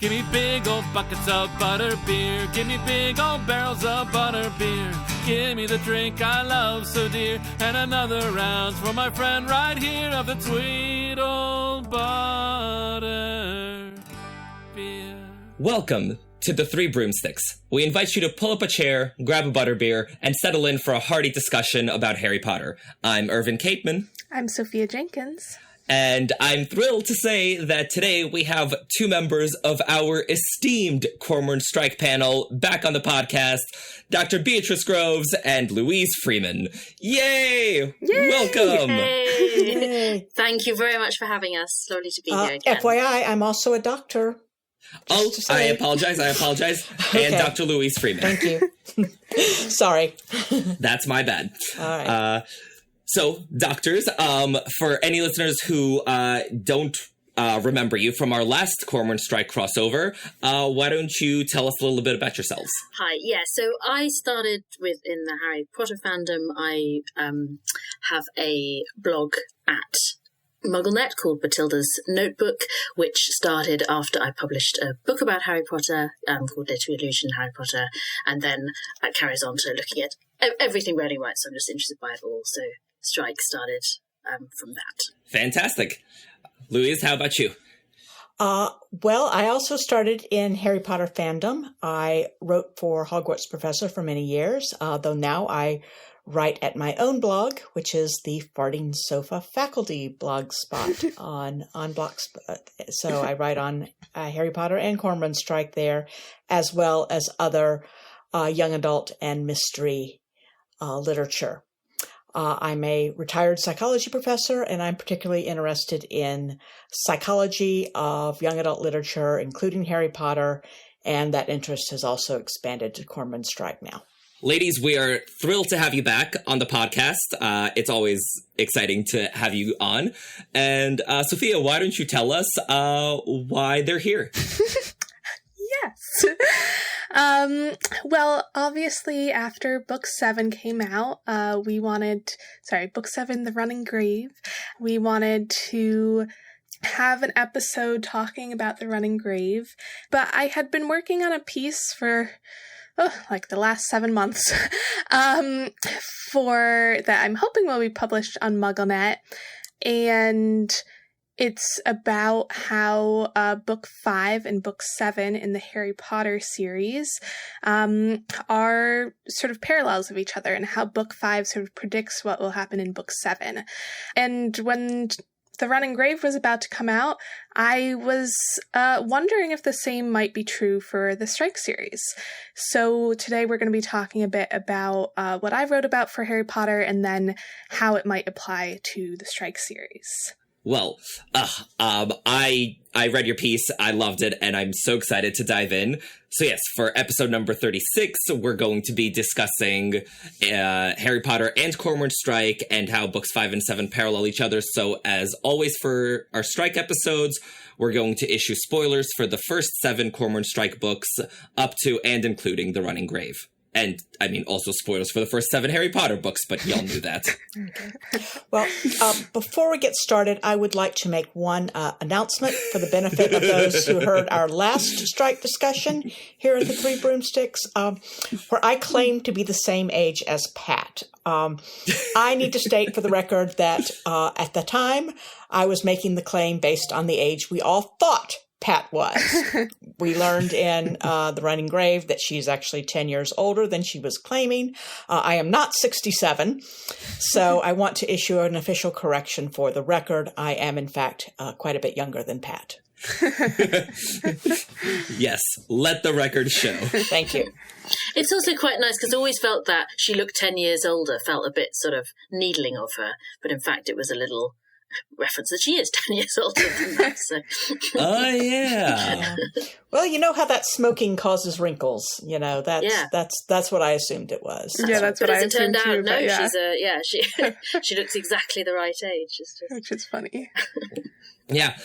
Give me big old buckets of butter beer. Give me big old barrels of butter beer. Give me the drink I love so dear. And another round for my friend right here of the sweet old butter beer. Welcome to the Three Broomsticks. We invite you to pull up a chair, grab a butterbeer, and settle in for a hearty discussion about Harry Potter. I'm Irvin Capeman. I'm Sophia Jenkins. And I'm thrilled to say that today we have two members of our esteemed Cormoran Strike panel back on the podcast, Dr. Beatrice Groves and Louise Freeman. Yay! Yay! Welcome! Yay. Thank you very much for having us. Lovely to be here again. FYI, I'm also a doctor. Oh, I apologize. Okay. And Dr. Louise Freeman. Thank you. Sorry. That's my bad. All right. So, doctors, for any listeners who don't remember you from our last Cormoran Strike crossover, why don't you tell us a little bit about yourselves? Hi, so I started in the Harry Potter fandom. I have a blog at MuggleNet called Batilda's Notebook, which started after I published a book about Harry Potter called Literary Illusion Harry Potter, and then it carries on to looking at everything Rowling writes, so I'm just interested by it all. So Strike started from that. Fantastic. Louise, how about you? Well, I also started in Harry Potter fandom. I wrote for Hogwarts Professor for many years, though now I write at my own blog, which is the Farting Sofa Faculty blog spot on Blogspot. So I write on Harry Potter and Cormoran Strike there, as well as other young adult and mystery literature. I'm a retired psychology professor, and I'm particularly interested in psychology of young adult literature, including Harry Potter, and that interest has also expanded to Cormoran Strike now. Ladies, we are thrilled to have you back on the podcast. It's always exciting to have you on. And Sophia, why don't you tell us why they're here? Yes. Well, obviously, after Book 7 came out, Book 7, The Running Grave, we wanted to have an episode talking about The Running Grave, but I had been working on a piece for the last 7 months, for that I'm hoping will be published on MuggleNet, and it's about how Book 5 and Book 7 in the Harry Potter series are sort of parallels of each other, and how Book 5 sort of predicts what will happen in Book 7. And when The Running Grave was about to come out, I was wondering if the same might be true for the Strike series. So today we're going to be talking a bit about what I wrote about for Harry Potter, and then how it might apply to the Strike series. Well, I read your piece, I loved it, and I'm so excited to dive in. So yes, for episode number 36, we're going to be discussing Harry Potter and Cormoran Strike, and how books 5 and 7 parallel each other. So as always for our Strike episodes, we're going to issue spoilers for the first 7 Cormoran Strike books, up to and including The Running Grave. And, I mean, also spoilers for the first 7 Harry Potter books, but y'all knew that. Well, before we get started, I would like to make one announcement for the benefit of those who heard our last Strike discussion here at the Three Broomsticks, where I claim to be the same age as Pat. I need to state for the record that at the time, I was making the claim based on the age we all thought Pat was. We learned in The Running Grave that she's actually 10 years older than she was claiming. I am not 67, so I want to issue an official correction for the record. I am, in fact, quite a bit younger than Pat. Yes, let the record show. Thank you. It's also quite nice, because I always felt that she looked 10 years older, felt a bit sort of needling of her, but in fact it was a little reference that she is 10 years older than that. So. Oh, yeah. Well, you know how that smoking causes wrinkles. You know, that's what I assumed it was. Yeah, that's what I assumed too. No, yeah. She looks exactly the right age. Which is funny. Yeah,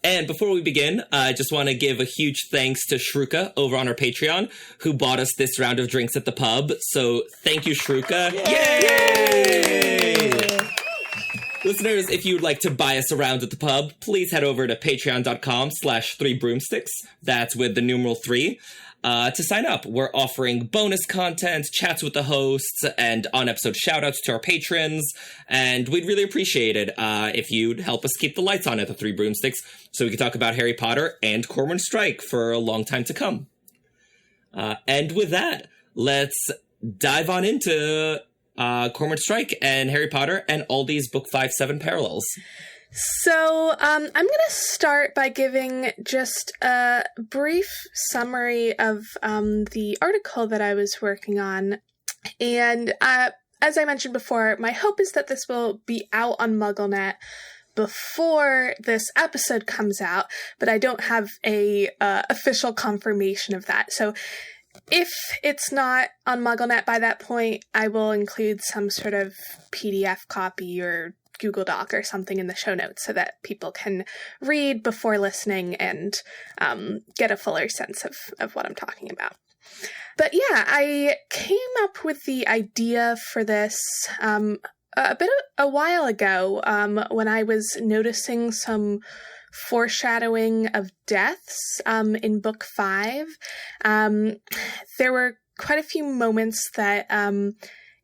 and before we begin, I just want to give a huge thanks to Shruka over on our Patreon, who bought us this round of drinks at the pub. So thank you, Shruka. Yay! Listeners, if you'd like to buy us around at the pub, please head over to patreon.com/3broomsticks. That's with the numeral 3. To sign up. We're offering bonus content, chats with the hosts, and on-episode shoutouts to our patrons, and we'd really appreciate it if you'd help us keep the lights on at the 3 Broomsticks so we can talk about Harry Potter and Cormoran Strike for a long time to come. And with that, let's dive on into Cormoran Strike and Harry Potter and all these Book 5-7 parallels. So I'm going to start by giving just a brief summary of the article that I was working on. And as I mentioned before, my hope is that this will be out on MuggleNet before this episode comes out, but I don't have a official confirmation of that. So if it's not on MuggleNet by that point, I will include some sort of PDF copy or Google Doc or something in the show notes so that people can read before listening and get a fuller sense of what I'm talking about. But yeah, I came up with the idea for this a while ago when I was noticing some foreshadowing of deaths in Book 5. There were quite a few moments that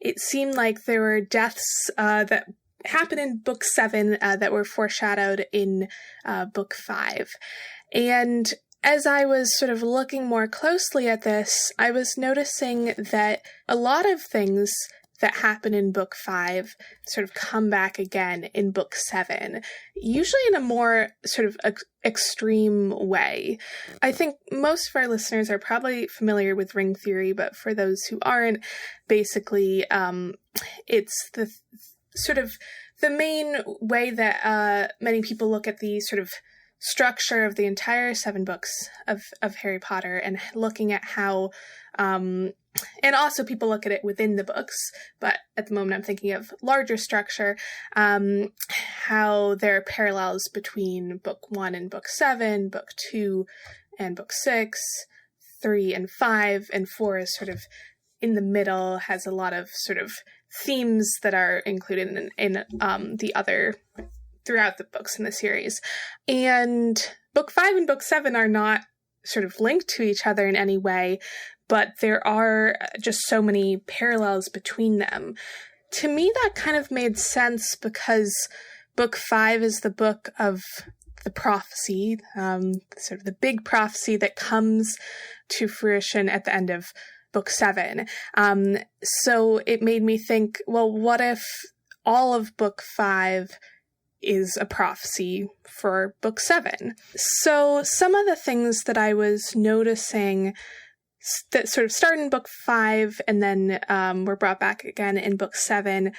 it seemed like there were deaths that happened in Book 7 that were foreshadowed in Book 5. And as I was sort of looking more closely at this, I was noticing that a lot of things that happen in Book 5 sort of come back again in Book 7, usually in a more sort of extreme way. I think most of our listeners are probably familiar with ring theory, but for those who aren't, basically it's the sort of the main way that many people look at the sort of structure of the entire 7 books of Harry Potter and looking at how, and also people look at it within the books, but at the moment I'm thinking of larger structure, how there are parallels between Book 1 and Book 7, Book 2 and Book 6, 3 and 5, and 4 is sort of in the middle, has a lot of sort of themes that are included in the other throughout the books in the series. And Book 5 and Book 7 are not sort of linked to each other in any way, but there are just so many parallels between them. To me, that kind of made sense because Book 5 is the book of the prophecy, sort of the big prophecy that comes to fruition at the end of Book 7. So it made me think, well, what if all of Book 5 is a prophecy for Book 7? So some of the things that I was noticing that sort of start in Book 5 and then were brought back again in Book 7,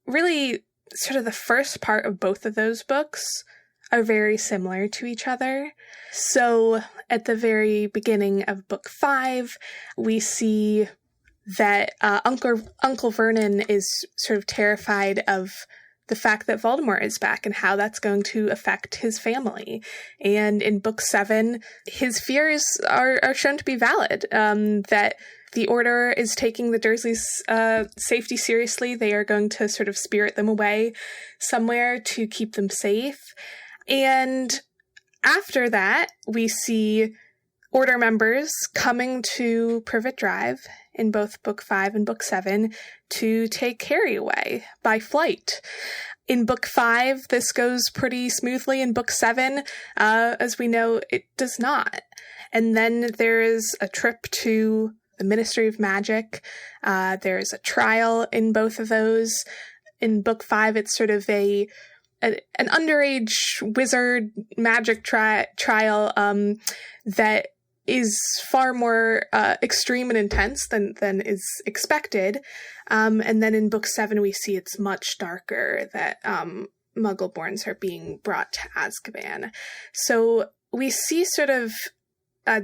really sort of the first part of both of those books are very similar to each other. So at the very beginning of Book 5, we see that Uncle Vernon is sort of terrified of the fact that Voldemort is back and how that's going to affect his family. And in Book 7, his fears are shown to be valid, that the Order is taking the Dursleys' safety seriously. They are going to sort of spirit them away somewhere to keep them safe. And after that, we see Order members coming to Privet Drive in both Book 5 and Book 7 to take Harry away by flight. In Book 5, this goes pretty smoothly. In Book 7, as we know, it does not. And then there is a trip to the Ministry of Magic. There's a trial in both of those. In Book 5, it's sort of an underage wizard magic trial that is far more extreme and intense than is expected. And then in Book 7, we see it's much darker, that Muggleborns are being brought to Azkaban. So we see sort of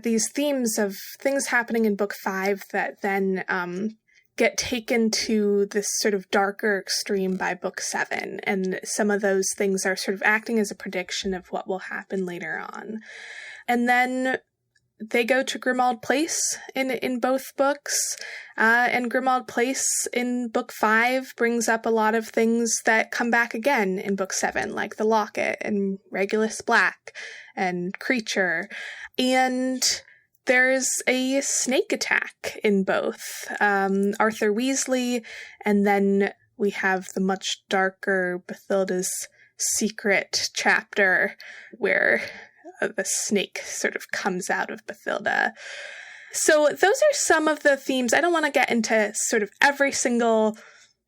these themes of things happening in Book 5 that then get taken to this sort of darker extreme by Book 7. And some of those things are sort of acting as a prediction of what will happen later on. And then they go to Grimmauld Place in both books, and Grimmauld Place in book 5 brings up a lot of things that come back again in book 7, like the locket and Regulus Black and Creature. And there's a snake attack in both, Arthur Weasley, and then we have the much darker Bathilda's Secret chapter where the snake sort of comes out of Bathilda. So those are some of the themes. I don't want to get into sort of every single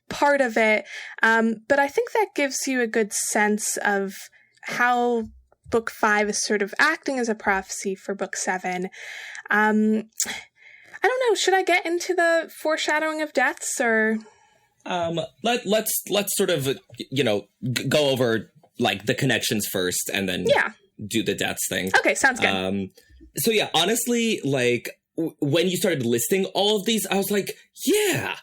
part of it, but I think that gives you a good sense of how book 5 is sort of acting as a prophecy for book 7. I don't know. Should I get into the foreshadowing of deaths, or? Let's sort of, go over like the connections first, and then do the deaths thing. Okay, sounds good. So yeah, honestly, like when you started listing all of these, I was like, yeah.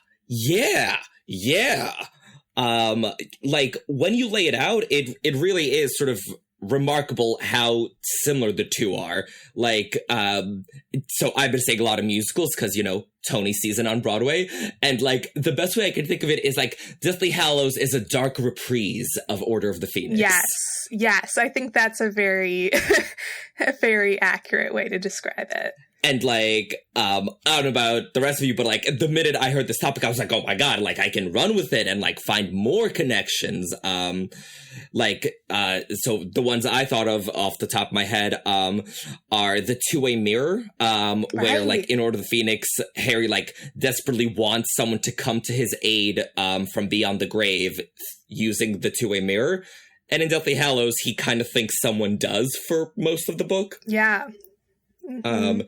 Like when you lay it out, it really is sort of remarkable how similar the two are. Like, so I've been saying a lot of musicals because, Tony's season on Broadway. And like, the best way I can think of it is like, Deathly Hallows is a dark reprise of Order of the Phoenix. Yes. I think that's a very, a very accurate way to describe it. And like, I don't know about the rest of you, but like the minute I heard this topic, I was like, oh my God, like I can run with it and like find more connections. So the ones I thought of off the top of my head, are the two-way mirror, where like in Order of the Phoenix, Harry like desperately wants someone to come to his aid, from beyond the grave using the two-way mirror. And in Deathly Hallows, he kind of thinks someone does for most of the book. Yeah. Mm-hmm.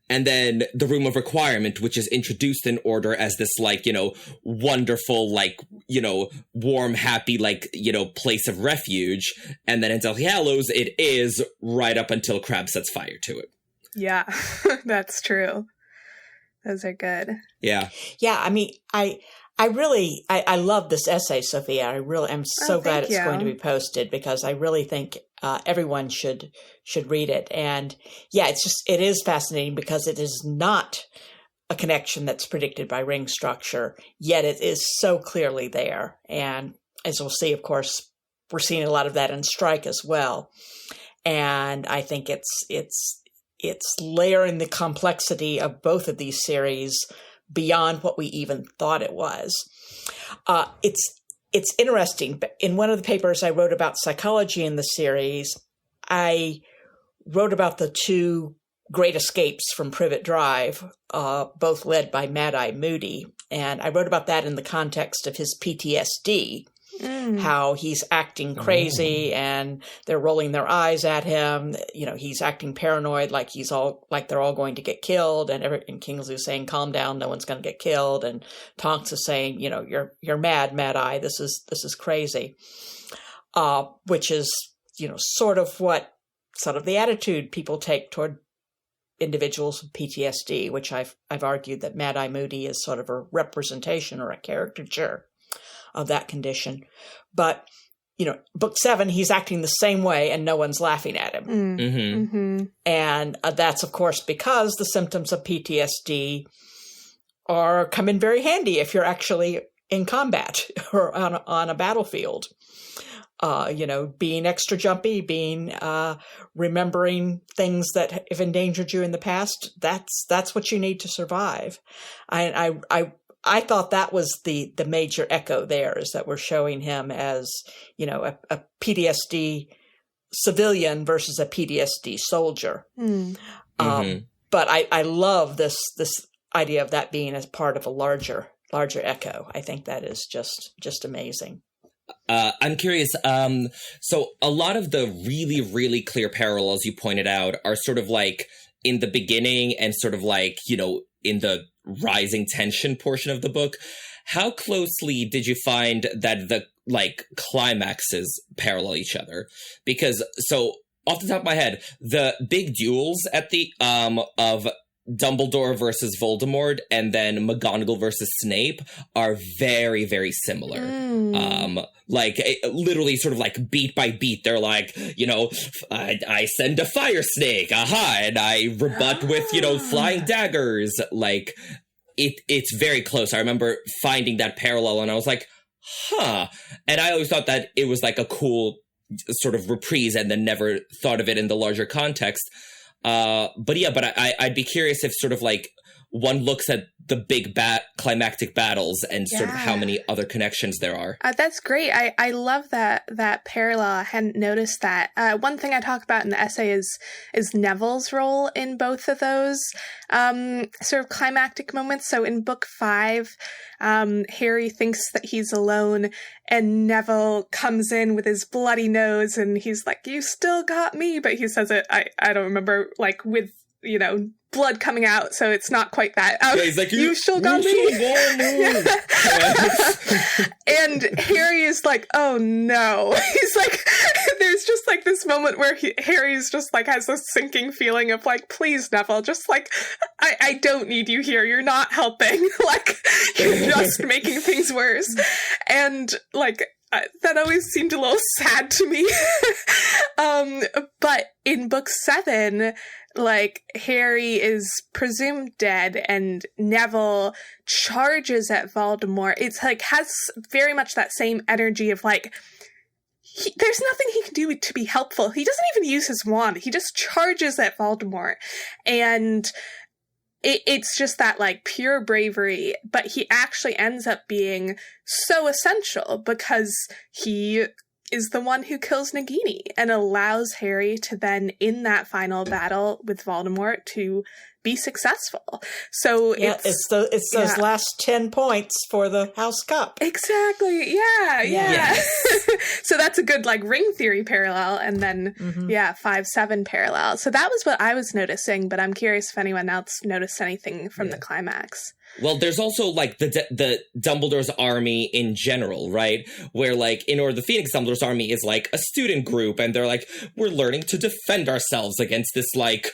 And then the Room of Requirement, which is introduced in Order as this, like, wonderful, like, warm, happy, like, place of refuge. And then in Deathly Hallows, it is right up until Crabbe sets fire to it. Yeah, that's true. Those are good. Yeah. Yeah, I mean, I love this essay, Sophia. I really am so glad it's going to be posted, because I really think everyone should read it. And yeah, it is fascinating because it is not a connection that's predicted by ring structure, yet it is so clearly there. And as we'll see, of course, we're seeing a lot of that in Strike as well. And I think it's layering the complexity of both of these series beyond what we even thought it was. It's interesting. In one of the papers I wrote about psychology in the series, I wrote about the two great escapes from Privet Drive, both led by Mad-Eye Moody. And I wrote about that in the context of his PTSD, how he's acting crazy and they're rolling their eyes at him. He's acting paranoid, like they're all going to get killed. And Kingsley's saying, calm down, no one's going to get killed. And Tonks is saying, you're mad, Mad-Eye, this is crazy. Which is, sort of the attitude people take toward individuals with PTSD, which I've argued that Mad-Eye Moody is sort of a representation or a caricature of that condition. But, book 7, he's acting the same way and no one's laughing at him. Mm-hmm. And that's, of course, because the symptoms of PTSD come in very handy if you're actually in combat or on a battlefield. Being extra jumpy, remembering things that have endangered you in the past, that's what you need to survive. I thought that was the major echo there, is that we're showing him as, a PTSD civilian versus a PTSD soldier. But I love this idea of that being as part of a larger echo. I think that is just amazing. I'm curious. So a lot of the really, really clear parallels you pointed out are sort of like in the beginning and sort of like, in the rising tension portion of the book. How closely did you find that the like climaxes parallel each other? Because so off the top of my head, the big duels at the of Dumbledore versus Voldemort and then McGonagall versus Snape are very, very similar. Literally sort of like beat by beat. They're like, I send a fire snake, and I rebut with, flying daggers. Like, it's very close. I remember finding that parallel and I was like, huh. And I always thought that it was like a cool sort of reprise and then never thought of it in the larger context. But I'd be curious if sort of like one looks at the big climactic battles and sort of how many other connections there are. That's great. I love that parallel. I hadn't noticed that. One thing I talk about in the essay is Neville's role in both of those sort of climactic moments. So in book 5, Harry thinks that he's alone and Neville comes in with his bloody nose and he's like, "You still got me," but he says it, I don't remember, like with, blood coming out, so it's not quite that. He's like, you still got me. And Harry is like, oh no. He's like, there's just like this moment where Harry's just like has this sinking feeling of like, please, Neville, just like, I don't need you here. You're not helping. Like, you're just making things worse. And like, that always seemed a little sad to me. But in book 7, like, Harry is presumed dead and Neville charges at Voldemort. It's like, has very much that same energy of like, there's nothing he can do to be helpful. He doesn't even use his wand. He just charges at Voldemort. And it's just that like pure bravery, but he actually ends up being so essential because he is the one who kills Nagini and allows Harry to then, in that final battle with Voldemort, to be successful. So it's those last 10 points for the House Cup. Exactly. Yeah. Yes. So that's a good like ring theory parallel, and then 5-7 parallel. So that was what I was noticing, but I'm curious if anyone else noticed anything from the climax. Well, there's also, like, the Dumbledore's army in general, right? Where, like, in Order of the Phoenix, Dumbledore's army is, like, a student group, and they're like, we're learning to defend ourselves against this, like,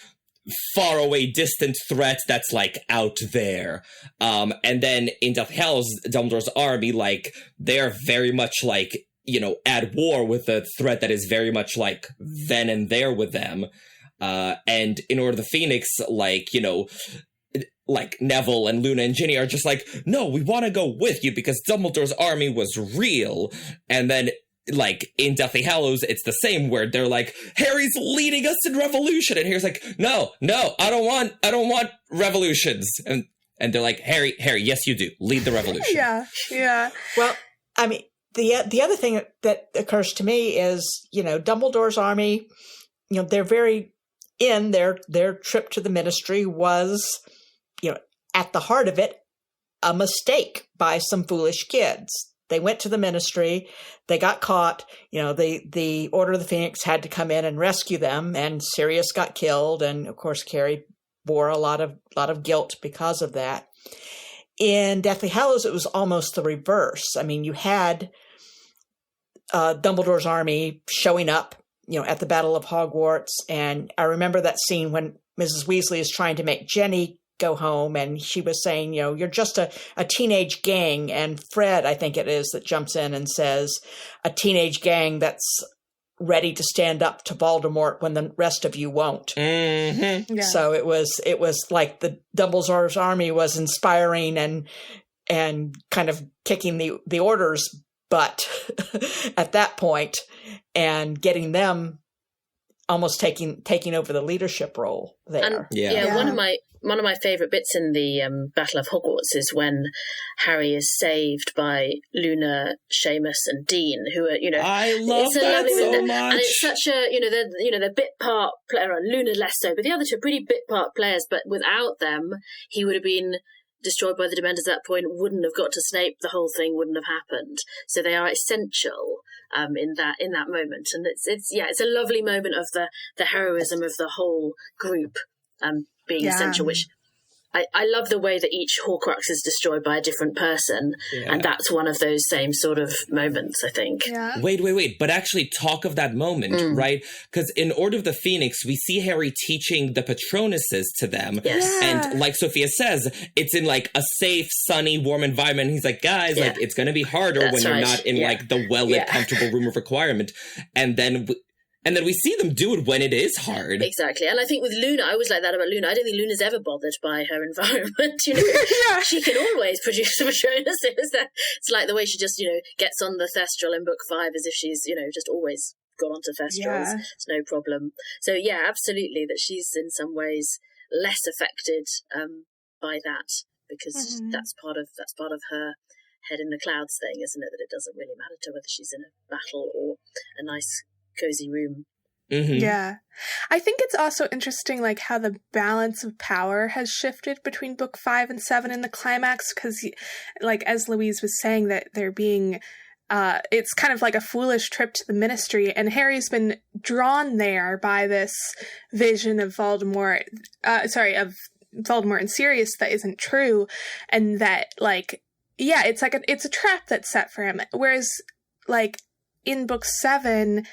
faraway, distant threat that's, like, out there. And then in Deathly Hallows, Dumbledore's army, like, they're very much, like, at war with a threat that is very much, like, then and there with them. And in Order of the Phoenix, like, like Neville and Luna and Ginny are just like, no, we want to go with you because Dumbledore's army was real. And then, like, in Deathly Hallows, it's the same where they're like, Harry's leading us in revolution. And Harry's like, no, I don't want revolutions. And they're like, Harry, yes, you do. Lead the revolution. Yeah. Well, I mean, the other thing that occurs to me is, Dumbledore's army, they're very in their trip to the Ministry was, at the heart of it, a mistake by some foolish kids. They went to the Ministry, they got caught, the Order of the Phoenix had to come in and rescue them, and Sirius got killed, and of course Carrie bore a lot of guilt because of that. In Deathly Hallows, it was almost the reverse. I mean, you had Dumbledore's army showing up, at the Battle of Hogwarts, and I remember that scene when Mrs. Weasley is trying to make Jenny go home, and she was saying, you're just a teenage gang, and Fred, I think it is, that jumps in and says, a teenage gang that's ready to stand up to Voldemort when the rest of you won't. Mm-hmm. Yeah. So it was like the Dumbledore's army was inspiring and kind of kicking the Order's butt at that point, and getting them almost taking over the leadership role there. And, one of my favourite bits in the Battle of Hogwarts is when Harry is saved by Luna, Seamus, and Dean, who are, I love that so much. And it's such a, they're bit part player, Luna less so, but the other two are pretty bit part players. But without them, he would have been destroyed by the Dementors at that point. Wouldn't have got to Snape. The whole thing wouldn't have happened. So they are essential in that moment, and it's a lovely moment of the heroism of the whole group. Being essential, which I love the way that each Horcrux is destroyed by a different person, and that's one of those same sort of moments, I think. Yeah. Wait. But actually talk of that moment, right? Because in Order of the Phoenix, we see Harry teaching the Patronuses to them. Yes. Yeah. And like Sophia says, it's in like a safe, sunny, warm environment. And he's like, guys, like it's going to be harder when you're not in like the well-lit, comfortable room of requirement. And then we see them do it when it is hard. Exactly. And I think with Luna, I always like that about Luna. I don't think Luna's ever bothered by her environment. You know, she can always produce a Patronus. It's like the way she just, gets on the Thestral in book 5 as if she's, just always got onto Thestrals. It's no problem. So yeah, absolutely, that she's in some ways less affected by that, because that's part of her head in the clouds thing, isn't it? That it doesn't really matter to her whether she's in a battle or a nice cozy room. Yeah. I think it's also interesting, like, how the balance of power has shifted between book 5 and 7 in the climax, because, like, as Louise was saying, that they're being it's kind of like a foolish trip to the Ministry, and Harry's been drawn there by this vision of Voldemort and Sirius that isn't true, and that, like, it's a trap that's set for him. Whereas, like, in book 7,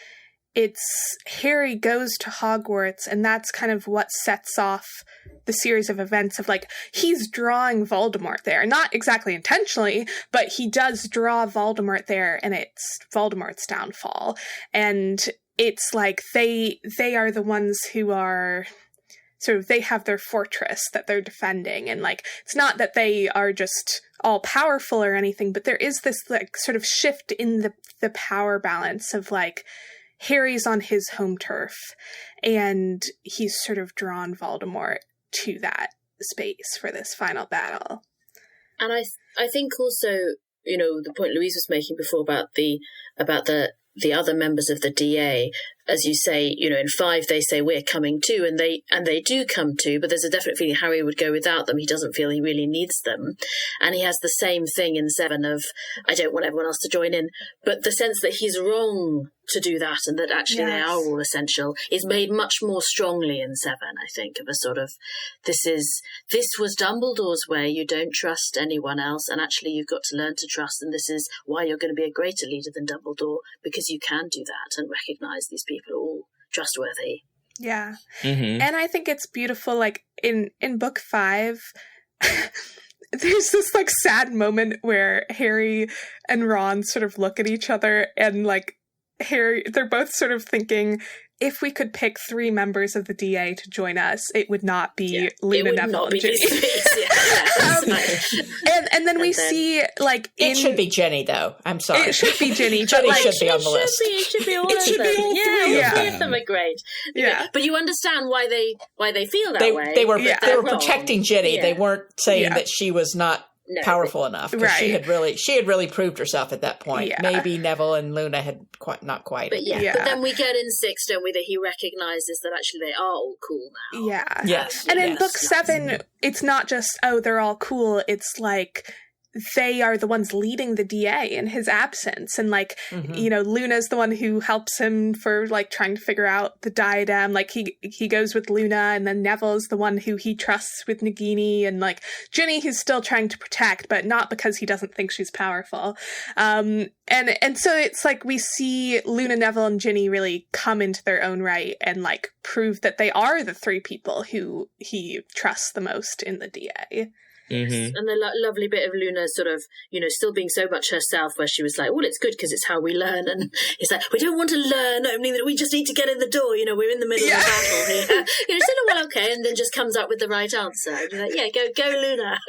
it's Harry goes to Hogwarts, and that's kind of what sets off the series of events of, like, he's drawing Voldemort there. Not exactly intentionally, but he does draw Voldemort there, and it's Voldemort's downfall. And it's like they are the ones who are sort of, they have their fortress that they're defending. And, like, it's not that they are just all powerful or anything, but there is this, like, sort of shift in the power balance of, like, Harry's on his home turf, and he's sort of drawn Voldemort to that space for this final battle. And I think also, the point Louise was making before about the other members of the DA, as you say, in 5 they say we're coming too, and they do come too, but there's a definite feeling Harry would go without them. He doesn't feel he really needs them. And he has the same thing in 7 of, I don't want everyone else to join in, but the sense that he's wrong to do that, and that actually they are all essential, is made much more strongly in 7, I think, of a sort of, this was Dumbledore's way, you don't trust anyone else, and actually you've got to learn to trust, and this is why you're going to be a greater leader than Dumbledore, because you can do that and recognise these people are all trustworthy. Yeah. And I think it's beautiful, like, in book 5, there's this, like, sad moment where Harry and Ron sort of look at each other, and, like, they're both sort of thinking, if we could pick 3 members of the DA to join us, it would not be Luna, Neville, and Ginny. And then we see, like, it should be Ginny, though. I'm sorry. It should be Ginny. Ginny but, like, should be on the list. It should be all It should of them. be all three all of three them. of them are great. Yeah. But you understand why they feel that way. They were They're wrong. protecting Ginny. Yeah. They weren't saying that she was not powerful enough, because Right. she had really proved herself at that point. Yeah. Maybe Neville and Luna had not quite. But but then we get in 6, don't we, that he recognises that actually they are all cool now. Yeah. Yes. And in book 7, it's not just, they're all cool. It's like, they are the ones leading the DA in his absence. And, like, Luna's the one who helps him for, like, trying to figure out the diadem. Like, he goes with Luna, and then Neville's the one who he trusts with Nagini, and, like, Ginny he's still trying to protect, but not because he doesn't think she's powerful. And so it's like we see Luna, Neville, and Ginny really come into their own right and, like, prove that they are the 3 people who he trusts the most in the DA. Mm-hmm. And the lovely bit of Luna sort of, still being so much herself, where she was like, well, it's good because it's how we learn. And he's like, we don't want to learn, only that we just need to get in the door. We're in the middle of a battle here. She's like, well, okay. And then just comes up with the right answer. And you're like, go Luna.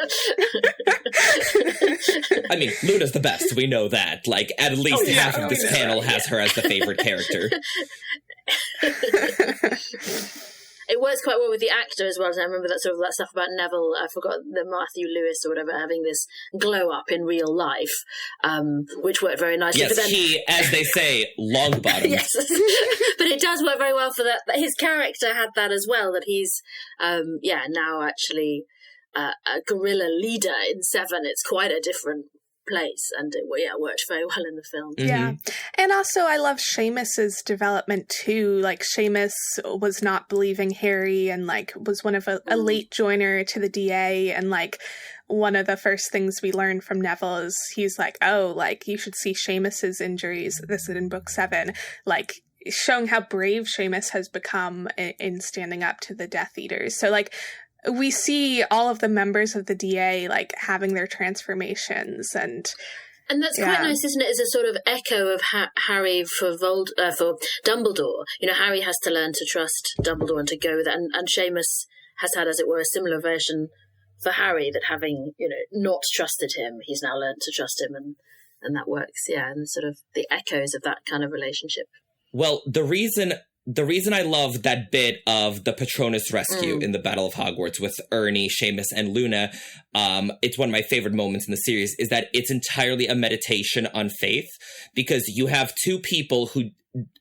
I mean, Luna's the best. We know that. Like, at least half of this panel has her as the favorite character. It works quite well with the actor as well. I remember that stuff about Neville. I forgot the Matthew Lewis or whatever having this glow up in real life, which worked very nicely. Yes, but then, he, as they say, long bottom. Yes, but it does work very well for that. His character had that as well. That he's now actually a guerrilla leader in 7. It's quite a different place, and it worked very well in the film. Yeah. And also I love Seamus's development too. Like, Seamus was not believing Harry and like was one of a late joiner to the DA, and like one of the first things we learn from Neville is he's like, oh, like, you should see Seamus's injuries. This is in book 7, like showing how brave Seamus has become in standing up to the Death Eaters. So like we see all of the members of the DA like having their transformations, and that's quite nice, isn't it? As a sort of echo of Harry for Dumbledore. You know, Harry has to learn to trust Dumbledore and to go with it, and Seamus has had, as it were, a similar version for Harry, that having, you know, not trusted him, he's now learned to trust him, and that works. Yeah, and sort of the echoes of that kind of relationship. Well, the reason I love that bit of the Patronus rescue in the Battle of Hogwarts with Ernie, Seamus, and Luna, it's one of my favorite moments in the series, is that it's entirely a meditation on faith, because you have two people who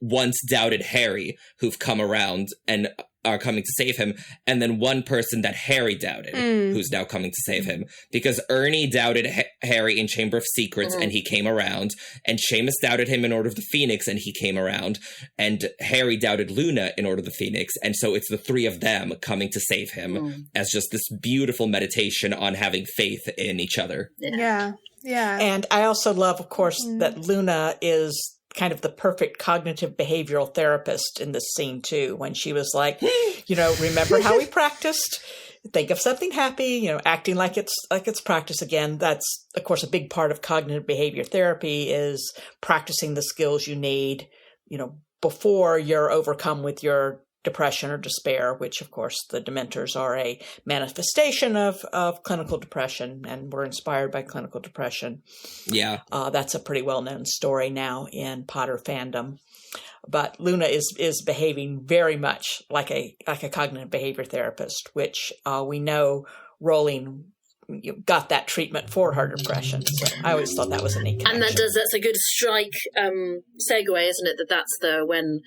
once doubted Harry who've come around and are coming to save him, and then one person that Harry doubted who's now coming to save him, because Ernie doubted Harry in Chamber of Secrets and he came around, and Seamus doubted him in Order of the Phoenix and he came around, and Harry doubted Luna in Order of the Phoenix, and so it's the three of them coming to save him as just this beautiful meditation on having faith in each other. Yeah. And I also love, of course, that Luna is kind of the perfect cognitive behavioral therapist in this scene too, when she was like, you know, remember how we practiced? Think of something happy, you know, acting like it's practice again. That's, of course, a big part of cognitive behavior therapy, is practicing the skills you need, you know, before you're overcome with your depression or despair, which, of course, the Dementors are a manifestation of clinical depression, and we're inspired by clinical depression. Yeah. That's a pretty well-known story now in Potter fandom. But Luna is behaving very much like a cognitive behavior therapist, which we know Rowling got that treatment for her depression. So I always thought that was a neat connection. And that's a good strike segue, isn't it? That's when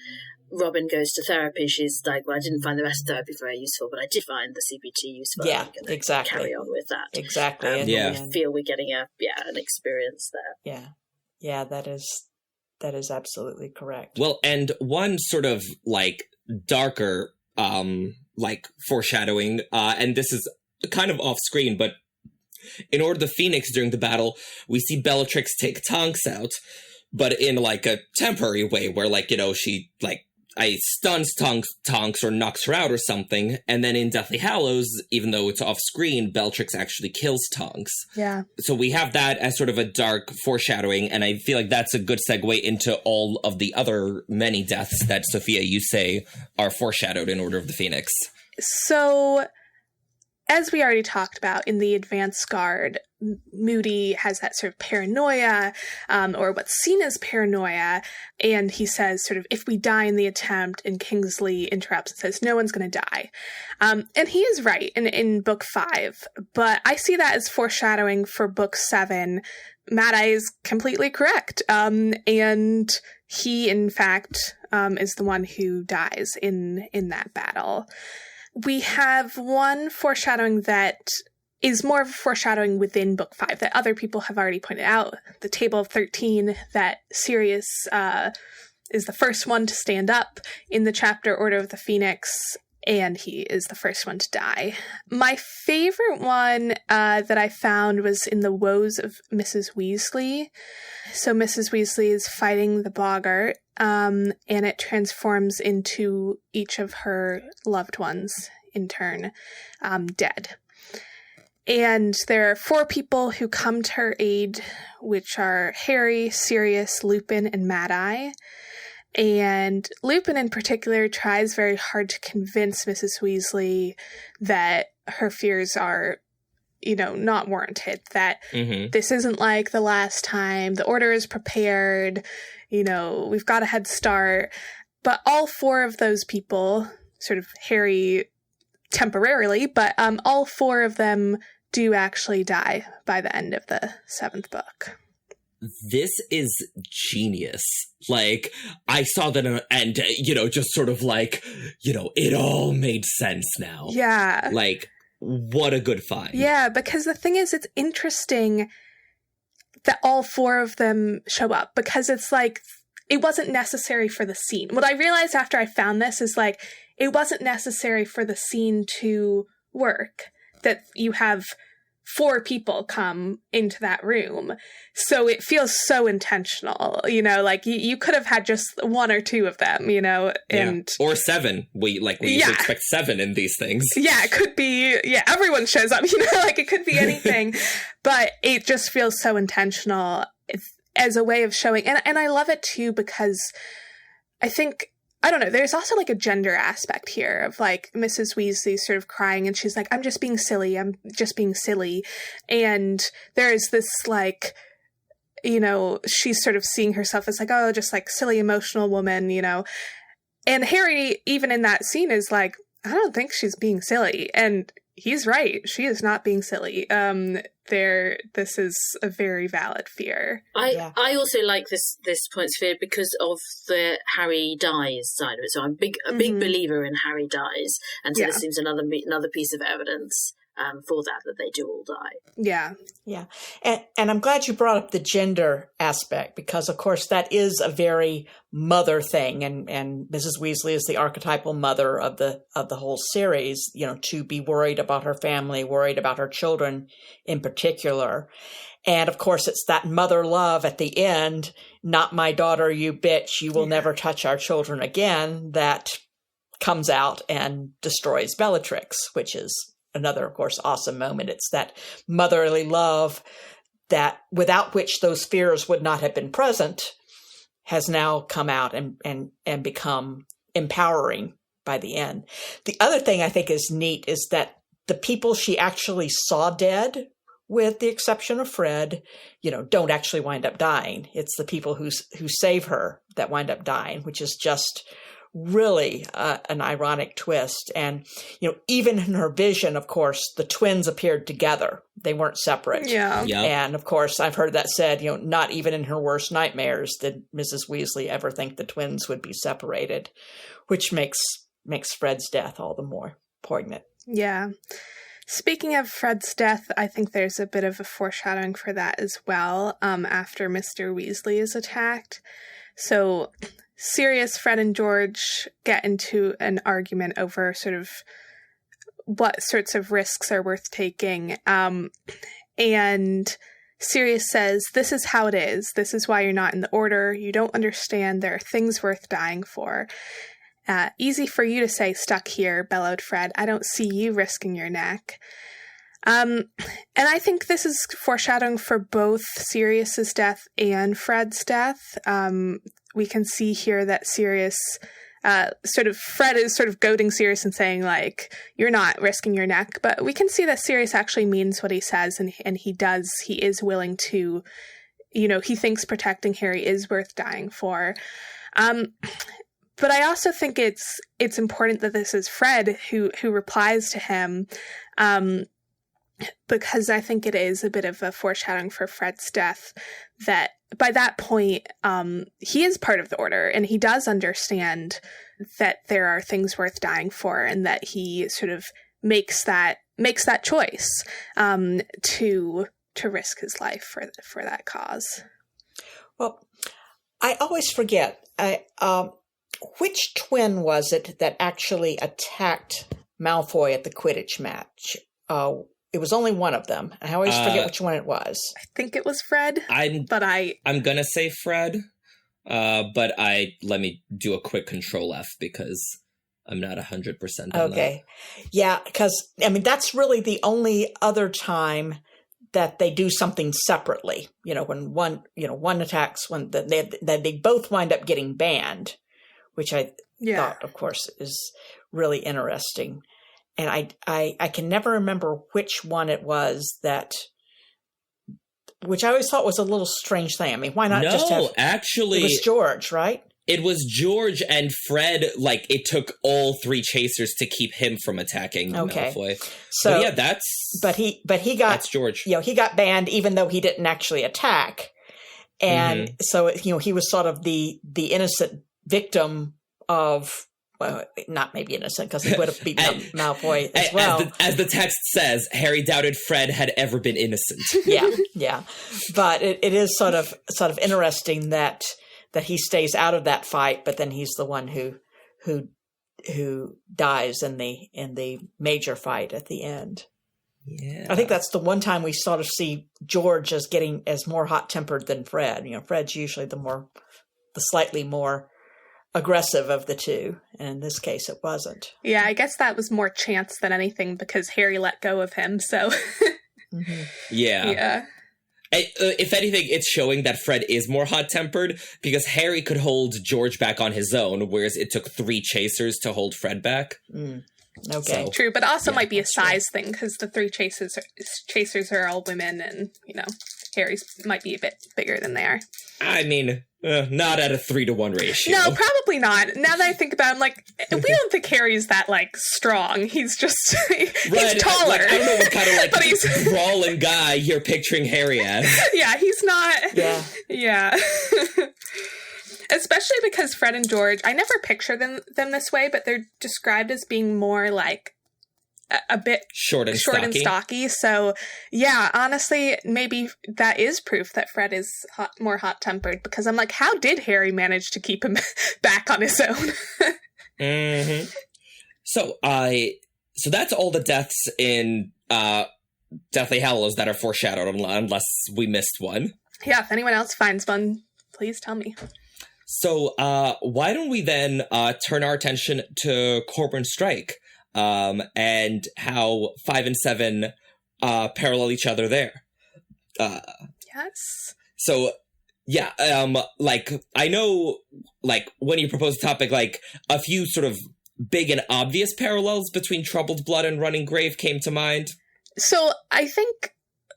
Robin goes to therapy, she's like, well, I didn't find the rest of therapy very useful, but I did find the CBT useful. Yeah, exactly. Carry on with that. Exactly. We feel we're getting an experience there. Yeah, that is absolutely correct. Well, and one sort of like darker foreshadowing, and this is kind of off screen, but in Order of the Phoenix during the battle, we see Bellatrix take Tonks out, but in like a temporary way where, like, you know, she like stuns Tonks or knocks her out or something, and then in Deathly Hallows, even though it's off screen, Bellatrix actually kills Tonks. Yeah. So we have that as sort of a dark foreshadowing, and I feel like that's a good segue into all of the other many deaths that, Sophia, you say are foreshadowed in Order of the Phoenix. So, as we already talked about in the Advanced Guard, Moody has that sort of paranoia, or what's seen as paranoia, and he says sort of, if we die in the attempt, and Kingsley interrupts and says, no one's going to die. And he is right in book 5, but I see that as foreshadowing for book 7. Mad-Eye is completely correct, and he, in fact, is the one who dies in that battle. We have one foreshadowing that is more of a foreshadowing within book 5 that other people have already pointed out. The Table of 13, that Sirius is the first one to stand up in the chapter Order of the Phoenix, and he is the first one to die. My favorite one that I found was in the Woes of Mrs. Weasley. So Mrs. Weasley is fighting the Boggart, and it transforms into each of her loved ones in turn dead. And there are 4 people who come to her aid, which are Harry, Sirius, Lupin, and Mad-Eye. And Lupin in particular tries very hard to convince Mrs. Weasley that her fears are, you know, not warranted, that this isn't like the last time, the Order is prepared, you know, we've got a head start. But all 4 of those people, sort of Harry temporarily, but all 4 of them do actually die by the end of the 7th book. This is genius. Like, I saw that and, you know, just sort of like, you know, it all made sense now. Yeah. Like, what a good find. Yeah, because the thing is, it's interesting. that all four of them show up, because it's like, it wasn't necessary for the scene. What I realized after I found this is like, it wasn't necessary for the scene to work, that you have four people come into that room. So it feels so intentional, you know, like you could have had just one or two of them, you know, and or seven. We usually expect seven in these things. Yeah, it could be, everyone shows up, you know, like it could be anything, but it just feels so intentional as a way of showing, and I love it too, because I think, I don't know, there's also like a gender aspect here of like Mrs. Weasley sort of crying, and she's like, I'm just being silly. And there's this like, you know, she's sort of seeing herself as like, oh, just like silly, emotional woman, you know. And Harry, even in that scene, is like, I don't think she's being silly. And he's right. She is not being silly. This is a very valid fear. I also like this point, Sophia, because of the Harry dies side of it. So I'm a big believer in Harry dies, and so this seems another piece of evidence for that they do all die. Yeah. And I'm glad you brought up the gender aspect, because of course that is a very mother thing, and Mrs. Weasley is the archetypal mother of the whole series, you know, to be worried about her family, worried about her children in particular. And of course it's that mother love at the end, not my daughter, you bitch, you will never touch our children again, that comes out and destroys Bellatrix, which is another, of course, awesome moment. It's that motherly love that without which those fears would not have been present has now come out and become empowering by the end. The other thing I think is neat is that the people she actually saw dead, with the exception of Fred, you know, don't actually wind up dying. It's the people who save her that wind up dying, which is just really an ironic twist. And, you know, even in her vision, of course, the twins appeared together. They weren't separate. Yeah. Yep. And of course, I've heard that said, you know, not even in her worst nightmares did Mrs. Weasley ever think the twins would be separated, which makes Fred's death all the more poignant. Yeah. Speaking of Fred's death, I think there's a bit of a foreshadowing for that as well, after Mr. Weasley is attacked. So Sirius, Fred, and George get into an argument over sort of what sorts of risks are worth taking. And Sirius says, this is how it is. This is why you're not in the Order. You don't understand. There are things worth dying for. Easy for you to say, stuck here, bellowed Fred. I don't see you risking your neck. And I think this is foreshadowing for both Sirius's death and Fred's death. We can see here that Sirius, Fred is sort of goading Sirius and saying, like, you're not risking your neck. But we can see that Sirius actually means what he says, and he is willing to, you know, he thinks protecting Harry is worth dying for. But I also think it's important that this is Fred who replies to him, because I think it is a bit of a foreshadowing for Fred's death, that by that point, he is part of the Order, and he does understand that there are things worth dying for, and that he sort of makes that choice to risk his life for that cause. Well, I always forget. Which twin was it that actually attacked Malfoy at the Quidditch match? It was only one of them. I always forget which one it was. I think it was Fred. I'm gonna say Fred, but let me do a quick Control F because I'm not 100% on okay. That. Yeah, because I mean that's really the only other time that they do something separately. You know, when one attacks, when they both wind up getting banned, which I thought, of course, is really interesting. And I can never remember which one it was which I always thought was a little strange thing. I mean, why not just have... actually... It was George, right? It was George, and Fred, like, it took all three chasers to keep him from attacking Malfoy. So, but yeah, that's... But he got... That's George. You know, he got banned even though he didn't actually attack. And so, you know, he was sort of the innocent victim of well, not maybe innocent, because he would have beaten up Malfoy as well. As the text says, Harry doubted Fred had ever been innocent. Yeah. But it is sort of interesting that he stays out of that fight, but then he's the one who dies in the major fight at the end. Yeah. I think that's the one time we sort of see George as more hot-tempered than Fred. Fred's usually the slightly more aggressive of the two, and in this case it wasn't. Yeah, I guess that was more chance than anything because Harry let go of him, so... Yeah. If anything, it's showing that Fred is more hot-tempered because Harry could hold George back on his own, whereas it took 3 chasers to hold Fred back. Okay. So, true, but also might be a size thing because the 3 chasers are all women, and Harry's might be a bit bigger than they are. I mean, not at a 3-to-1 ratio. No, probably not. Now that I think about it, I'm like, we don't think Harry's that strong. He's just he's taller. I don't know what kind of but he's brawling guy you're picturing Harry as. Yeah, he's not. Yeah. Especially because Fred and George, I never picture them this way, but they're described as being more like a bit short and stocky. So, yeah, honestly, maybe that is proof that Fred is more hot-tempered, because I'm like, how did Harry manage to keep him back on his own? Mm-hmm. So that's all the deaths in Deathly Hallows that are foreshadowed, unless we missed one. Yeah, if anyone else finds one, please tell me. So why don't we then turn our attention to Cormoran Strike and how 5 and 7 parallel each other there. Yes. So, yeah, I know, when you propose a topic, a few sort of big and obvious parallels between Troubled Blood and Running Grave came to mind. So I think,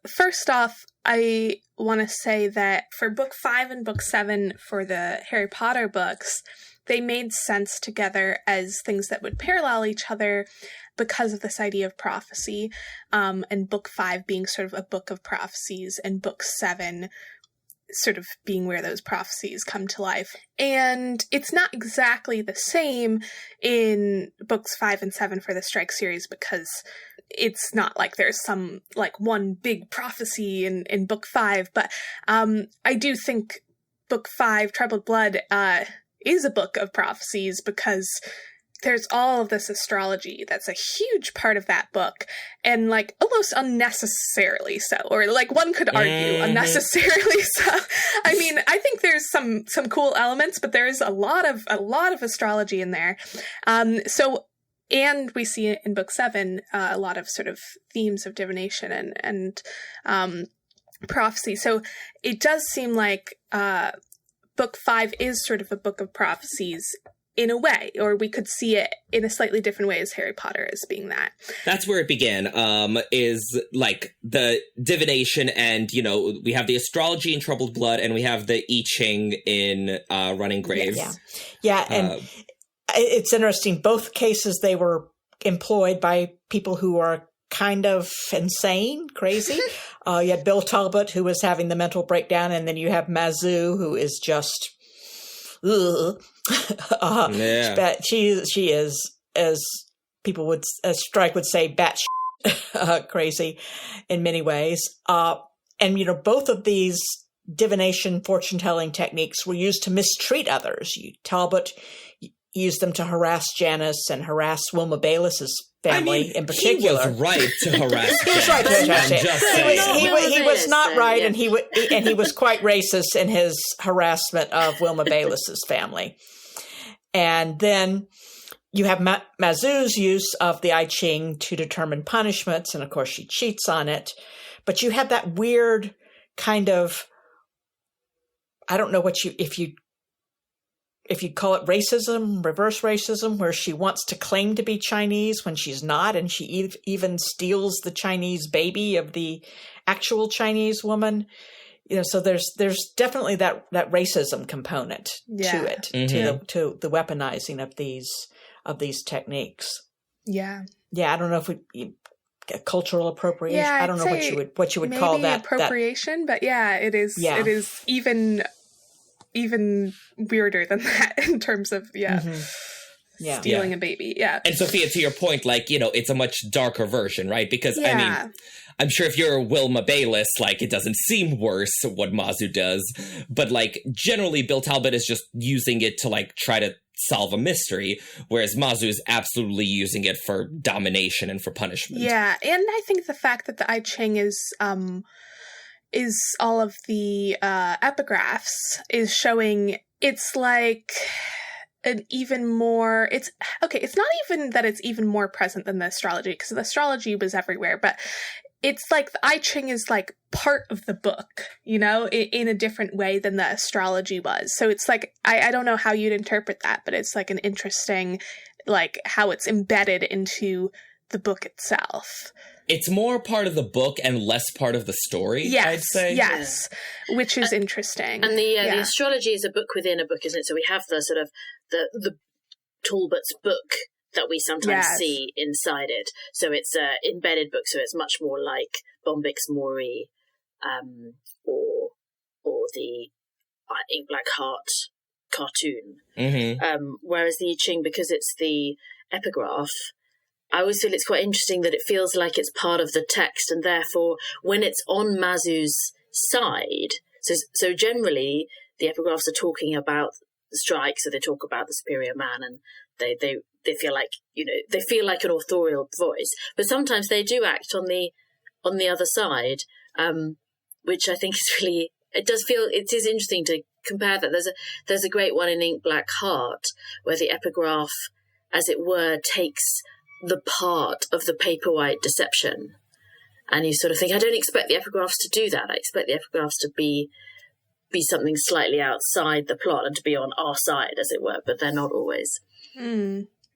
first off, I want to say that for Book 5 and Book 7 for the Harry Potter books, they made sense together as things that would parallel each other because of this idea of prophecy, and Book 5 being sort of a book of prophecies, and Book 7 sort of being where those prophecies come to life. And it's not exactly the same in Books 5 and 7 for the Strike series, because it's not like there's some one big prophecy in Book 5, but I do think Book 5, Troubled Blood, is a book of prophecies because there's all of this astrology that's a huge part of that book, and almost unnecessarily so, or one could argue unnecessarily so. I mean, I think there's some cool elements, but there is a lot of astrology in there. And we see in Book 7 a lot of sort of themes of divination and prophecy. So it does seem like Book 5 is sort of a book of prophecies in a way, or we could see it in a slightly different way as Harry Potter as being that. That's where it began, is the divination, and, we have the astrology in Troubled Blood, and we have the I Ching in Running Grave. Yeah, and it's interesting. Both cases, they were employed by people who are kind of insane, crazy. You had Bill Talbot, who was having the mental breakdown, and then you have Mazu, who is just... But she is, as Strike would say, batshit crazy in many ways. And both of these divination, fortune-telling techniques were used to mistreat others. Talbot used them to harass Janice and harass Wilma Bayless's family in particular. He was right to harass He was right to harass Janice. He was not right, and he was quite racist in his harassment of Wilma Bayless's family. And then you have Mazu's use of the I Ching to determine punishments, and of course she cheats on it. But you have that weird kind of, I don't know if you'd call it racism, reverse racism, where she wants to claim to be Chinese when she's not, and she even steals the Chinese baby of the actual Chinese woman. So there's definitely that racism component to it, to the weaponizing of these techniques. Yeah. Yeah, I don't know if cultural appropriation. Yeah, I don't know what you would call that. Appropriation, but yeah, it is. Yeah. It is even weirder than that in terms of stealing a baby. Yeah. And Sophia, to your point, like, you know, it's a much darker version, right? Because, I mean, I'm sure if you're Wilma Bayliss, like, it doesn't seem worse what Mazu does. But, like, generally, Bill Talbot is just using it to, like, try to solve a mystery, whereas Mazu is absolutely using it for domination and for punishment. Yeah, and I think the fact that the I Ching is all of the epigraphs is showing it's like an even more, it's not even that it's even more present than the astrology, because the astrology was everywhere, but it's like the I Ching is like part of the book, you know, in a different way than the astrology was. So it's like, I don't know how you'd interpret that, but it's like an interesting, like how it's embedded into the book itself. It's more part of the book and less part of the story, yes, I'd say. Yes, which is interesting. And the astrology is a book within a book, isn't it? So we have the sort of the Talbot's book that we sometimes see inside it. So it's an embedded book, so it's much more like Bombyx Mori or the Ink Black Heart cartoon. Mm-hmm. Whereas the I Ching, because it's the epigraph, I always feel it's quite interesting that it feels like it's part of the text, and therefore when it's on Mazu's side, so generally the epigraphs are talking about the strike, so they talk about the superior man, and they feel like, you know, they feel like an authorial voice, but sometimes they do act on the other side, which I think is really, it is interesting to compare that. There's a great one in Ink Black Heart where the epigraph, as it were, takes the part of the Paperwhite deception, and you sort of think, I don't expect the epigraphs to do that. I expect the epigraphs to be something slightly outside the plot and to be on our side, as it were, but they're not always.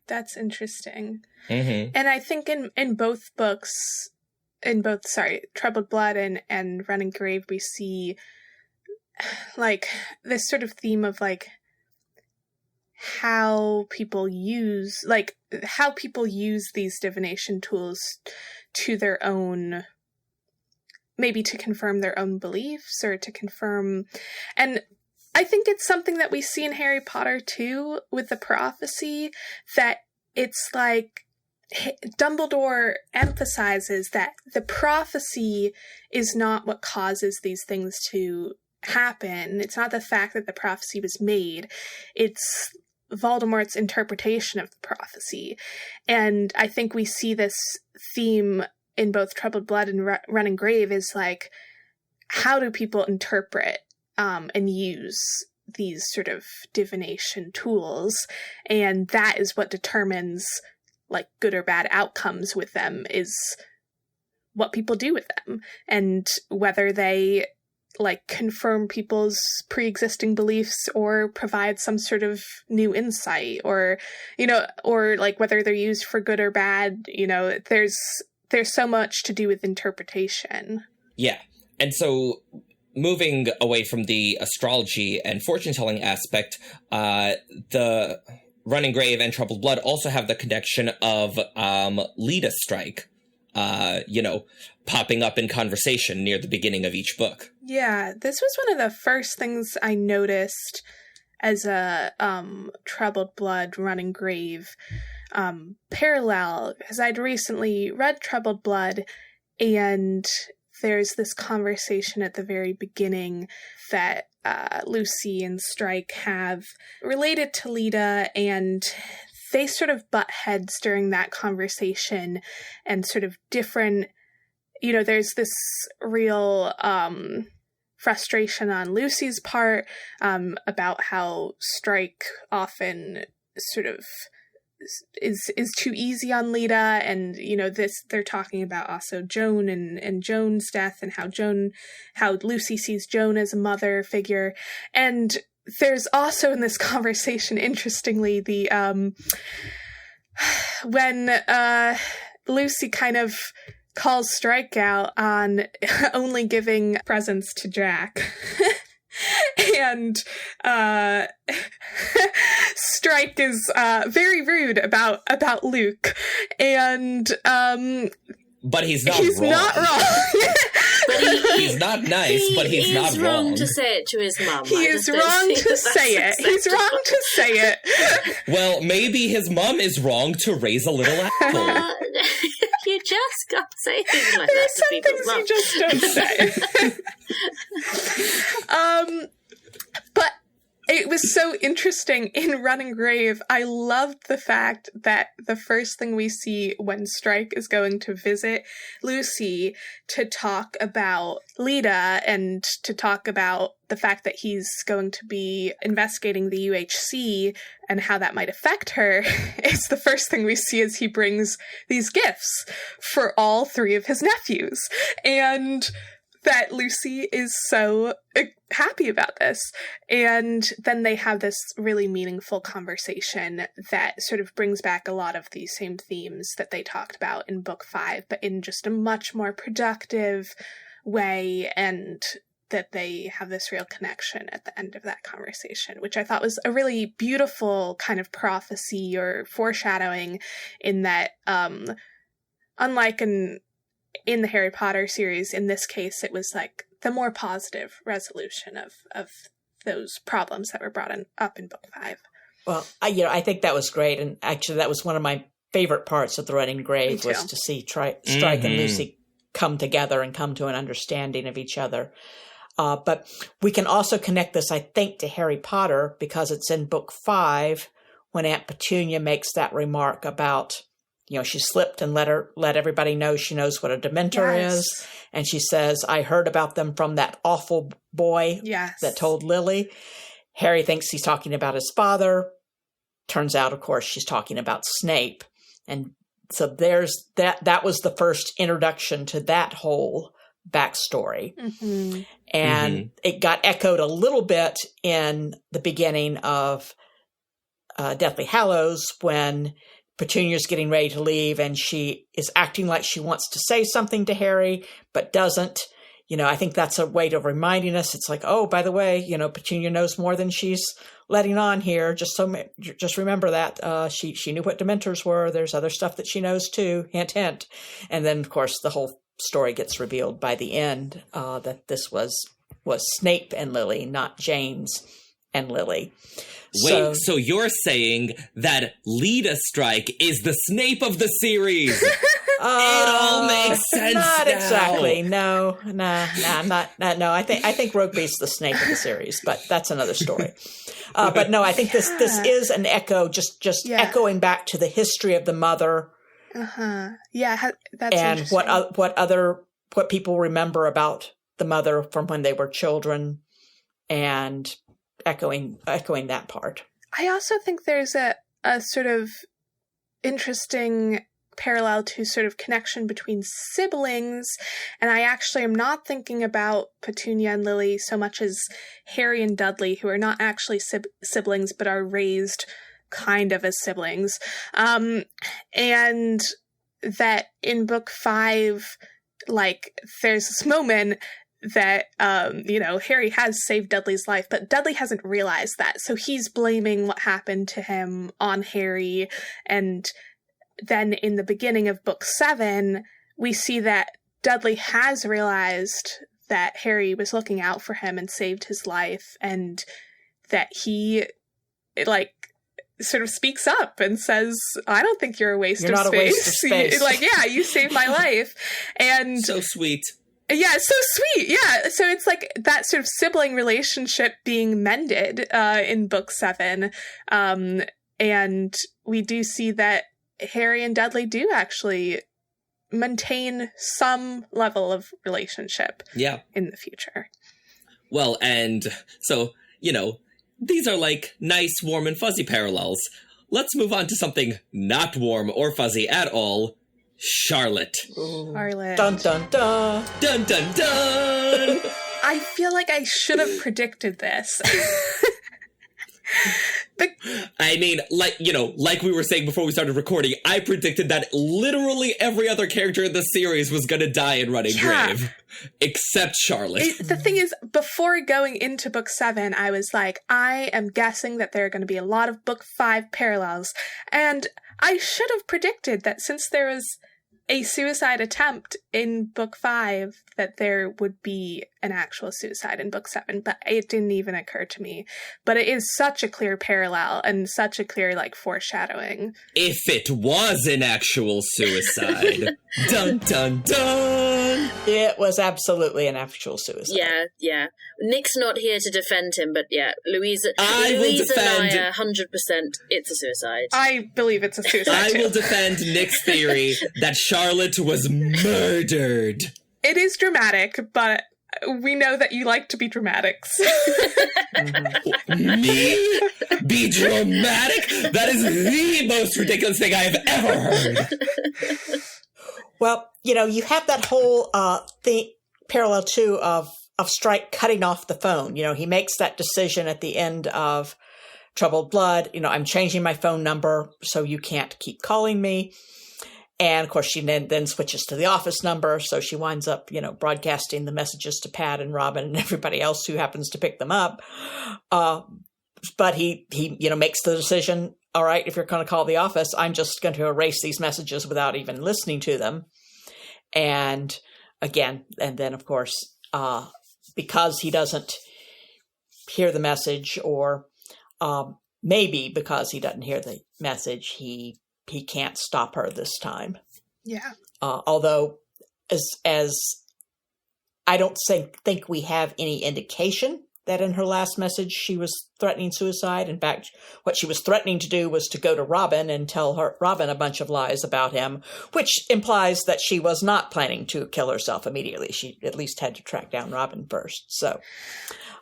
That's interesting. Mm-hmm. And I think in both books, Troubled Blood and Running Grave, we see like this sort of theme of like how people use these divination tools to their own, maybe to confirm their own beliefs or to confirm. And I think it's something that we see in Harry Potter too, with the prophecy, that it's like Dumbledore emphasizes that the prophecy is not what causes these things to happen. It's not the fact that the prophecy was made. It's Voldemort's interpretation of the prophecy. And I think we see this theme in both Troubled Blood and Running Grave is like, how do people interpret and use these sort of divination tools? And that is what determines like good or bad outcomes with them, is what people do with them, and whether they like confirm people's pre-existing beliefs or provide some sort of new insight, or, you know, or like whether they're used for good or bad. You know, there's so much to do with interpretation. Yeah. And so moving away from the astrology and fortune-telling aspect, the Running Grave and Troubled Blood also have the connection of Leda Strike, popping up in conversation near the beginning of each book. Yeah, this was one of the first things I noticed as a Troubled Blood, Running Grave parallel, because I'd recently read Troubled Blood, and there's this conversation at the very beginning that Lucy and Strike have related to Leda, and they sort of butt heads during that conversation, and sort of different, you know, there's this real frustration on Lucy's part about how Strike often sort of is too easy on Leda, and you know, this, they're talking about also Joan and Joan's death, and how Lucy sees Joan as a mother figure. And there's also in this conversation, interestingly, the when Lucy kind of calls Strike out on only giving presents to Jack. And Strike is very rude about Luke, and but he's not wrong. Not wrong. But But he's not nice, but he's not He's wrong. wrong to say it to his mum. He is wrong to say it. He's wrong to say it. Well, maybe his mom is wrong to raise a little apple. You just can't say things like There's that to people's some mums. things you just don't say. But it was so interesting in Running Grave. I loved the fact that the first thing we see when Strike is going to visit Lucy to talk about Leda and to talk about the fact that he's going to be investigating the UHC and how that might affect her, it's the first thing we see is he brings these gifts for all three of his nephews. And that Lucy is so happy about this. And then they have this really meaningful conversation that sort of brings back a lot of these same themes that they talked about in book 5, but in just a much more productive way, and that they have this real connection at the end of that conversation, which I thought was a really beautiful kind of prophecy or foreshadowing, in that unlike in the Harry Potter series, in this case, it was like the more positive resolution of those problems that were brought up in book 5. Well, I think that was great. And actually, that was one of my favorite parts of The Running Grave, was to see Strike and Lucy come together and come to an understanding of each other. But we can also connect this, I think, to Harry Potter, because it's in book 5 when Aunt Petunia makes that remark about, she slipped and let everybody know she knows what a Dementor is. And she says, I heard about them from that awful boy that told Lily. Harry thinks he's talking about his father. Turns out, of course, she's talking about Snape. And so there's that was the first introduction to that whole backstory. Mm-hmm. And it got echoed a little bit in the beginning of Deathly Hallows, when Petunia's getting ready to leave and she is acting like she wants to say something to Harry, but doesn't. I think that's a way of reminding us. It's like, oh, by the way, Petunia knows more than she's letting on here. Just remember that. She knew what Dementors were. There's other stuff that she knows too. Hint, hint. And then, of course, the whole story gets revealed by the end, that this was Snape and Lily, not James and Lily. Wait, so you're saying that Leda Strike is the Snape of the series? It all makes sense Not now. Exactly. No. I think Rugby's the Snape of the series, but that's another story. But no, I think this is an echo, just echoing back to the history of the mother. Yeah, that's and interesting. what people remember about the mother from when they were children, and echoing that part. I also think there's a sort of interesting parallel to sort of connection between siblings, and I actually am not thinking about Petunia and Lily so much as Harry and Dudley, who are not actually siblings but are raised kind of as siblings, and that in book 5, like, there's this moment that, Harry has saved Dudley's life, but Dudley hasn't realized that. So he's blaming what happened to him on Harry. And then in the beginning of book 7, we see that Dudley has realized that Harry was looking out for him and saved his life, and that he, sort of speaks up and says, I don't think you're a waste of space. A waste of space. You saved my life. And so sweet. Yeah, it's so sweet. Yeah. So it's like that sort of sibling relationship being mended in book 7. And we do see that Harry and Dudley do actually maintain some level of relationship in the future. Well, and so, these are like nice, warm, and fuzzy parallels. Let's move on to something not warm or fuzzy at all. Charlotte. Charlotte. Dun, dun, dun. Dun, dun, dun. I feel like I should have predicted this. I mean, like we were saying before we started recording, I predicted that literally every other character in the series was going to die in Running Grave, except Charlotte. The thing is, before going into book 7, I was like, I am guessing that there are going to be a lot of book 5 parallels, and I should have predicted that since there was a suicide attempt in book 5, that there would be an actual suicide in book 7, but it didn't even occur to me. But it is such a clear parallel and such a clear, like, foreshadowing. If it was an actual suicide. Dun, dun, dun! It was absolutely an actual suicide. Yeah. Nick's not here to defend him, but yeah, Louise and I are 100% it's a suicide. I believe it's a suicide, I will defend Nick's theory that Charlotte was murdered. It is dramatic, but we know that you like to be dramatics. Me? Be dramatic? That is the most ridiculous thing I have ever heard. Well, you have that whole parallel too of Strike cutting off the phone. He makes that decision at the end of Troubled Blood. I'm changing my phone number so you can't keep calling me. And of course, she then switches to the office number. So she winds up, broadcasting the messages to Pat and Robin and everybody else who happens to pick them up. But he makes the decision. All right, if you're going to call the office, I'm just going to erase these messages without even listening to them. And then of course, because he doesn't hear the message, or maybe because he doesn't hear the message, he can't stop her this time. Yeah. Although, as I don't think we have any indication that in her last message she was threatening suicide. In fact, what she was threatening to do was to go to Robin and tell Robin a bunch of lies about him, which implies that she was not planning to kill herself immediately. She at least had to track down Robin first. So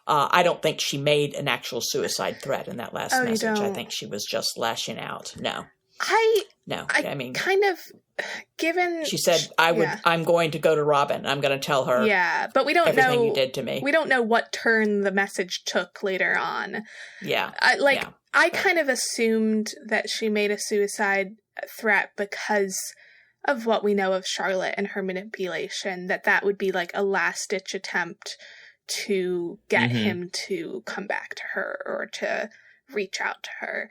I don't think she made an actual suicide threat in that last message. I think she was just lashing out. No. I mean, kind of, given she said, I'm going to go to Robin. I'm going to tell her. Yeah, but we don't everything know you did to me. We don't know what turn the message took later on. Yeah. I kind of assumed that she made a suicide threat because of what we know of Charlotte and her manipulation, that would be like a last ditch attempt to get him to come back to her or to reach out to her.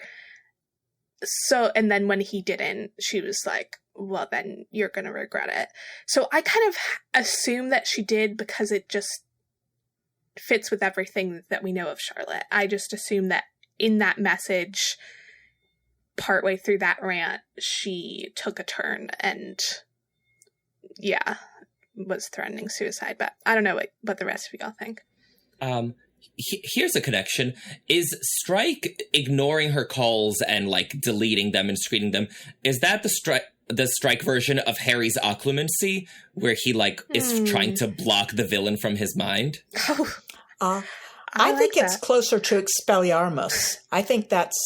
So, and then when he didn't, she was like, well, then you're going to regret it. So I kind of assume that she did because it just fits with everything that we know of Charlotte. I just assume that in that message, partway through that rant, she took a turn and, was threatening suicide. But I don't know what the rest of y'all think. Here's a connection. Is Strike ignoring her calls and, like, deleting them and screening them? Is that the Strike version of Harry's occlumency, where he, is trying to block the villain from his mind? I think it's closer to Expelliarmus. I think that's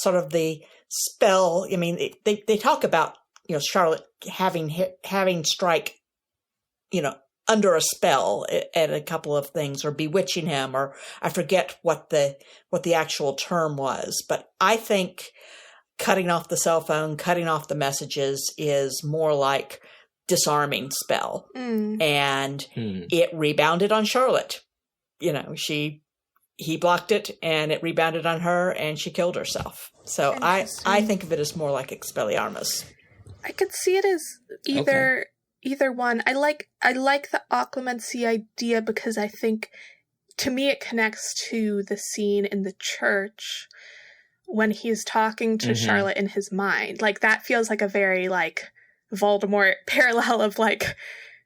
sort of the spell. I mean, they talk about, Charlotte having Strike, under a spell at a couple of things, or bewitching him, or I forget what the actual term was. But I think cutting off the cell phone, cutting off the messages is more like disarming spell. And it rebounded on Charlotte. He blocked it and it rebounded on her and she killed herself. So I think of it as more like Expelliarmus. I could see it as either one. I like the occlumency idea because I think, to me, it connects to the scene in the church when he's talking to Charlotte in his mind. Like, that feels like a very, Voldemort parallel of,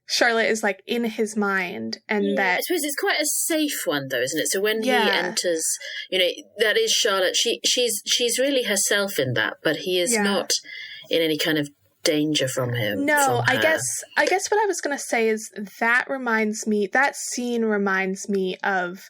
Charlotte is, in his mind, and that... I suppose it's quite a safe one, though, isn't it? So when he enters, that is Charlotte. She's really herself in that, but he is not in any kind of danger from him. No, I guess what I was going to say is that scene reminds me of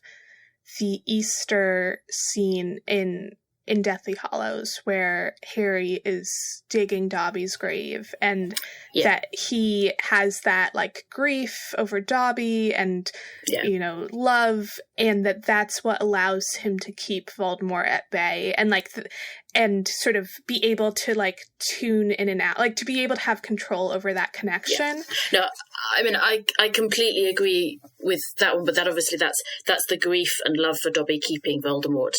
the Easter scene in Deathly Hallows, where Harry is digging Dobby's grave, and that he has that grief over Dobby and love, and that's what allows him to keep Voldemort at bay, and and sort of be able to tune in and out, to be able to have control over that connection. No, I mean, I completely agree with that one, but that obviously that's the grief and love for Dobby keeping Voldemort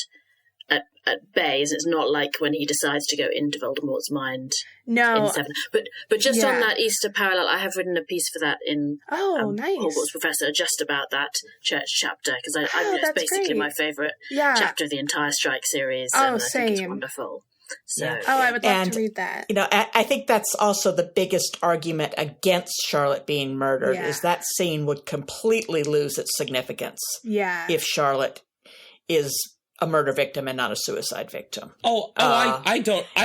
at bay. It's not like when he decides to go into Voldemort's mind No. in 7. But just Yeah. on that Easter parallel, I have written a piece for that in Nice. Hogwarts Professor, just about that church chapter, because it's that's basically great. my favourite Yeah. chapter of the entire Strike series. Oh, and I think it's same. wonderful. So, Yeah. I would love And, to read that. You know, I think that's also the biggest argument against Charlotte being murdered, Yeah. is that scene would completely lose its significance Yeah. if Charlotte is a murder victim and not a suicide victim. I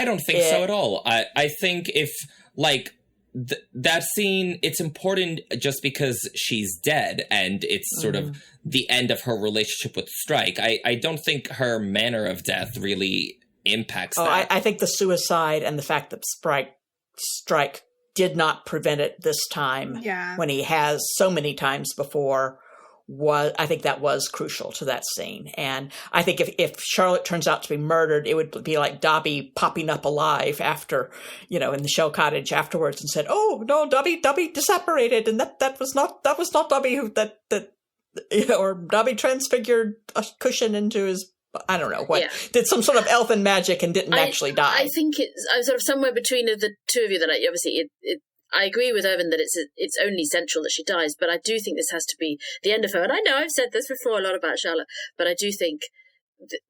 don't think so at all. I think if like that scene, it's important just because she's dead and it's sort of the end of her relationship with Strike. I don't think her manner of death really impacts that. I think the suicide and the fact that Strike did not prevent it this time, when he has so many times before, I think that was crucial to that scene. And I think if Charlotte turns out to be murdered, it would be like Dobby popping up alive after, in the Shell Cottage afterwards and said, "Oh no, Dobby disapparated, and that was not Dobby or Dobby transfigured a cushion into his." I don't know what, did some sort of elfin magic and didn't actually die. I think I'm sort of somewhere between the two of you that I agree with Irvin that it's only central that she dies, but I do think this has to be the end of her. And I know I've said this before a lot about Charlotte, but I do think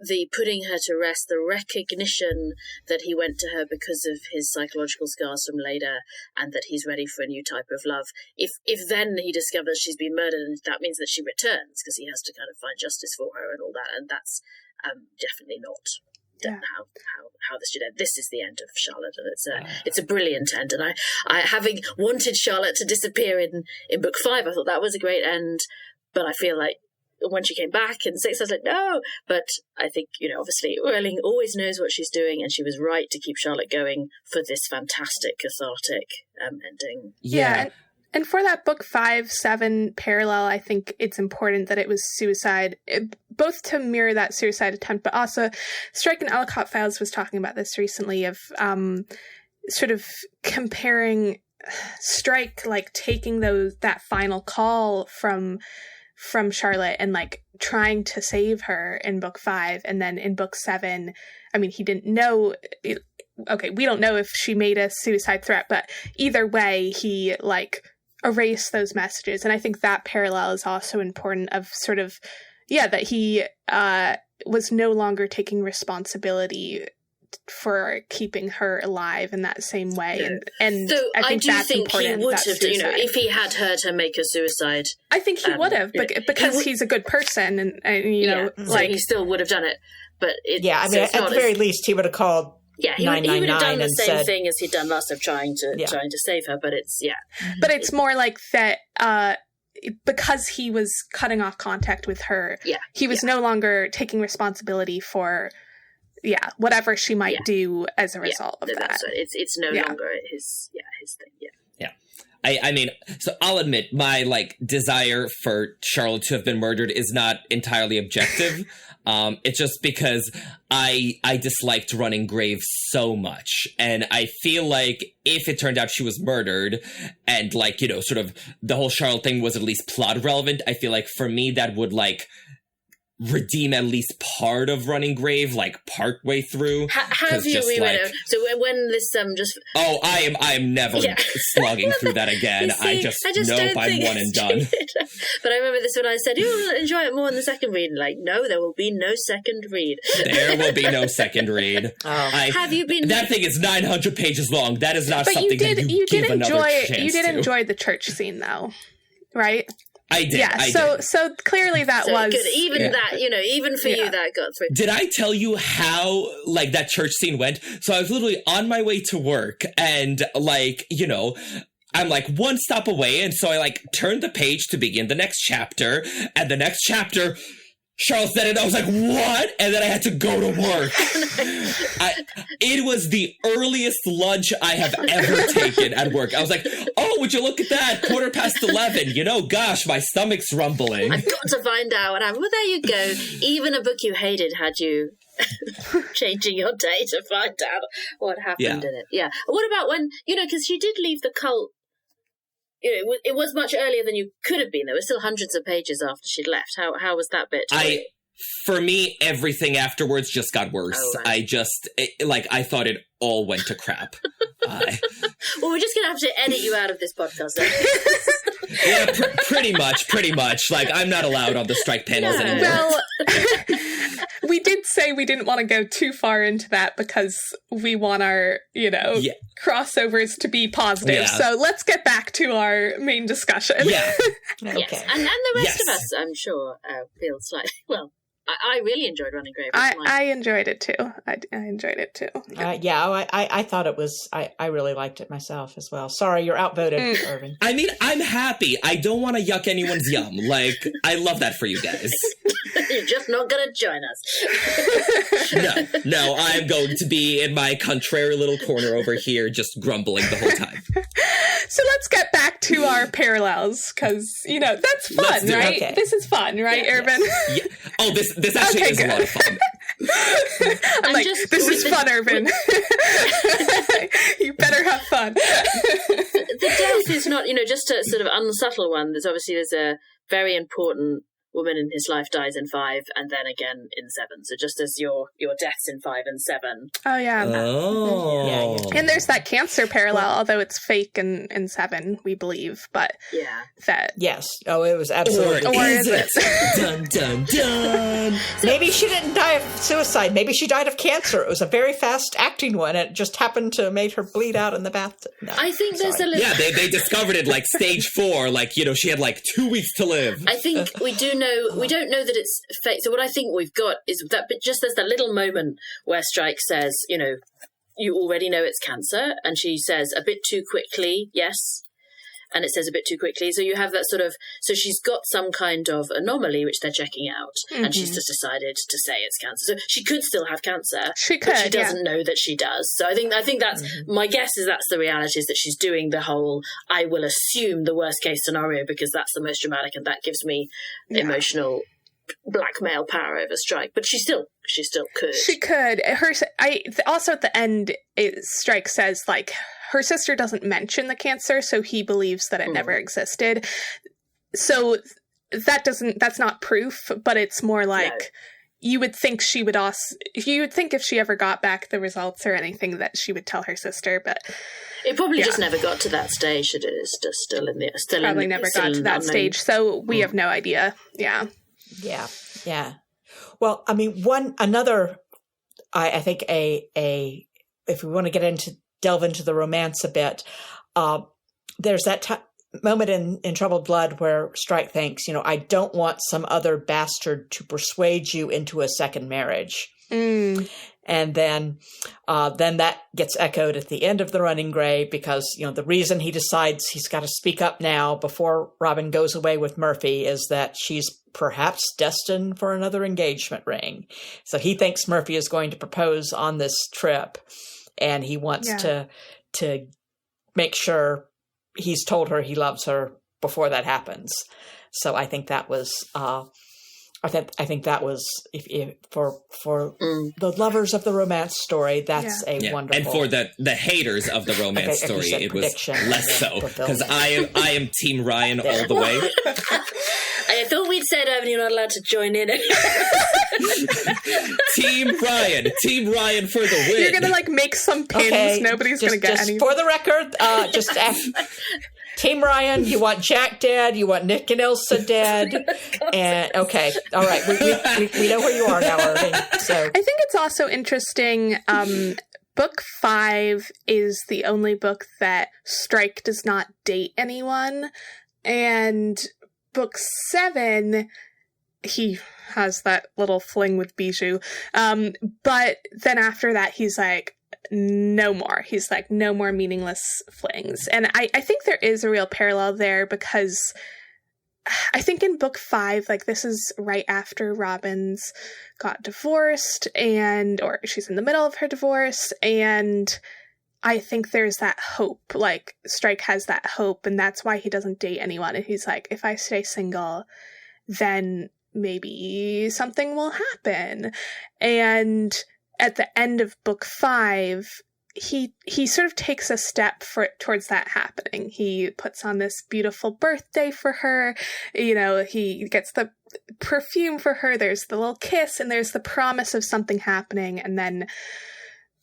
the putting her to rest, the recognition that he went to her because of his psychological scars from Leda, and that he's ready for a new type of love. If then he discovers she's been murdered, and that means that she returns because he has to kind of find justice for her and all that, and that's definitely not how this should end. This is the end of Charlotte, and it's a brilliant end. And I having wanted Charlotte to disappear in book 5, I thought that was a great end. But I feel like when she came back in 6, I was like, no. But I think, obviously Rowling always knows what she's doing, and she was right to keep Charlotte going for this fantastic cathartic ending. Yeah. And for that book 5-7 parallel, I think it's important that it was suicide, both to mirror that suicide attempt, but also Strike and Ellicott Files was talking about this recently of sort of comparing Strike, like taking that final call from Charlotte and like trying to save her in book 5, and then in book 7, I mean, he didn't know. Okay, we don't know if she made a suicide threat, but either way, he like erase those messages. And I think that parallel is also important of sort of, that he was no longer taking responsibility for keeping her alive in that same way. And so I think that's important. He would have, if he had heard her make a suicide. I think he would have, because he's a good person and so he still would have done it. But at the very least, he would have called. Yeah, he would have done the same thing as he'd done last of trying to save her, but it's, But it's more like that, because he was cutting off contact with her, he was no longer taking responsibility for, whatever she might do as a result of that. That's right. It's no longer his thing, I mean, so I'll admit my desire for Charlotte to have been murdered is not entirely objective. It's just because I disliked Running Grave so much, and I feel like if it turned out she was murdered, and sort of the whole Charlotte thing was at least plot relevant, I feel like for me that would redeem at least part of Running Grave, part way through. Have you reread it? So when this just I am never slogging through that again. I just nope, I'm one and done. But I remember this when I said you'll enjoy it more in the second read. No, there will be no second read. There will be no second read. Have you been? That thing is 900 pages long. That is not something that you give another chance You did to. enjoy the church scene, though, right? I did. Yeah, so clearly that was good. Even that, even for you, that got through. Did I tell you how that church scene went? So I was literally on my way to work, and I'm one stop away, and so I turned the page to begin the next chapter, and the next chapter, Charlotte said it, I was like, what? And then I had to go to work. It was the earliest lunch I have ever taken at work. I was like, oh, would you look at that? 11:15. Gosh, my stomach's rumbling. I've got to find out what happened. Well, there you go. Even a book you hated had you changing your day to find out what happened in it. Yeah. What about when, because she did leave the cult. It was much earlier than you could have been. There were still hundreds of pages after she'd left. How was that bit? For me, everything afterwards just got worse. Oh, right. I thought it all went to crap. Well, we're just going to have to edit you out of this podcast. Yeah, pretty much. Like, I'm not allowed on the strike panels anymore. Well, we did say we didn't want to go too far into that because we want our, crossovers to be positive. Yeah. So let's get back to our main discussion. Yeah. Okay. Yes. And the rest of us, I'm sure, feel slightly, well, I really enjoyed Running Grave. I enjoyed it too. I enjoyed it too. I thought it was, I really liked it myself as well. Sorry, you're outvoted, Irvin. I mean, I'm happy. I don't want to yuck anyone's yum. Like, I love that for you guys. You're just not going to join us. No, I'm going to be in my contrary little corner over here just grumbling the whole time. So let's get back to our parallels, because, that's fun, right? Okay. This is fun, right, Irvin? Yeah. Oh, this actually is a lot of fun. I'm like, this is fun, Irvin. You better have fun. The death is not, just a sort of unsubtle one. There's a very important woman in his life dies in 5 and then again in 7. So just as your deaths in 5 and 7. Oh, yeah. Oh. Yeah. And there's that cancer parallel, although it's fake in 7, we believe. But that... Yes. Oh, it was absolutely... Or is it? Dun, dun, dun. Maybe she didn't die of suicide. Maybe she died of cancer. It was a very fast-acting one. It just happened to make her bleed out in the bathtub. No, I think there's a little... Yeah, they discovered it like stage 4. Like, she had like 2 weeks to live. I think we don't know that it's fake. So what I think we've got is that, but just there's that little moment where Strike says, you already know it's cancer. And she says a bit too quickly, yes. And it says a bit too quickly. So you have that sort of, so she's got some kind of anomaly which they're checking out. Mm-hmm. And she's just decided to say it's cancer. So she could still have cancer. She could, but she doesn't know that she does. So I think that's, my guess is that's the reality, is that she's doing the whole, I will assume the worst case scenario because that's the most dramatic and that gives me emotional blackmail power over Strike. But she still could. She could. Also at the end, Strike says, like, her sister doesn't mention the cancer, so he believes that it never existed. So that's not proof, but it's more like you would think if she ever got back the results or anything that she would tell her sister, but it probably just never got to that stage. It is just still in the probably never got to that stage. So we have no idea. Yeah. Yeah. Well, I mean, I think if we want to delve into the romance a bit, there's that moment in Troubled Blood where Strike thinks, I don't want some other bastard to persuade you into a second marriage. And then that gets echoed at the end of The Running Grave because, the reason he decides he's got to speak up now before Robin goes away with Murphy is that she's perhaps destined for another engagement ring. So he thinks Murphy is going to propose on this trip, and he wants to make sure he's told her he loves her before that happens. So I think that was I think that was if for the lovers of the romance story, that's a wonderful. And for the haters of the romance story, it was less so, because I am Team Ryan all the way. I thought we'd said you're not allowed to join in. Team Ryan for the win. You're gonna make some pins. Nobody's gonna get any. For the record, Team Ryan, you want Jack dead, you want Nick and Ilsa dead, and okay, all right, we know where you are now, Irving. So I think it's also interesting. Book 5 is the only book that Strike does not date anyone, and Book 7, he has that little fling with Bijou, but then after that, he's like, no more. He's like, no more meaningless flings. And I think there is a real parallel there, because I think in book 5, this is right after Robin's got divorced, or she's in the middle of her divorce, and I think there's that hope, Strike has that hope, and that's why he doesn't date anyone. And he's like, if I stay single, then maybe something will happen. And at the end of book 5, he sort of takes a step towards that happening. He puts on this beautiful birthday for her. He gets perfume for her, there's the little kiss, and there's the promise of something happening. And then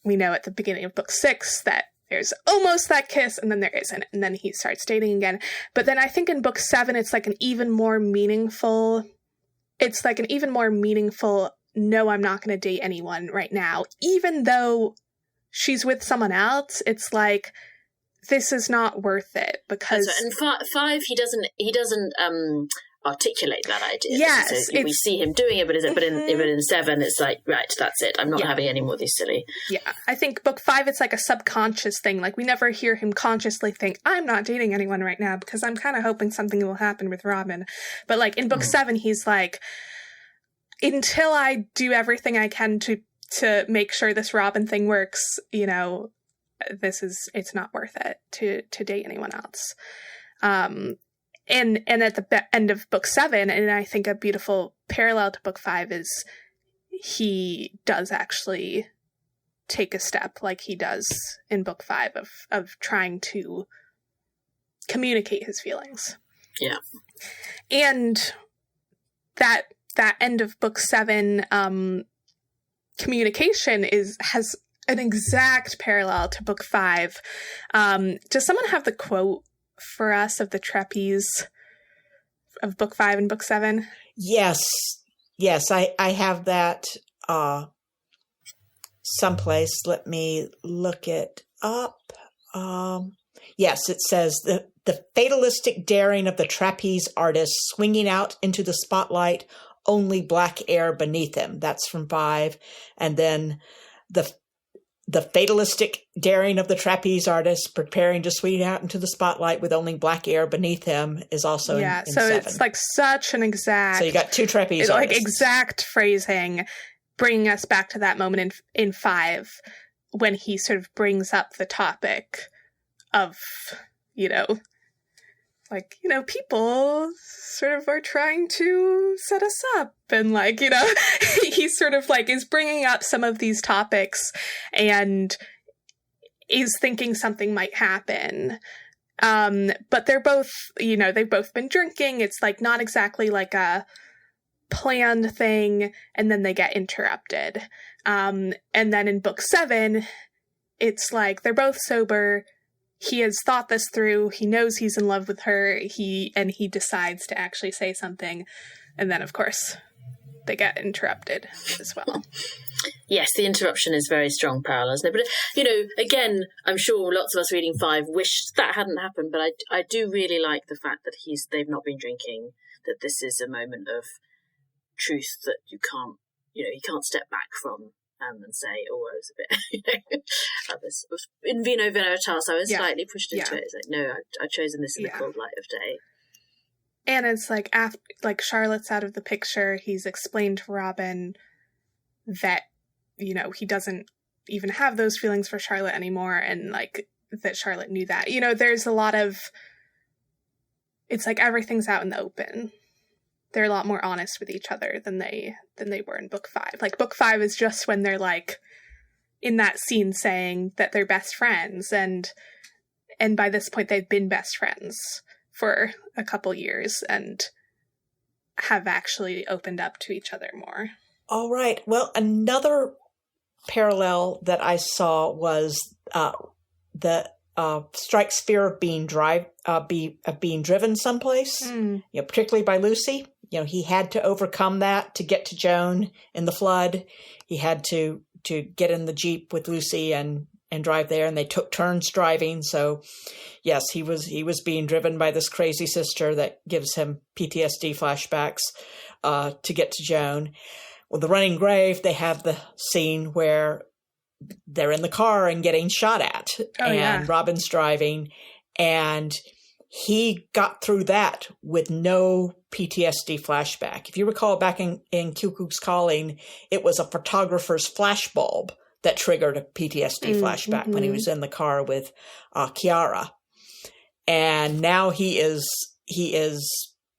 we know at the beginning of book 6 that there's almost that kiss, and then there isn't. And then he starts dating again. But then I think in book 7, it's like an even more meaningful, no, I'm not going to date anyone right now. Even though she's with someone else, it's like, this is not worth it, because... And 5, he doesn't articulate that idea. Yes. So we see him doing it, but in 7, it's like, right, that's it. I'm not having any more of these silly... Yeah, I think book 5, it's like a subconscious thing. Like, we never hear him consciously think, I'm not dating anyone right now, because I'm kind of hoping something will happen with Robin. But, like, in book 7, he's like, until I do everything I can to make sure this Robin thing works, you know, it's not worth it to date anyone else. And at the end of book 7, and I think a beautiful parallel to book 5 is he does actually take a step like he does in book 5 of trying to communicate his feelings. Yeah. And that end of book 7 communication has an exact parallel to book 5. Does someone have the quote for us of the trapeze of book 5 and book 7? Yes, I have that someplace. Let me look it up. Yes, it says the fatalistic daring of the trapeze artist swinging out into the spotlight, only black air beneath him. That's from 5. And then the fatalistic daring of the trapeze artist preparing to swing out into the spotlight with only black air beneath him is also in so 7. It's like such an exact... So you got 2 trapeze artists. Like exact phrasing, bringing us back to that moment in 5 when he sort of brings up the topic of, people sort of are trying to set us up, and he sort of is bringing up some of these topics and is thinking something might happen. But they're both, they've both been drinking. It's not exactly like a planned thing, and then they get interrupted. And then in book 7, it's they're both sober. He has thought this through. He knows he's in love with her. He decides to actually say something. And then, of course, they get interrupted as well. Yes, the interruption is very strong parallel, isn't it? But, again, I'm sure lots of us reading 5 wish that hadn't happened, but I do really like the fact that they've not been drinking, that this is a moment of truth that you can't step back from. And say, oh, I was a bit, I was in vino veritas, I was slightly pushed into it. It's no, I've chosen this in the cold light of day. And it's after Charlotte's out of the picture, he's explained to Robin that, he doesn't even have those feelings for Charlotte anymore, and that Charlotte knew that. There's a lot of, it's everything's out in the open. They're a lot more honest with each other than they were in book 5. Book 5 is just when they're in that scene saying that they're best friends, and by this point they've been best friends for a couple years and have actually opened up to each other more. All right. Well, another parallel that I saw was the Strike's fear of being driven someplace, particularly by Lucy. He had to overcome that to get to Joan in the flood. He had to get in the Jeep with Lucy and drive there, and they took turns driving. So, yes, he was being driven by this crazy sister that gives him PTSD flashbacks to get to Joan. With the running grave, they have the scene where they're in the car and getting shot at, Robin's driving, and he got through that with no PTSD flashback. If you recall back in Cuckoo's Calling, it was a photographer's flashbulb that triggered a PTSD flashback when he was in the car with Chiara. And now he is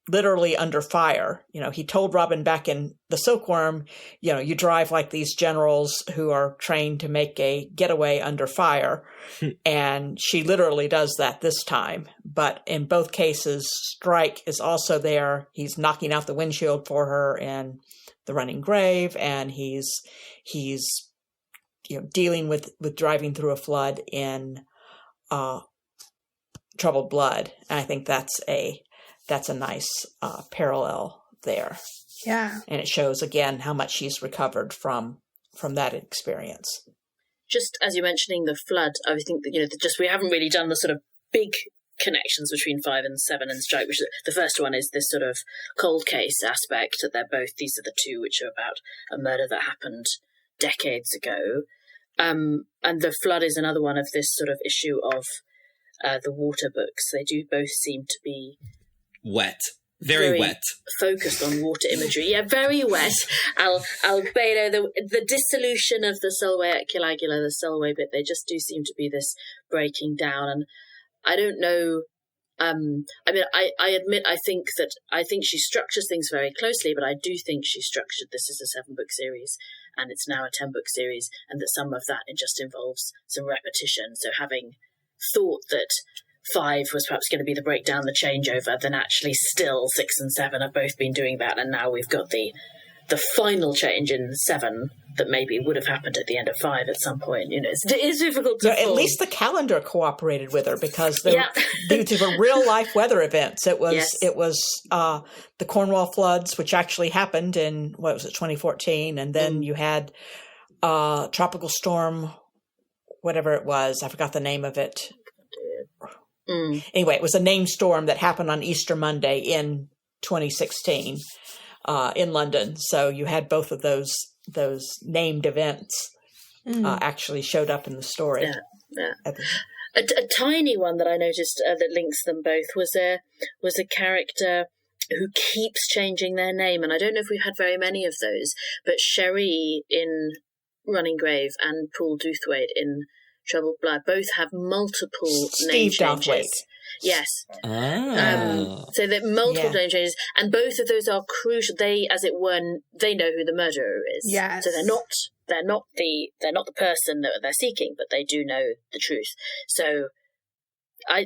literally under fire. He told Robin back in The Silkworm, you drive like these generals who are trained to make a getaway under fire. And she literally does that this time. But in both cases, Strike is also there. He's knocking out the windshield for her in The Running Grave, and he's dealing with driving through a flood in Troubled Blood. And I think that's a nice parallel there. Yeah. And it shows again how much she's recovered from that experience. Just as you're mentioning the flood, I think that we haven't really done the sort of big connections between 5 and 7 and Strike, which the first one is this sort of cold case aspect, that these are the two which are about a murder that happened decades ago. And the flood is another one of this sort of issue of the water books. They do both seem to be wet. Very wet. Focused on water imagery. Yeah, very wet. Albedo, the dissolution of the Solway Eculagula, the Solway bit, they just do seem to be this breaking down. And I don't know. I admit, I think she structures things very closely, but I do think she structured this as a 7-book series, and it's now a 10-book series, and that some of that, it just involves some repetition. So having thought that 5 was perhaps going to be the breakdown, the changeover, then actually still 6 and 7 have both been doing that, and now we've got the final change in 7 that maybe would have happened at the end of 5 at some point. It is difficult to at least the calendar cooperated with her, because due to the real life weather events, it was the Cornwall floods, which actually happened in 2014, and then you had tropical storm, whatever it was, I forgot the name of it. Anyway, it was a named storm that happened on Easter Monday in 2016 in London. So you had both of those named events actually showed up in the story. Yeah. A tiny one that I noticed that links them both was a character who keeps changing their name, and I don't know if we've had very many of those, but Sherry in Running Grave and Paul Doothwaite in Troubled Blood both have multiple name changes. Yes. Oh. So that multiple name changes, and both of those are crucial. They, as it were, they know who the murderer is. Yes. So they're not the person that they're seeking, but they do know the truth. So I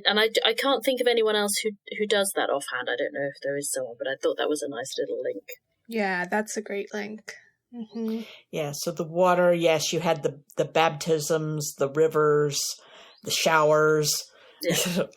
can't think of anyone else who does that offhand. I don't know if there is someone, but I thought that was a nice little link. Yeah, that's a great link. Mm-hmm. Yeah, so the water, yes, you had the baptisms, the rivers, the showers,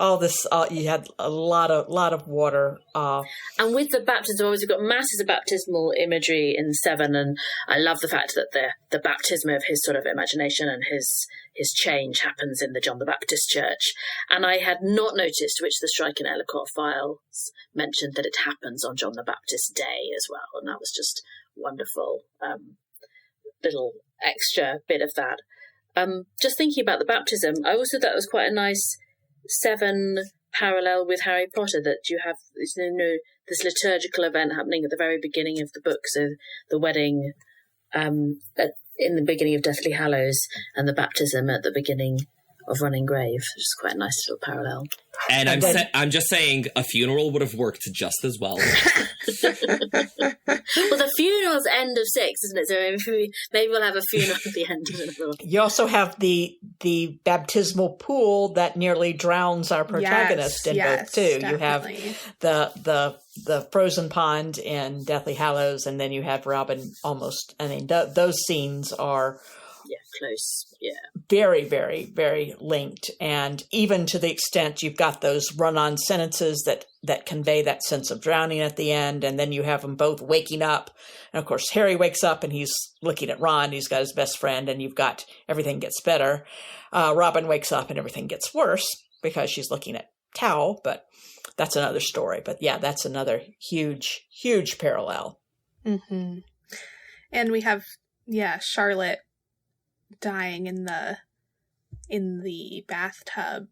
all this. You had a lot of water. And with the baptism, we've got masses of baptismal imagery in 7, and I love the fact that the baptism of his sort of imagination and his change happens in the John the Baptist Church. And I had not noticed, which the Strike and Ellicott files mentioned, that it happens on John the Baptist Day as well, and that was just wonderful little extra bit of that. Just thinking about the baptism, I also thought it was quite a nice 7 parallel with Harry Potter, that you have this liturgical event happening at the very beginning of the book. So the wedding in the beginning of Deathly Hallows, and the baptism at the beginning of Running Grave, which is quite a nice little parallel. And I'm just saying, a funeral would have worked just as well. Well, the funeral's end of 6, isn't it? So maybe we'll have a funeral at the end of it. You also have the baptismal pool that nearly drowns our protagonist in both too. Definitely. You have the frozen pond in Deathly Hallows, and then you have Robin almost. I mean, those scenes are close. Yeah. Very, very, very linked. And even to the extent you've got those run-on sentences that convey that sense of drowning at the end. And then you have them both waking up. And of course, Harry wakes up and he's looking at Ron. He's got his best friend, and you've got everything gets better. Robin wakes up and everything gets worse because she's looking at Tao, but that's another story. But yeah, that's another huge, huge parallel. Mm-hmm. And we have, Charlotte dying in the bathtub,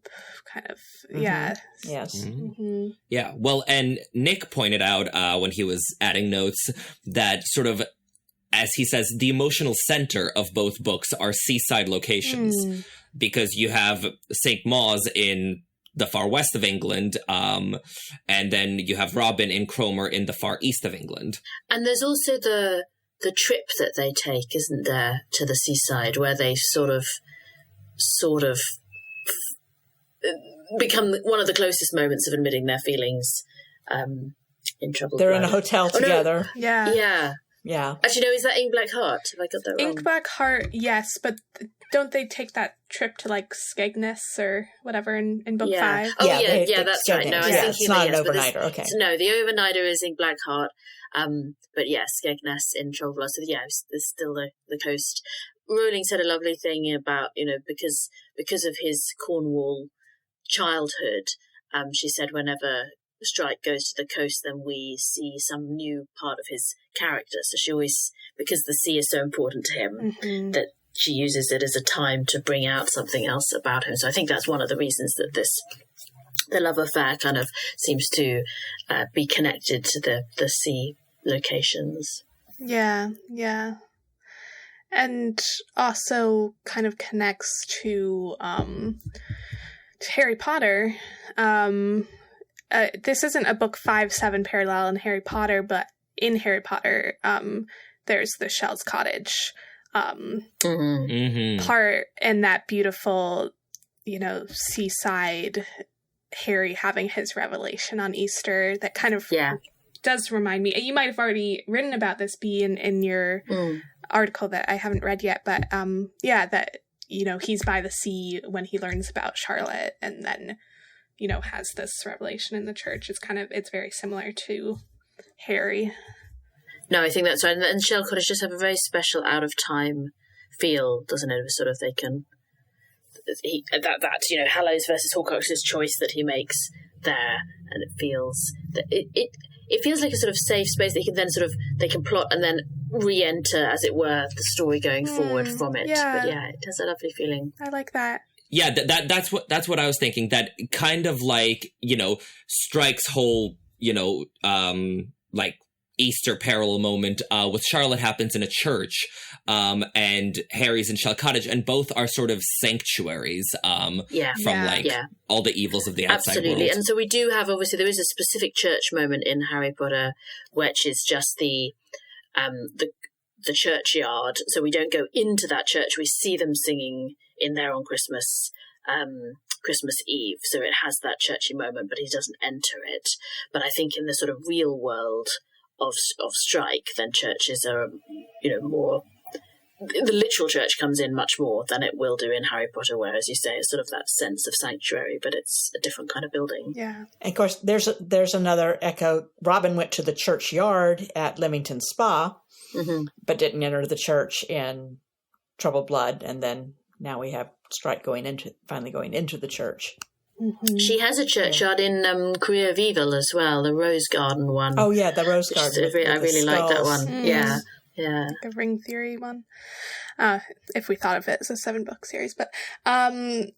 kind of. Mm-hmm. Yeah. Yes. Mm-hmm. Yeah. Well, and Nick pointed out when he was adding notes that sort of, as he says, the emotional center of both books are seaside locations, because you have St. Mawes in the far west of England, and then you have Robin in Cromer in the far east of England. And there's also the trip that they take, isn't there, to the seaside, where they sort of become one of the closest moments of admitting their feelings in Troubled They're Blood. in a hotel together. No. Yeah. Yeah. Actually, no, is that Ink Black Heart? Have I got that wrong? Ink Black Heart, yes, but don't they take that trip to like Skegness or whatever in book 5? Oh, Yeah, yeah, that's right. No, I was thinking it's not an but overnighter. Okay. No, the overnighter is Ink Black Heart. But yes, Skegness in Troubled Blood. So yeah, there's still the coast. Rowling said a lovely thing about, because of his Cornwall childhood, she said whenever Strike goes to the coast, then we see some new part of his character. So she always, because the sea is so important to him, that she uses it as a time to bring out something else about him. So I think that's one of the reasons that the love affair kind of seems to be connected to the sea locations. Yeah. And also kind of connects to Harry Potter. This isn't a book 5-7 parallel in Harry Potter, but in Harry Potter, there's the Shell's Cottage part, and that beautiful, seaside Harry having his revelation on Easter. That kind of does remind me. You might have already written about this, Bea, in your article that I haven't read yet, but that he's by the sea when he learns about Charlotte, and then has this revelation in the church. It's very similar to Harry. No, I think that's right. And Shell Cottage just have a very special out of time feel, doesn't it? Sort of they can Hallows versus Horcrux's choice that he makes there, and it feels that it feels like a sort of safe space that they can plot and then re-enter, as it were, the story going forward from it. Yeah. But it has a lovely feeling. I like that. Yeah, that's what I was thinking. That kind of like, Strike's whole, like Easter parallel moment with Charlotte happens in a church, and Harry's in Shell Cottage, and both are sort of sanctuaries from all the evils of the outside Absolutely. world. And so we do have, obviously, there is a specific church moment in Harry Potter, which is just the churchyard. So we don't go into that church. We see them singing in there on Christmas Eve. So it has that churchy moment, but he doesn't enter it. But I think in the sort of real world of Strike, then churches are, more. The literal church comes in much more than it will do in Harry Potter, where, as you say, it's sort of that sense of sanctuary, but it's a different kind of building. Yeah. And of course, there's another echo. Robin went to the churchyard at Leamington Spa, but didn't enter the church in Troubled Blood, and then now we have Strike finally going into the church. She has a churchyard in Cruia Evil as well, the Rose Garden one. Oh yeah, the Rose Garden. I really like that one. Yeah. The Ring Theory one. If we thought of it as a 7-book series, but and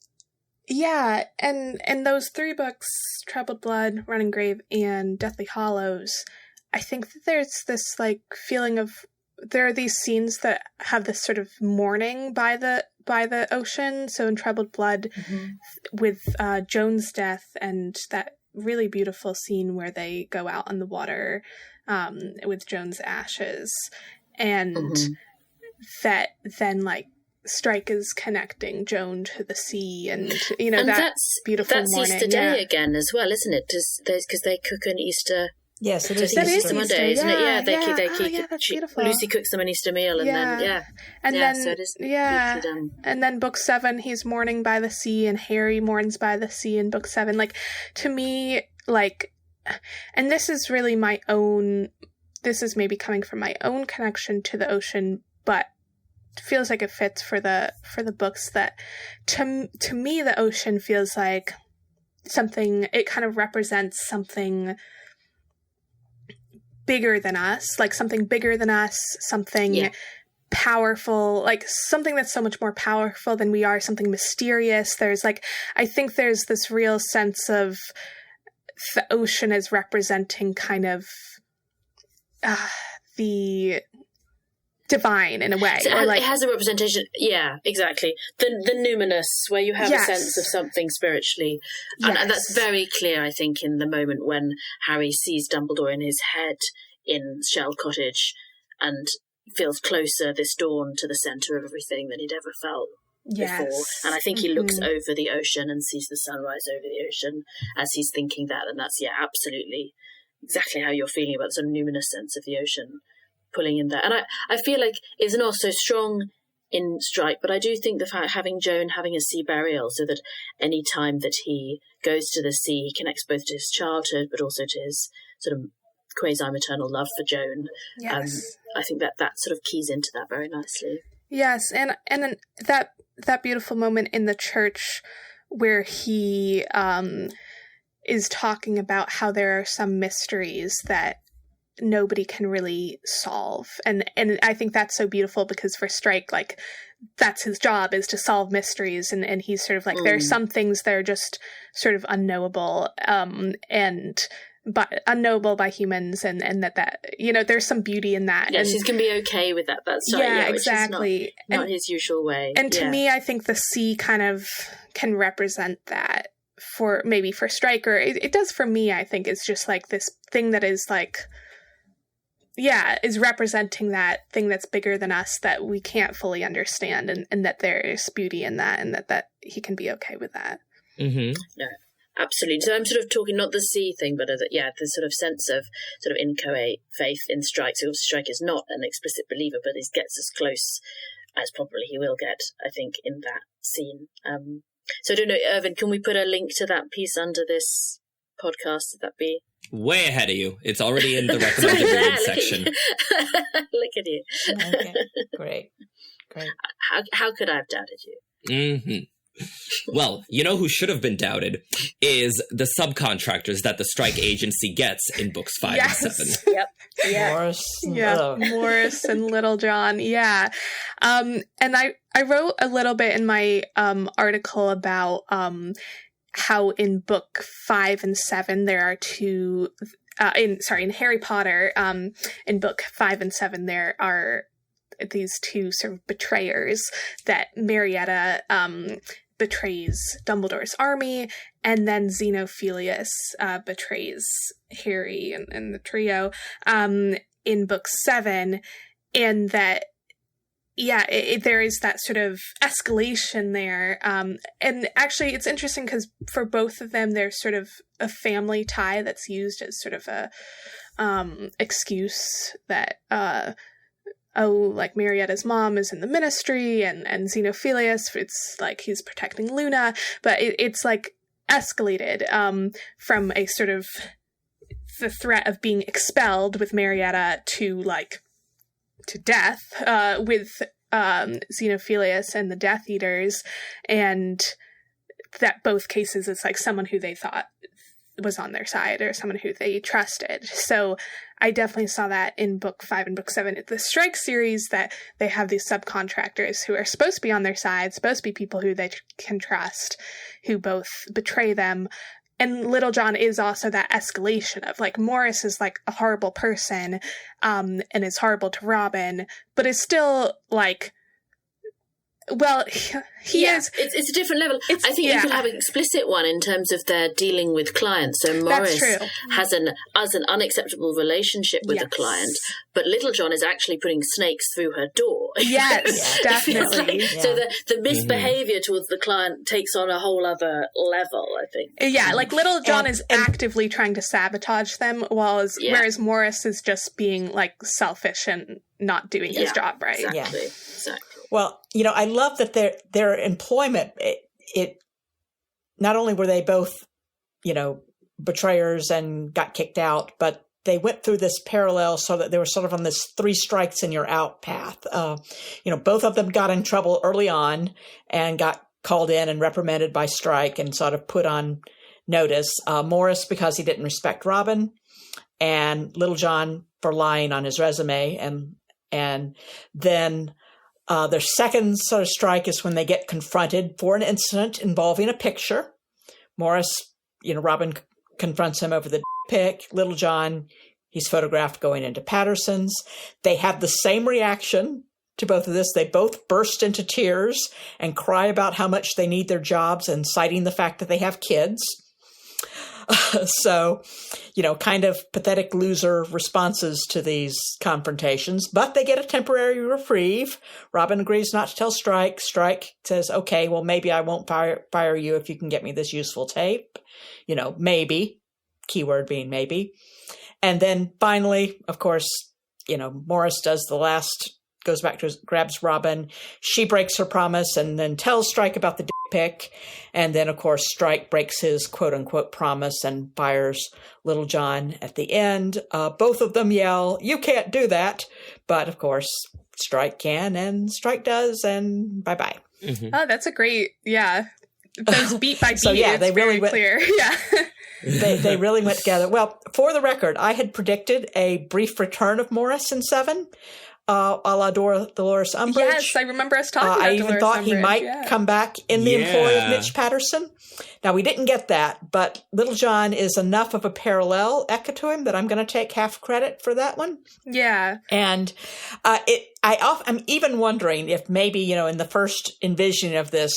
those 3 books, Troubled Blood, Running Grave, and Deathly Hallows, I think that there's this like feeling of, there are these scenes that have this sort of mourning by the ocean. So in Troubled Blood, with Joan's death and that really beautiful scene where they go out on the water with Joan's ashes, and that then like Strike is connecting Joan to the sea, and that's beautiful. That's mourning. Easter Day again as well, isn't it? Because they cook an Easter. Yes, it is. That is Easter Monday, Easter, isn't it? Yeah, that's beautiful. Lucy cooks them an Easter meal, and then so it is beautifully done. And then book 7, he's mourning by the sea, and Harry mourns by the sea in book 7. Like, to me, like, and this is really my own. This is maybe coming from my own connection to the ocean, but it feels like it fits for the books. That to me, the ocean feels like something. It kind of represents something bigger than us, like something bigger than us, something powerful, like something that's so much more powerful than we are, something mysterious. There's like, I think there's this real sense of the ocean as representing kind of the divine in a way. So it has a representation. Yeah, exactly. The numinous, where you have a sense of something spiritually. And that's very clear, I think, in the moment when Harry sees Dumbledore in his head in Shell Cottage and feels closer this dawn to the centre of everything than he'd ever felt before. And I think he looks over the ocean and sees the sunrise over the ocean as he's thinking that. And that's, absolutely exactly how you're feeling about the sort of numinous sense of the ocean pulling in there. And I feel like it's not so strong in Strike, but I do think the fact having Joan having a sea burial, so that any time that he goes to the sea, he connects both to his childhood, but also to his sort of quasi-maternal love for Joan. I think that sort of keys into that very nicely. Yes, and then that beautiful moment in the church where he is talking about how there are some mysteries that nobody can really solve. And I think that's so beautiful because for Strike, like, that's his job, is to solve mysteries. And he's sort of like, there are some things that are just sort of unknowable, but unknowable by humans, and that there's some beauty in that. Yes, he's gonna be okay with that. That's right. Exactly. Which is not his usual way. And to me, I think the sea kind of can represent that for Stryker. It does for me. I think it's just like this thing that is like, is representing that thing that's bigger than us that we can't fully understand, and that there is beauty in that, and that he can be okay with that. Mm-hmm. No. Absolutely. So I'm sort of talking not the sea thing, but the sort of sense of sort of inchoate faith in Strike. So Strike is not an explicit believer, but he gets as close as probably he will get, I think, in that scene. So I don't know, Irvin, can we put a link to that piece under this podcast? Would that be way ahead of you? It's already in the recommended reading section. Look at you. Okay. Great. How could I have doubted you? Mm-hmm. Well, you know who should have been doubted is the subcontractors that the Strike agency gets in books 5 and 7. Yep. Yeah. Morris and Little John. Yeah. And I wrote a little bit in my article about how in book 5 and 7 there are two. In Harry Potter, in book 5 and 7 there are these two sort of betrayers, that Marietta betrays Dumbledore's army, and then Xenophilius betrays Harry and the trio in book 7, and that there is that sort of escalation there, and actually it's interesting because for both of them there's sort of a family tie that's used as sort of a excuse that like Marietta's mom is in the ministry, and Xenophilius, it's like he's protecting Luna, but it's like escalated from a sort of the threat of being expelled with Marietta to death with Xenophilius and the Death Eaters, and that both cases it's like someone who they thought was on their side or someone who they trusted. So I definitely saw that in book 5 and book 7. The Strike series, that they have these subcontractors who are supposed to be on their side, supposed to be people who they can trust, who both betray them. And Little John is also that escalation of like Morris is like a horrible person, and is horrible to Robin, but is still like, well, he is. It's a different level. I think you can have an explicit one in terms of their dealing with clients. So Morris has an unacceptable relationship with a client, but Little John is actually putting snakes through her door. Yes, definitely. So the misbehavior towards the client takes on a whole other level, I think. Yeah, like Little John is actively trying to sabatage them, whereas Morris is just being like selfish and not doing his job right. Exactly. Well, I love that their employment, it not only were they both, betrayers and got kicked out, but they went through this parallel so that they were sort of on this 3 strikes and you're out path. Both of them got in trouble early on and got called in and reprimanded by Strike and sort of put on notice. Morris because he didn't respect Robin, and Little John for lying on his resume, and then their second sort of strike is when they get confronted for an incident involving a picture. Morris, Robin confronts him over the pic. Little John He's photographed going into Patterson's. They have the same reaction to both of this. They both burst into tears and cry about how much they need their jobs and citing the fact that they have kids. So, kind of pathetic loser responses to these confrontations, but they get a temporary reprieve. Robin agrees not to tell Strike. Strike says, okay, well, maybe I won't fire you if you can get me this useful tape. Maybe, keyword being maybe. And then finally, of course, Morris does the last, goes back to, grabs Robin. She breaks her promise and then tells Strike about the dick pic. And then, of course, Strike breaks his quote unquote promise and fires Little John at the end. Both of them yell, "You can't do that." But of course, Strike can, and Strike does, and bye-bye. Mm-hmm. Oh, that's a great, those beat by beat. So yeah, they really went clear. Yeah. They really went together. Well, for the record, I had predicted a brief return of Morris in 7, a la Dolores Umbridge. Yes, I remember us talking about I even Dolores thought Umbridge, he might come back in the employ of Mitch Patterson. Now, we didn't get that, but Little John is enough of a parallel echo to him that I'm going to take half credit for that one. Yeah. And I'm even wondering if maybe, in the first envisioning of this,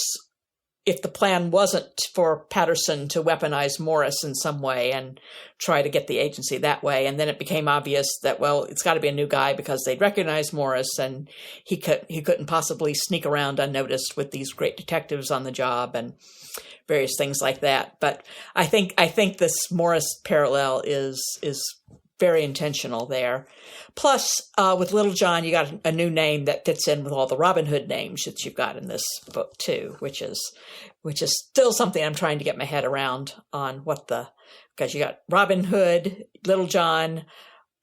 if the plan wasn't for Patterson to weaponize Morris in some way and try to get the agency that way. And then it became obvious that, well, it's got to be a new guy because they'd recognize Morris and he couldn't possibly sneak around unnoticed with these great detectives on the job and various things like that. But I think this Morris parallel is very intentional there. Plus, with Little John, you got a new name that fits in with all the Robin Hood names that you've got in this book too, which is still something I'm trying to get my head around on because you got Robin Hood, Little John,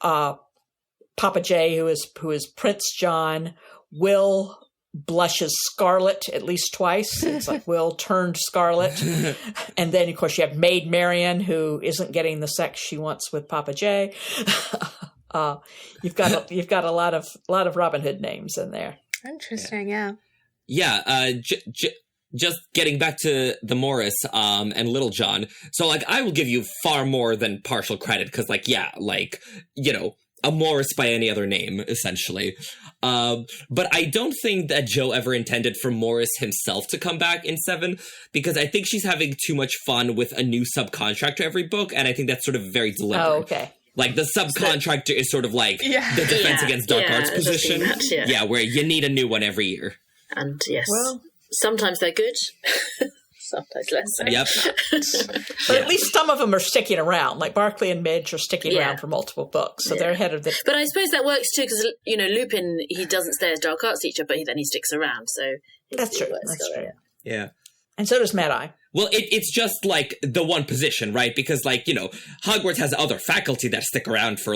Papa J, who is Prince John, Will blushes scarlet at least twice. It's like Will turned scarlet. And then, of course, you have Maid Marian, who isn't getting the sex she wants with Papa J. You've got a lot of Robin Hood names in there. Interesting, yeah. Yeah, just getting back to the Morris and Little John. So, I will give you far more than partial credit because, a Morris by any other name, essentially. But I don't think that Jo ever intended for Morris himself to come back in 7, because I think she's having too much fun with a new subcontractor every book, and I think that's sort of very deliberate. Oh, okay. The subcontractor is sort of the Defense Against Dark Arts position. That, where you need a new one every year. And yes, well, sometimes they're good. Sometimes less so. Yep. But at least some of them are sticking around. Like Barclay and Midge are sticking around for multiple books, so they're ahead of the... But I suppose that works too, because, Lupin, he doesn't stay as Dark Arts teacher, but then he sticks around, so... That's true. That's true. Yeah. And so does Mad-Eye. Well, it's just, the one position, right? Because, Hogwarts has other faculty that stick around for,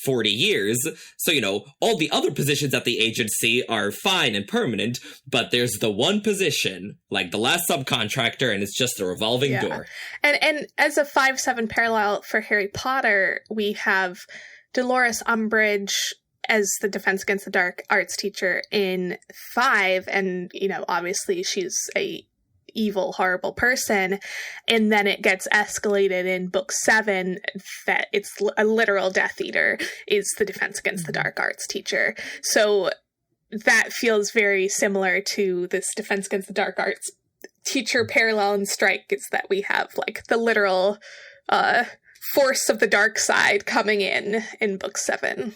40 years. So, all the other positions at the agency are fine and permanent, but there's the one position, the last subcontractor, and it's just a revolving door. And as a 5-7 parallel for Harry Potter, we have Dolores Umbridge as the Defense Against the Dark Arts teacher in 5, and, obviously she's a evil, horrible person, and then it gets escalated in book 7 that it's a literal Death Eater is the Defense Against the Dark Arts teacher. So that feels very similar to this Defense Against the Dark Arts teacher parallel in Strike, is that we have the literal force of the dark side coming in book 7.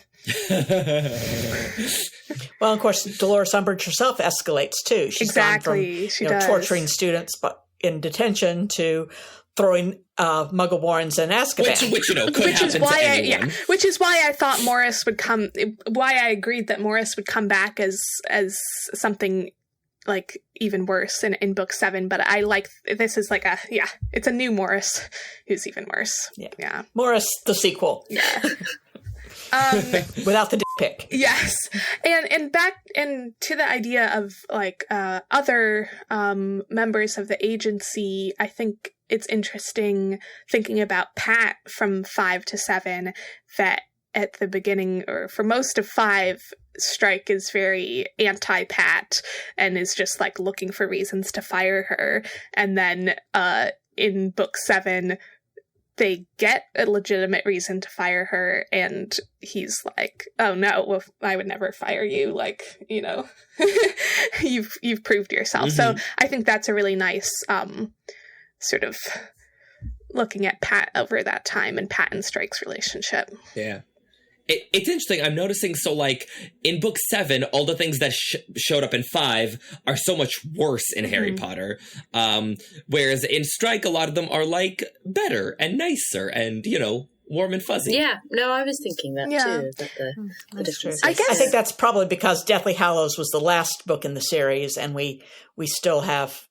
Well, of course, Dolores Umbridge herself escalates too. She's gone from torturing students but in detention to throwing Muggle warrens in Azkaban, which could happen to anyone. Which is why I thought Morris would come. Why I agreed that Morris would come back as something even worse in book 7. But this is it's a new Morris who's even worse. Yeah. Morris the sequel. Yeah. Without the dick pic. Yes. And back to the idea of other members of the agency, I think it's interesting thinking about Pat from 5 to 7, that at the beginning, or for most of 5, Strike is very anti-Pat and is just looking for reasons to fire her. And then in book 7, they get a legitimate reason to fire her, and he's like, oh no, well, I would never fire you, like, you know, you've proved yourself. So I think that's a really nice sort of looking at Pat over that time and Pat and Strike's relationship. Yeah. It's interesting. I'm noticing, so, like, in book 7, all the things that showed up in 5 are so much worse in Harry Potter. Whereas in Strike, a lot of them are, like, better and nicer and, you know, warm and fuzzy. Yeah. No, I was thinking that too. That the difference. I think that's probably because Deathly Hallows was the last book in the series, and we still have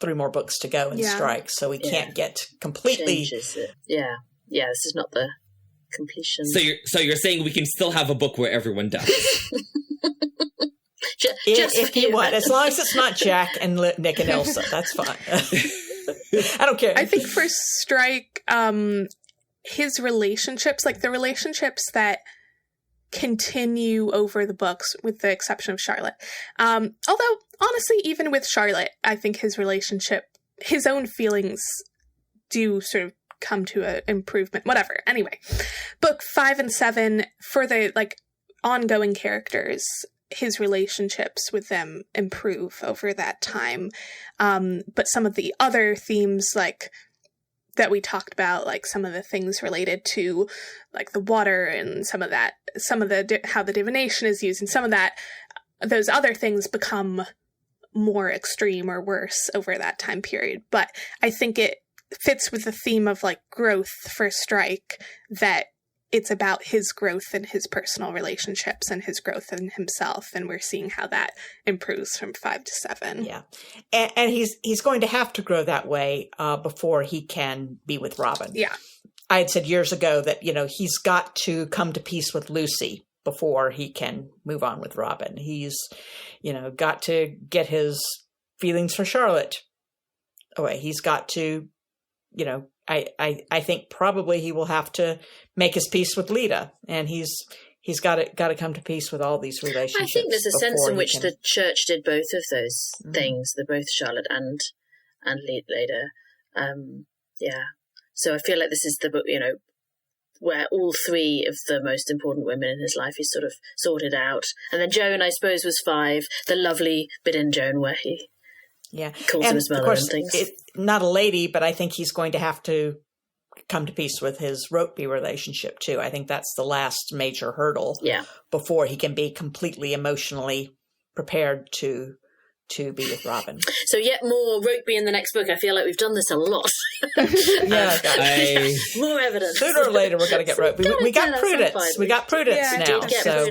3 more books to go in Strike, so we can't get completely... Yeah, this is not the completion. So you're saying we can still have a book where everyone dies? if you want, as long as it's not Jack and Nick and Elsa, that's fine. I don't care. I think for Strike, his relationships, like the relationships that continue over the books, with the exception of Charlotte. Although, honestly, even with Charlotte, I think his relationship, his own feelings do sort of come to an improvement. Whatever. Anyway, book 5 and 7, for the, like, ongoing characters, his relationships with them improve over that time. But some of the other themes, like, that we talked about, like some of the things related to, like, the water and some of the how the divination is used, and some of that, those other things become more extreme or worse over that time period. But I think it fits with the theme of, like, growth for Strike, that it's about his growth in his personal relationships and his growth in himself, and we're seeing how that improves from 5 to 7. Yeah, and he's going to have to grow that way before he can be with Robin. Yeah, I had said years ago that, you know, he's got to come to peace with Lucy before he can move on with Robin. He's, you know, got to get his feelings for Charlotte away. He's got to, you know, I think probably he will have to make his peace with Leda, and he's got to come to peace with all these relationships. I think there's a sense in which the church did both of those things, both Charlotte and Leda. Yeah. So I feel like this is the book, you know, where all 3 of the most important women in his life he's sort of sorted out. And then Joan, I suppose, was 5. The lovely bit in Joan where he calls him his mother and things. Not a lady, but I think he's going to have to come to peace with his Roteby relationship too. I think that's the last major hurdle before he can be completely emotionally prepared to be with Robin. So yet more Roteby in the next book. I feel like we've done this a lot. More evidence. Sooner or later we're going to get Roteby. We got Prudence. We got Prudence now. So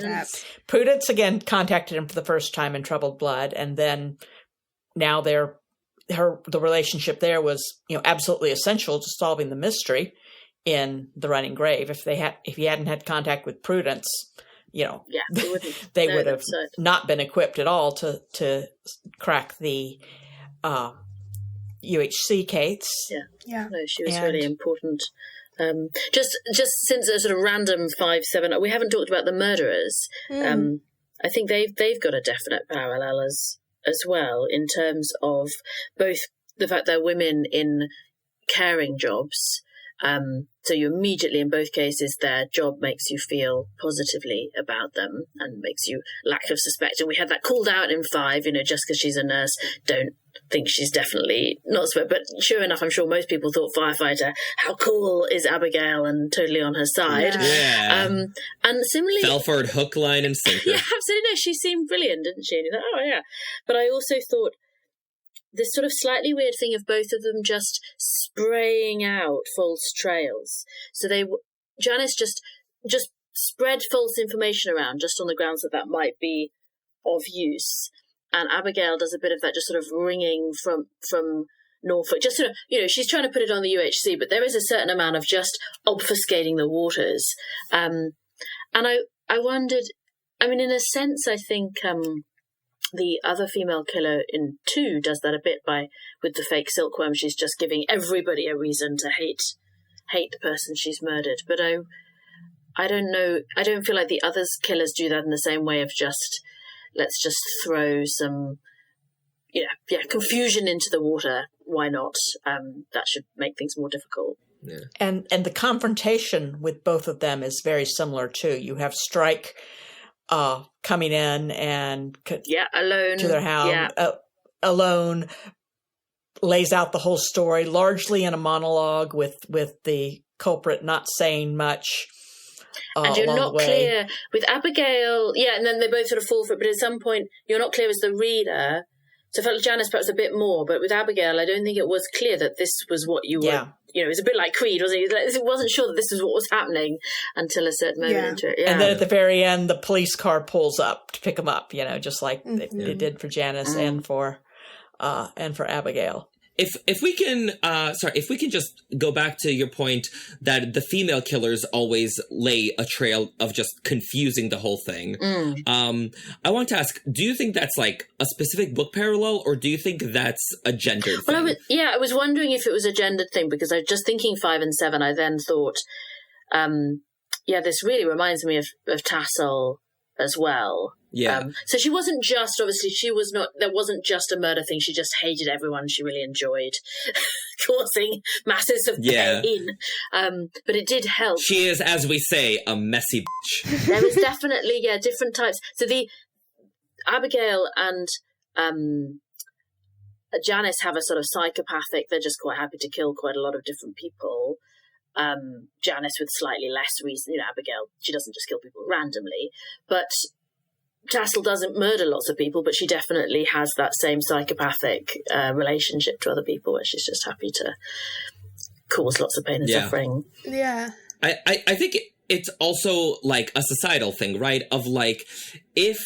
Prudence again contacted him for the first time in Troubled Blood, and then now the relationship there was, you know, absolutely essential to solving the mystery in The Running Grave. If he hadn't had contact with Prudence, you know, they would have not been equipped at all to crack the UHC case. Yeah. No, she was really important. Just since a sort of random 5-7, we haven't talked about the murderers. I think they've got a definite parallel as well, in terms of both the fact they're women in caring jobs. So you immediately, in both cases, their job makes you feel positively about them and makes you lack of suspect. And we had that called out in 5, you know, just because she's a nurse, don't think she's definitely not suspect. But sure enough, I'm sure most people thought firefighter, how cool is Abigail, and totally on her side. Yeah. And similarly, Felford, hook, line, and sinker. Yeah, absolutely. No, she seemed brilliant, didn't she? And you thought, oh yeah. But I also thought this sort of slightly weird thing of both of them just spraying out false trails. So Janice just spread false information around just on the grounds that might be of use. And Abigail does a bit of that, just sort of ringing from Norfolk. Just sort of, you know, she's trying to put it on the UHC, but there is a certain amount of just obfuscating the waters. And I wondered, I mean, in a sense, I think the other female killer in 2 does that a bit with the fake silkworm. She's just giving everybody a reason to hate the person she's murdered. But I don't know. I don't feel like the other killers do that in the same way of just, let's just throw some, confusion into the water. Why not? That should make things more difficult. Yeah. And the confrontation with both of them is very similar too. You have Strike coming in and alone to their house, alone, lays out the whole story largely in a monologue with the culprit not saying much. And you're not clear with Abigail, and then they both sort of fall for it, but at some point you're not clear as the reader. So I felt like Janice perhaps a bit more, but with Abigail, I don't think it was clear that this was what you were, it was a bit like Creed, wasn't it? It wasn't sure that this was what was happening until a certain moment into it. Yeah. And then at the very end, the police car pulls up to pick him up, just like they did for Janice and for Abigail. If we can just go back to your point that the female killers always lay a trail of just confusing the whole thing. I want to ask, do you think that's like a specific book parallel, or do you think that's a gendered thing? Well, I was wondering if it was a gendered thing, because I was just thinking 5 and 7, I then thought, this really reminds me of Tassel as well. Yeah. So she wasn't just, obviously, there wasn't just a murder thing. She just hated everyone. She really enjoyed causing masses of pain. But it did help. She is, as we say, a messy bitch. There was definitely, different types. So the Abigail and Janice have a sort of psychopathic, they're just quite happy to kill quite a lot of different people. Janice with slightly less reason. Abigail, she doesn't just kill people randomly. But Tassel doesn't murder lots of people, but she definitely has that same psychopathic relationship to other people, where she's just happy to cause lots of pain and suffering. Yeah. I think it's also like a societal thing, right? Of like, if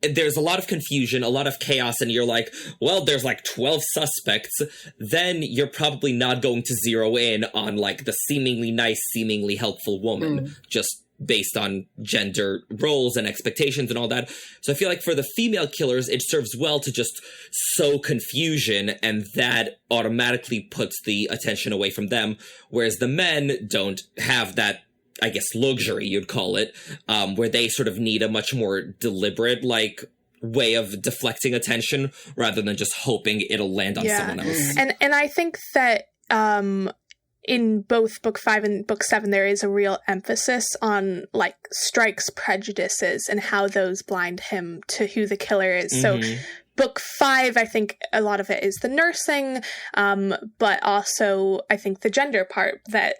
there's a lot of confusion, a lot of chaos, and you're like, well, there's like 12 suspects, then you're probably not going to zero in on like the seemingly nice, seemingly helpful woman, just based on gender roles and expectations and all that. So I feel like for the female killers, it serves well to just sow confusion, and that automatically puts the attention away from them, whereas the men don't have that, I guess, luxury, you'd call it, where they sort of need a much more deliberate, like, way of deflecting attention rather than just hoping it'll land on someone else. And I think that in both Book 5 and Book 7, there is a real emphasis on, like, Strike's prejudices and how those blind him to who the killer is. So Book 5, I think a lot of it is the nursing, but also I think the gender part that,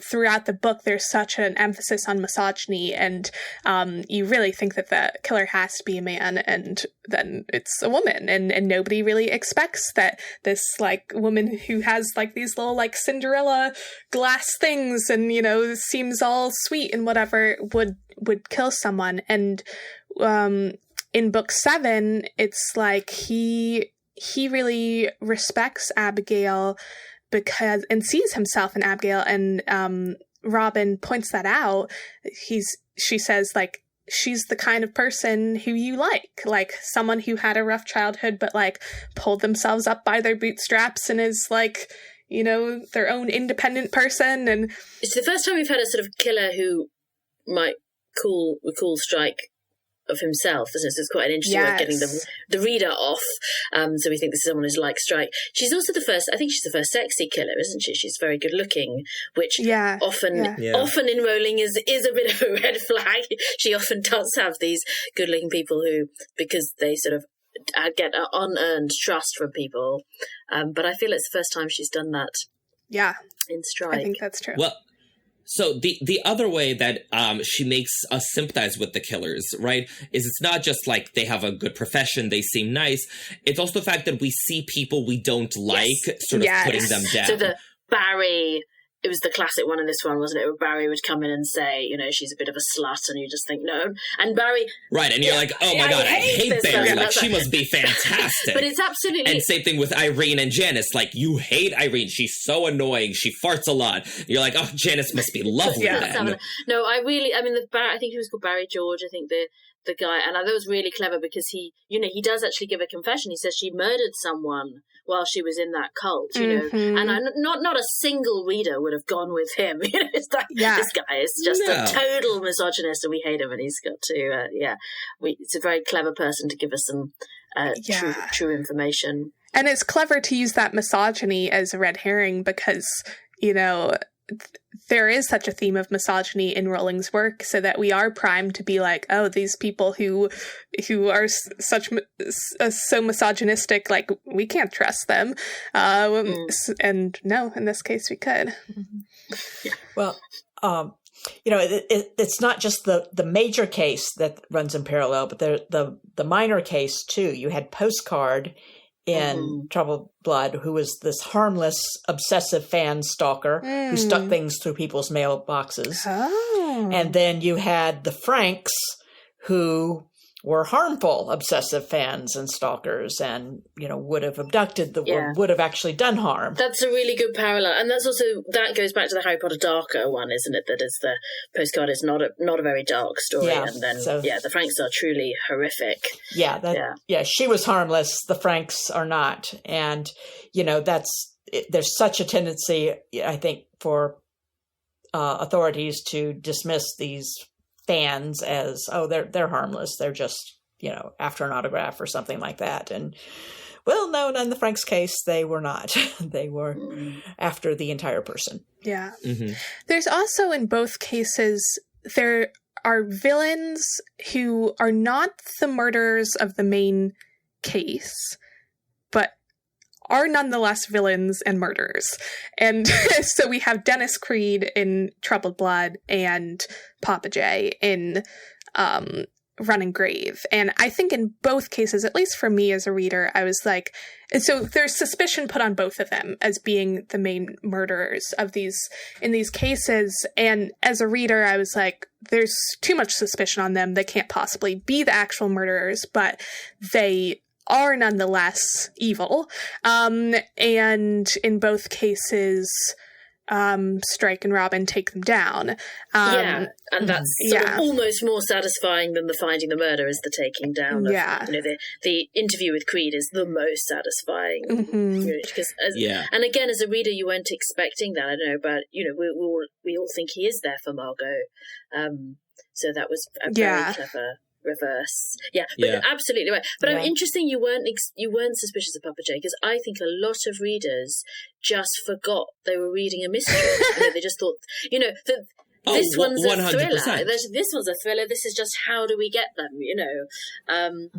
throughout the book, there's such an emphasis on misogyny, and you really think that the killer has to be a man, and then it's a woman, and nobody really expects that this, like, woman who has, like, these little, like, Cinderella glass things and, seems all sweet and whatever would kill someone. And in Book 7, it's like he really respects Abigail and sees himself in Abigail, and Robin points that out. She says, like, she's the kind of person who you like someone who had a rough childhood but, like, pulled themselves up by their bootstraps and is, like, their own independent person. And it's the first time we've had a sort of killer who might call Strike of himself. It's quite an interesting way of getting the reader off. So we think this is someone who's like Strike. She's also I think she's the first sexy killer, isn't she? She's very good looking, which often in Rowling is a bit of a red flag. She often does have these good looking people who, because they sort of get unearned trust from people. But I feel it's the first time she's done that. Yeah. In Strike. I think that's true. Well, so the other way that she makes us sympathize with the killers, right, is it's not just like they have a good profession, they seem nice. It's also the fact that we see people we don't like sort of putting them down. So the Barry, it was the classic one in this one, wasn't it? Where Barry would come in and say, she's a bit of a slut, and you just think, no. And Barry... Right, and you're like, oh my God, I hate Barry. Like, she must be fantastic. But it's absolutely... And same thing with Irene and Janice. Like, you hate Irene. She's so annoying. She farts a lot. You're like, oh, Janice must be lovely then. No, I think he was called Barry George, I think the guy, and I thought it was really clever because he does actually give a confession. He says she murdered someone while she was in that cult, and not a single reader would have gone with him. It's like, this guy is just a total misogynist, and we hate him, and he's got to, it's a very clever person to give us some true information. And it's clever to use that misogyny as a red herring because there is such a theme of misogyny in Rowling's work, so that we are primed to be like, oh, these people who are so misogynistic, like, we can't trust them. And no, in this case we could. Well, it's not just the major case that runs in parallel, but the minor case too. You had Postcard in Troubled Blood, who was this harmless, obsessive fan stalker who stuck things through people's mailboxes. Oh. And then you had the Franks, who were harmful, obsessive fans and stalkers, and would have abducted or would have actually done harm. That's a really good parallel, and that goes back to the Harry Potter darker one, isn't it? That is, the Postcard is not a very dark story, and then the Franks are truly horrific. She was harmless. The Franks are not, and there's such a tendency, I think, for authorities to dismiss these fans as, oh, they're harmless. They're just, after an autograph or something like that. And well, no, in the Franks case, they were not. They were after the entire person. Yeah. Mm-hmm. There's also, in both cases, there are villains who are not the murderers of the main case, but are nonetheless villains and murderers. And so we have Dennis Creed in Troubled Blood and Papa J in Running Grave. And I think in both cases, at least for me as a reader, I was like, so there's suspicion put on both of them as being the main murderers of in these cases. And as a reader, I was like, there's too much suspicion on them. They can't possibly be the actual murderers, but they are nonetheless evil. And in both cases, Strike and Robin take them down. And that's sort of almost more satisfying than the finding the murder is the taking down. The interview with Creed is the most satisfying. Because and again, as a reader, you weren't expecting that. I don't know, but we all think he is there for Margot. So that was a very clever reverse. Absolutely right. But interesting you weren't suspicious of Papa J, because I think a lot of readers just forgot they were reading a mystery. They just thought this one's 100%. A thriller. This one's a thriller. This is just, how do we get them?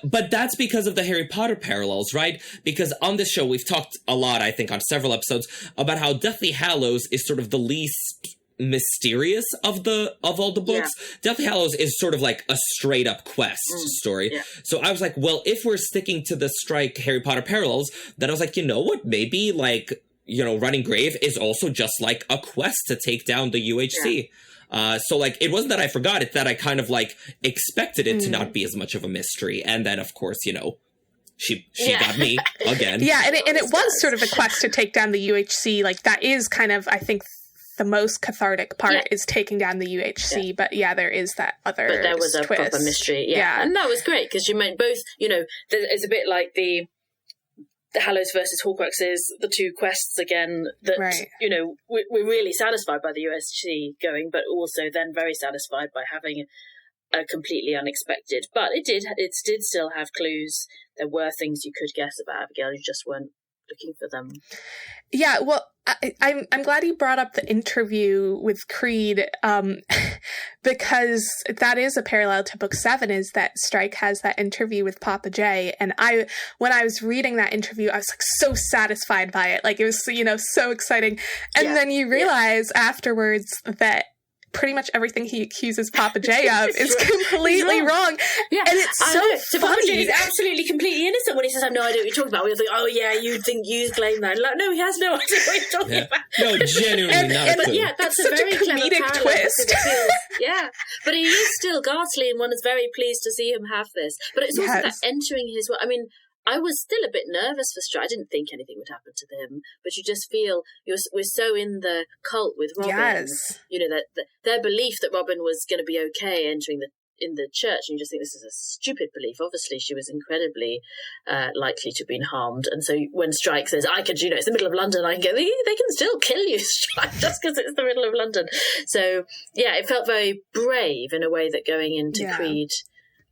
But that's because of the Harry Potter parallels, right? Because on this show we've talked a lot, I think, on several episodes about how Deathly Hallows is sort of the least mysterious of all the books. Deathly Hallows is sort of like a straight up quest story. So I was like, well, if we're sticking to the Strike Harry Potter parallels, then I was like, you know what, maybe Running Grave is also just like a quest to take down the UHC. So like, it wasn't that I forgot it, that I kind of like expected it to not be as much of a mystery. And then of course, she got me again. And it was sort of a quest to take down the UHC. Like, that is kind of, I think, the most cathartic part is taking down the UHC, but there is that other But there was a twist. Proper mystery, and that was great, because you meant both, it's a bit like the Hallows versus Horcruxes, the two quests again, that, we're really satisfied by the UHC going, but also then very satisfied by having a completely unexpected, but it did still have clues. There were things you could guess about Abigail, you just weren't looking for them. Yeah, well, I'm glad you brought up the interview with Creed, because that is a parallel to Book 7, is that Strike has that interview with Papa J. And when I was reading that interview, I was like so satisfied by it. Like, it was, so exciting. And then you realize afterwards that pretty much everything he accuses Papa J of is completely wrong. Yeah. And it's so funny. Papa J is absolutely completely innocent when he says, I have no idea what you're talking about. We think, oh yeah, you think you claim that. Like, no, he has no idea what you're talking about. No, genuinely not. But that's a very comedic twist. But he is still ghastly, and one is very pleased to see him have this. But it's also that entering his world. I mean, I was still a bit nervous for Strike. I didn't think anything would happen to him, but you just feel we're so in the cult with Robin. Yes. That their belief that Robin was going to be okay entering in the church, and you just think this is a stupid belief. Obviously, she was incredibly likely to have been harmed, and so when Strike says, "I could, it's the middle of London, I can go," they can still kill you, Strike, just because it's the middle of London. So it felt very brave in a way that going into Creed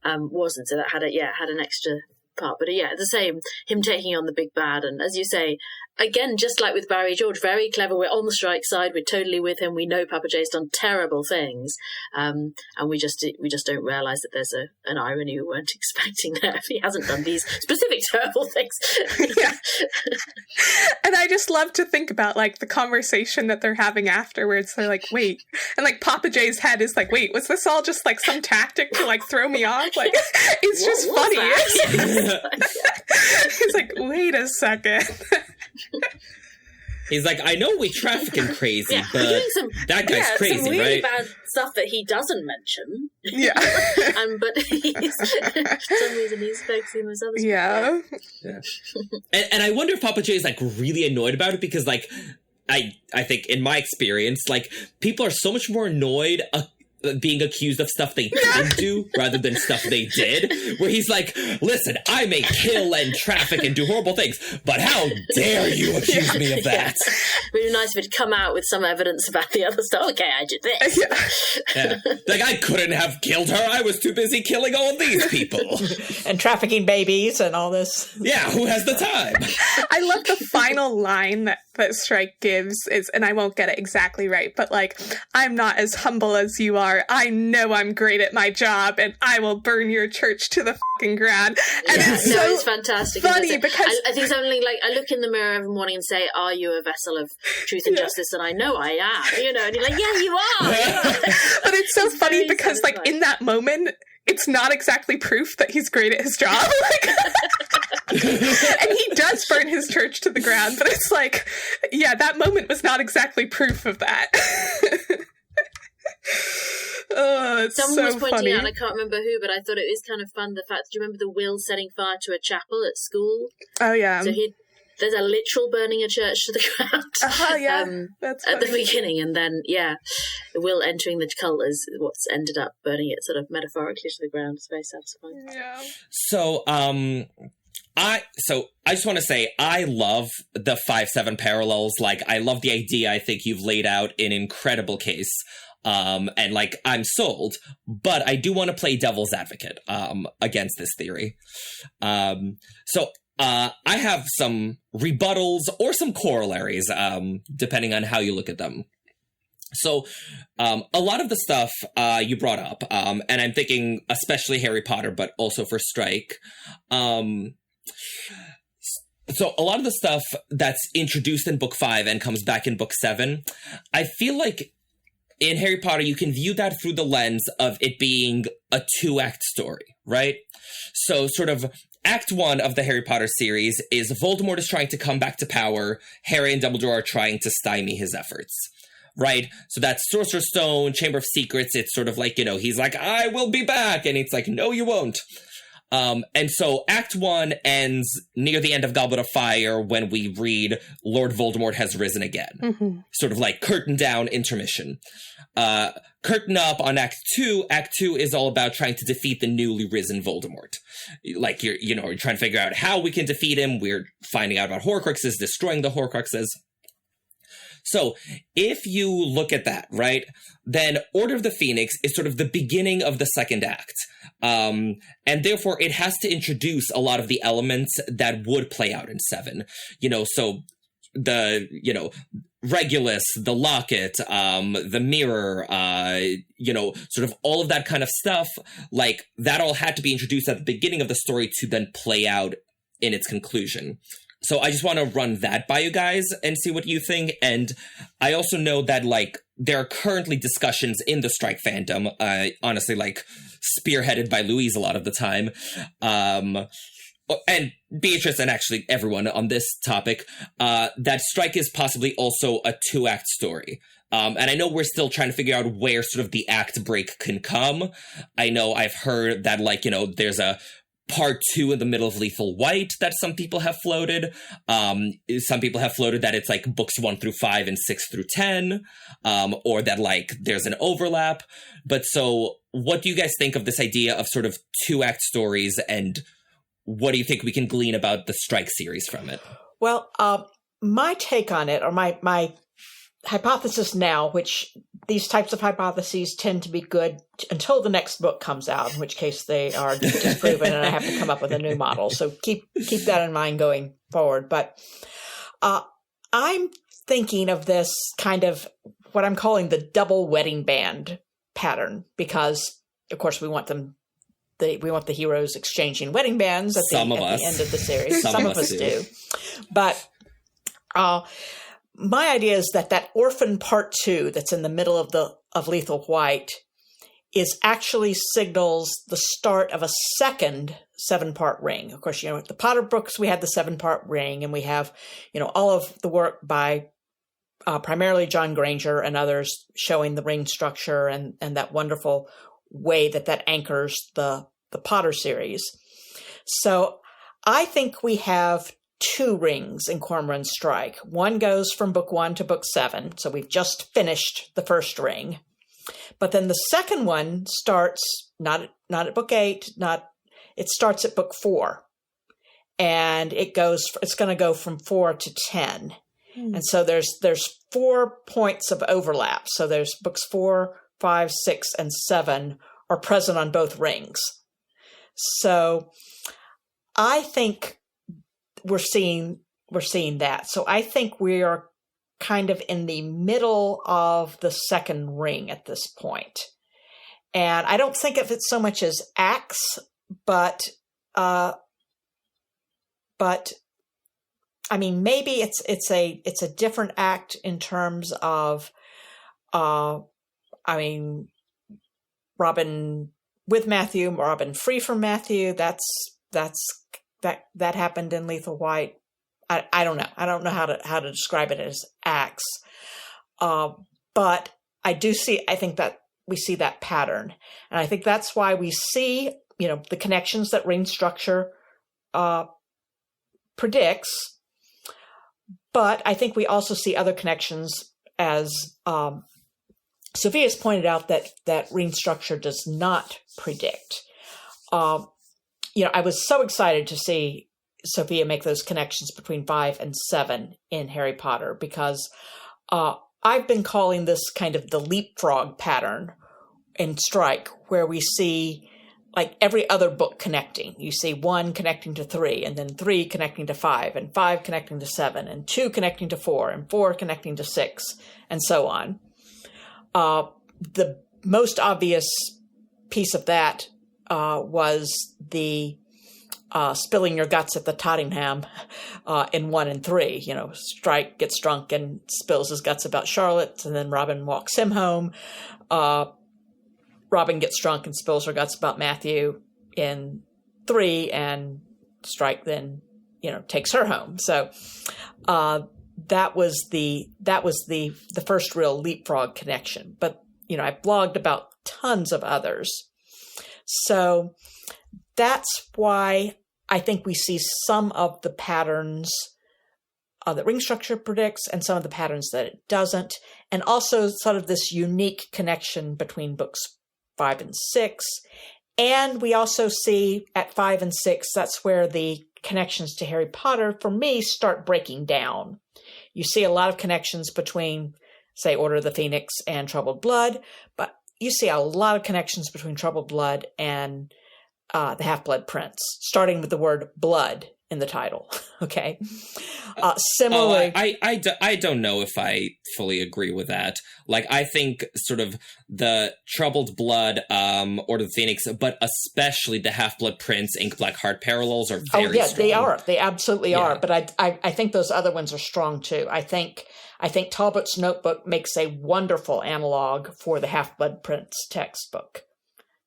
wasn't. So that had an extra part, but the same, him taking on the big bad, and as you say, again, just like with Barry George, very clever. We're on the strike side. We're totally with him. We know Papa J's done terrible things, and we just don't realise that there's an irony we weren't expecting there if he hasn't done these specific terrible things. Yeah. And I just love to think about like the conversation that they're having afterwards. They're like, wait, and like Papa J's head is like, wait, was this all just like some tactic to like throw me off? Like, it's just funny. He's like, wait a second. He's like, I know we trafficking crazy, Yeah, but some, that guy's crazy, some really right? bad stuff that he doesn't mention. Yeah. But he's, for some reason he's focusing on those other stuff. Yeah. And I wonder if Papa J is like really annoyed about it, because like I think in my experience, like people are so much more annoyed being accused of stuff they didn't do rather than stuff they did, where he's like, listen, I may kill and traffic and do horrible things, but how dare you accuse me of that? Really nice if it'd come out with some evidence about the other stuff. Okay, I did this. Yeah. Like, I couldn't have killed her. I was too busy killing all these people. And trafficking babies and all this. Yeah, who has the time? I love the final line that Strike gives is, and I won't get it exactly right, but like, I'm not as humble as you are. I know I'm great at my job, and I will burn your church to the fucking ground. And it's fantastic. Funny because I think something like, I look in the mirror every morning and say, "Are you a vessel of truth and justice?" And I know I am. You know, and you're like, "Yeah, you are." But it's so funny because, like, in that moment, it's not exactly proof that he's great at his job. And he does burn his church to the ground, but it's like, yeah, that moment was not exactly proof of that. Oh, it's Someone so was pointing funny. out, and I can't remember who, but I thought it was kind of fun, the fact, do you remember the Will setting fire to a chapel at school? Oh, yeah. So there's a literal burning a church to the ground. Oh, yeah. That's at the funny. beginning, and then, Will entering the cult is what's ended up burning it sort of metaphorically to the ground. It's very satisfying. Yeah. So, I just want to say, I love the 5-7 parallels. Like, I love the idea. I think you've laid out an incredible case. And like, I'm sold, but I do want to play devil's advocate, against this theory. So I have some rebuttals or some corollaries, depending on how you look at them. So, a lot of the stuff, you brought up, and I'm thinking especially Harry Potter, but also for Strike, so a lot of the stuff that's introduced in book 5 and comes back in book 7, I feel like in Harry Potter, you can view that through the lens of it being a 2-act story, right? So sort of Act 1 of the Harry Potter series is Voldemort is trying to come back to power. Harry and Dumbledore are trying to stymie his efforts, right? So that's Sorcerer's Stone, Chamber of Secrets. It's sort of like, you know, he's like, I will be back. And it's like, no, you won't. And so Act 1 ends near the end of Goblet of Fire when we read Lord Voldemort has risen again. Mm-hmm. Sort of like curtain down, intermission. Curtain up on Act 2. Act 2 is all about trying to defeat the newly risen Voldemort. Like, you're trying to figure out how we can defeat him. We're finding out about Horcruxes, destroying the Horcruxes. So if you look at that, right, then Order of the Phoenix is sort of the beginning of the second act. And therefore it has to introduce a lot of the elements that would play out in 7. So the, Regulus, the locket, the mirror, sort of all of that kind of stuff, like that all had to be introduced at the beginning of the story to then play out in its conclusion. So I just want to run that by you guys and see what you think. And I also know that, like, there are currently discussions in the Strike fandom, honestly, like, spearheaded by Louise a lot of the time, and Beatrice and actually everyone on this topic, that Strike is possibly also a 2-act story. And I know we're still trying to figure out where sort of the act break can come. I know I've heard that, like, there's a Part 2 in the middle of Lethal White that some people have floated. Some people have floated that it's like books 1 through 5 and 6 through 10, or that like there's an overlap. But so what do you guys think of this idea of sort of 2-act stories, and what do you think we can glean about the Strike series from it? Well, my take on it, or my hypothesis now, which these types of hypotheses tend to be good until the next book comes out, in which case they are disproven and I have to come up with a new model. So keep that in mind going forward. But I'm thinking of this kind of what I'm calling the double wedding band pattern, because, of course, we want the heroes exchanging wedding bands at the end of the series. Some of us do. But my idea is that orphan part 2 that's in the middle of Lethal White is actually signals the start of a second 7-part ring. Of course, the Potter books, we had the 7-part ring, and we have, all of the work by primarily John Granger and others showing the ring structure and that wonderful way that anchors the Potter series. So I think we have 2 rings in Cormoran Strike. One goes from book 1 to book 7. So we've just finished the first ring. But then the second one starts not at book 8, it starts at book 4. And it's going to go from 4 to 10. And so there's 4 points of overlap. So there's books 4, 5, 6, and 7 are present on both rings. So I think we're seeing that. So I think we are kind of in the middle of the second ring at this point. And I don't think of it so much as acts, but I mean, maybe it's a different act in terms of, Robin with Matthew, Robin free from Matthew. That happened in Lethal White. I don't know. I don't know how to describe it as acts. But I think that we see that pattern. And I think that's why we see, the connections that ring structure predicts. But I think we also see other connections, as Sophia's pointed out, that ring structure does not predict. I was so excited to see Sophia make those connections between 5 and 7 in Harry Potter, because I've been calling this kind of the leapfrog pattern in Strike, where we see like every other book connecting. You see 1 connecting to 3, and then 3 connecting to 5, and 5 connecting to 7, and 2 connecting to 4, and 4 connecting to 6, and so on. The most obvious piece of that was the spilling your guts at the Tottenham in 1 and 3. Strike gets drunk and spills his guts about Charlotte, and then Robin walks him home. Robin gets drunk and spills her guts about Matthew in 3, and Strike then, takes her home. So that was the first real leapfrog connection. But I blogged about tons of others. So that's why I think we see some of the patterns that ring structure predicts and some of the patterns that it doesn't, and also sort of this unique connection between books 5 and 6. And we also see at 5 and 6, that's where the connections to Harry Potter, for me, start breaking down. You see a lot of connections between, say, Order of the Phoenix and Troubled Blood, but you see a lot of connections between Troubled Blood and the Half-Blood Prince, starting with the word blood in the title. Okay. Similarly, I don't know if I fully agree with that. Like, I think sort of the Troubled Blood, Order of the Phoenix, but especially the Half-Blood Prince, Ink Black Heart parallels are very strong. They are. They absolutely are. But I think those other ones are strong too. I think Talbot's Notebook makes a wonderful analog for the Half-Blood Prince textbook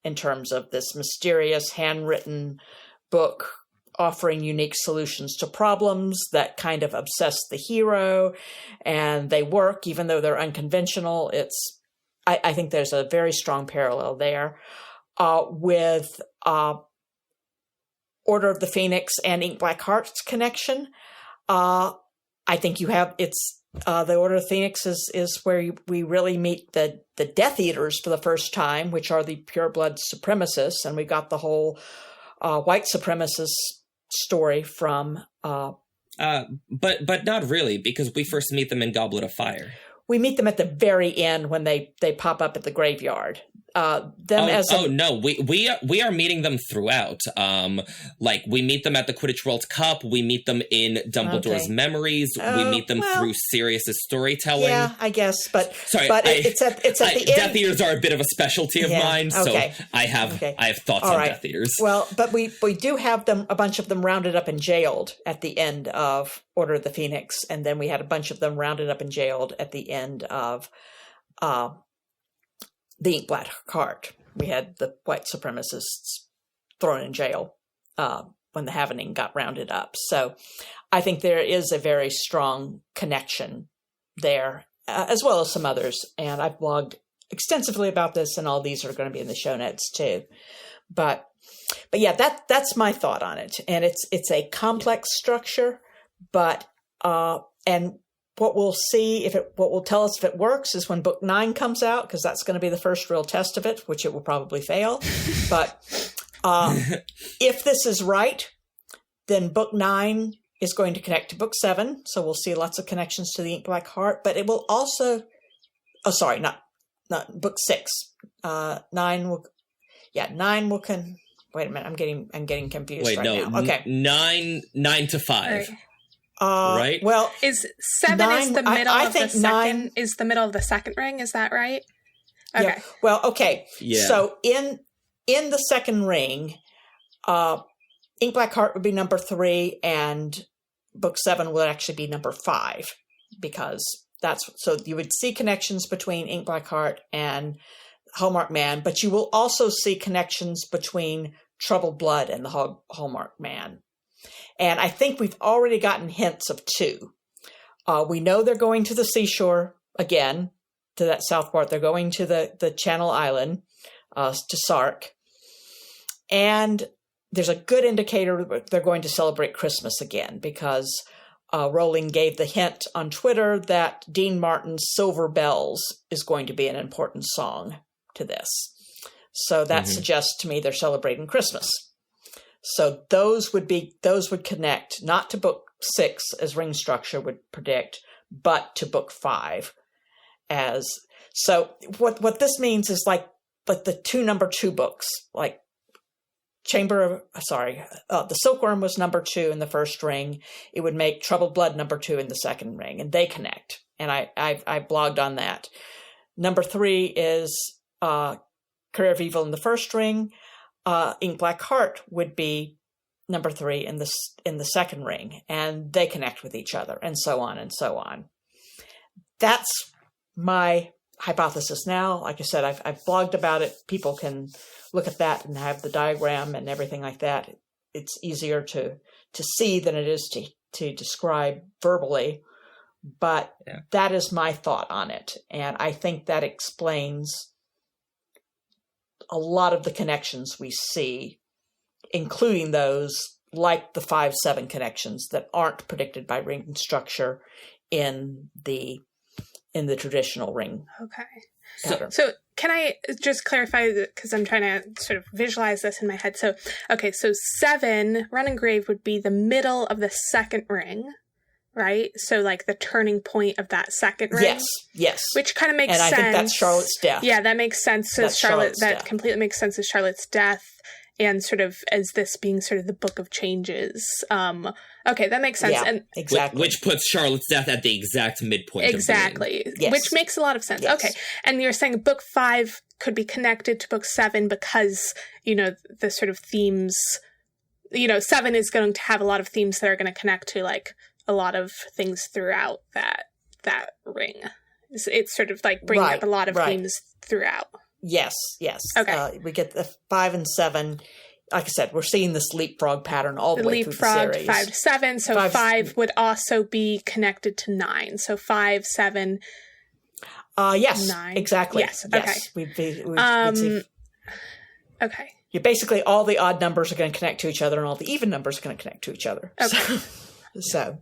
in terms of this mysterious handwritten book offering unique solutions to problems that kind of obsess the hero, and they work even though they're unconventional. I think there's a very strong parallel there with Order of the Phoenix and Ink Black Heart's connection. I think you have the Order of the Phoenix is where we really meet the Death Eaters for the first time, which are the pureblood supremacists, and we got the whole white supremacist story from but not really, because we first meet them in Goblet of Fire. We meet them at the very end when they pop up at the graveyard. No, we are meeting them throughout. Like we meet them at the Quidditch World Cup. We meet them in Dumbledore's memories. We meet them through Sirius's storytelling. Yeah, I guess, but it's at the end. Death Eaters are a bit of a specialty of mine, so I have thoughts on Death Eaters. Well, but we do have a bunch of them rounded up and jailed at the end of Order of the Phoenix, and then we had a bunch of them rounded up and jailed at the end of the Ink Black Heart. We had the white supremacists thrown in jail when the Havening got rounded up. So I think there is a very strong connection there, as well as some others. And I've blogged extensively about this, and all these are going to be in the show notes too. But yeah, that's my thought on it. And it's a complex structure, but and what we'll see what will tell us if it works is when book 9 comes out, because that's going to be the first real test of it, which it will probably fail. But if this is right, then book 9 is going to connect to book 7. So we'll see lots of connections to the Ink Black Heart, but it will also, not book 6. 9 will wait a minute. I'm getting confused now. Okay. 9 to 5. Right. Well, is 7 is the middle of the second? 9 is the middle of the second ring. Is that right? Okay. Yeah. Well, okay. Yeah. So in the second ring, Ink Black Heart would be number 3, and book 7 would actually be number 5, because so you would see connections between Ink Black Heart and Hallmark Man, but you will also see connections between Troubled Blood and the Hallmark Man. And I think we've already gotten hints of 2. We know they're going to the seashore again, to that south part. They're going to the Channel Island, to Sark. And there's a good indicator that they're going to celebrate Christmas again, because Rowling gave the hint on Twitter that Dean Martin's Silver Bells is going to be an important song to this. So that suggests to me they're celebrating Christmas. So those would connect not to book 6 as ring structure would predict, but to book 5 so what this means is like the 2 number 2 books, like the Silkworm was number 2 in the first ring. It would make Troubled Blood number 2 in the second ring, and they connect. And I blogged on that. Number 3 is Career of Evil in the first ring. Ink Black Heart would be number 3 in the second ring, and they connect with each other, and so on and so on. That's my hypothesis now. Like I said, I've blogged about it. People can look at that and have the diagram and everything like that. It's easier to see than it is to describe verbally, but that is my thought on it, and I think that explains a lot of the connections we see, including those like the 5-7 connections that aren't predicted by ring structure in the traditional ring. Okay. So can I just clarify, because I'm trying to sort of visualize this in my head. So 7, Run and Grave would be the middle of the second ring, right? So like the turning point of that second ring. Yes. Which kind of makes sense. And I think that's Charlotte's death. Yeah, that makes sense. That completely makes sense as Charlotte's death, and sort of as this being sort of the book of changes. Okay, that makes sense. Yeah, and exactly. Which puts Charlotte's death at the exact midpoint. Exactly. Yes. Which makes a lot of sense. Yes. Okay. And you're saying book 5 could be connected to book 7 because, the sort of themes, 7 is going to have a lot of themes that are going to connect to like a lot of things throughout that ring. It's sort of like bringing up a lot of themes throughout. Yes. Okay. We get the 5 and 7. Like I said, we're seeing this leapfrog pattern all the way through the series. 5 to 7. So 5 would also be connected to 9. So 5, 7. Yes. 9. Exactly. Yes. Okay. Yes. We'd see. Okay. Basically, all the odd numbers are going to connect to each other, and all the even numbers are going to connect to each other. Okay. So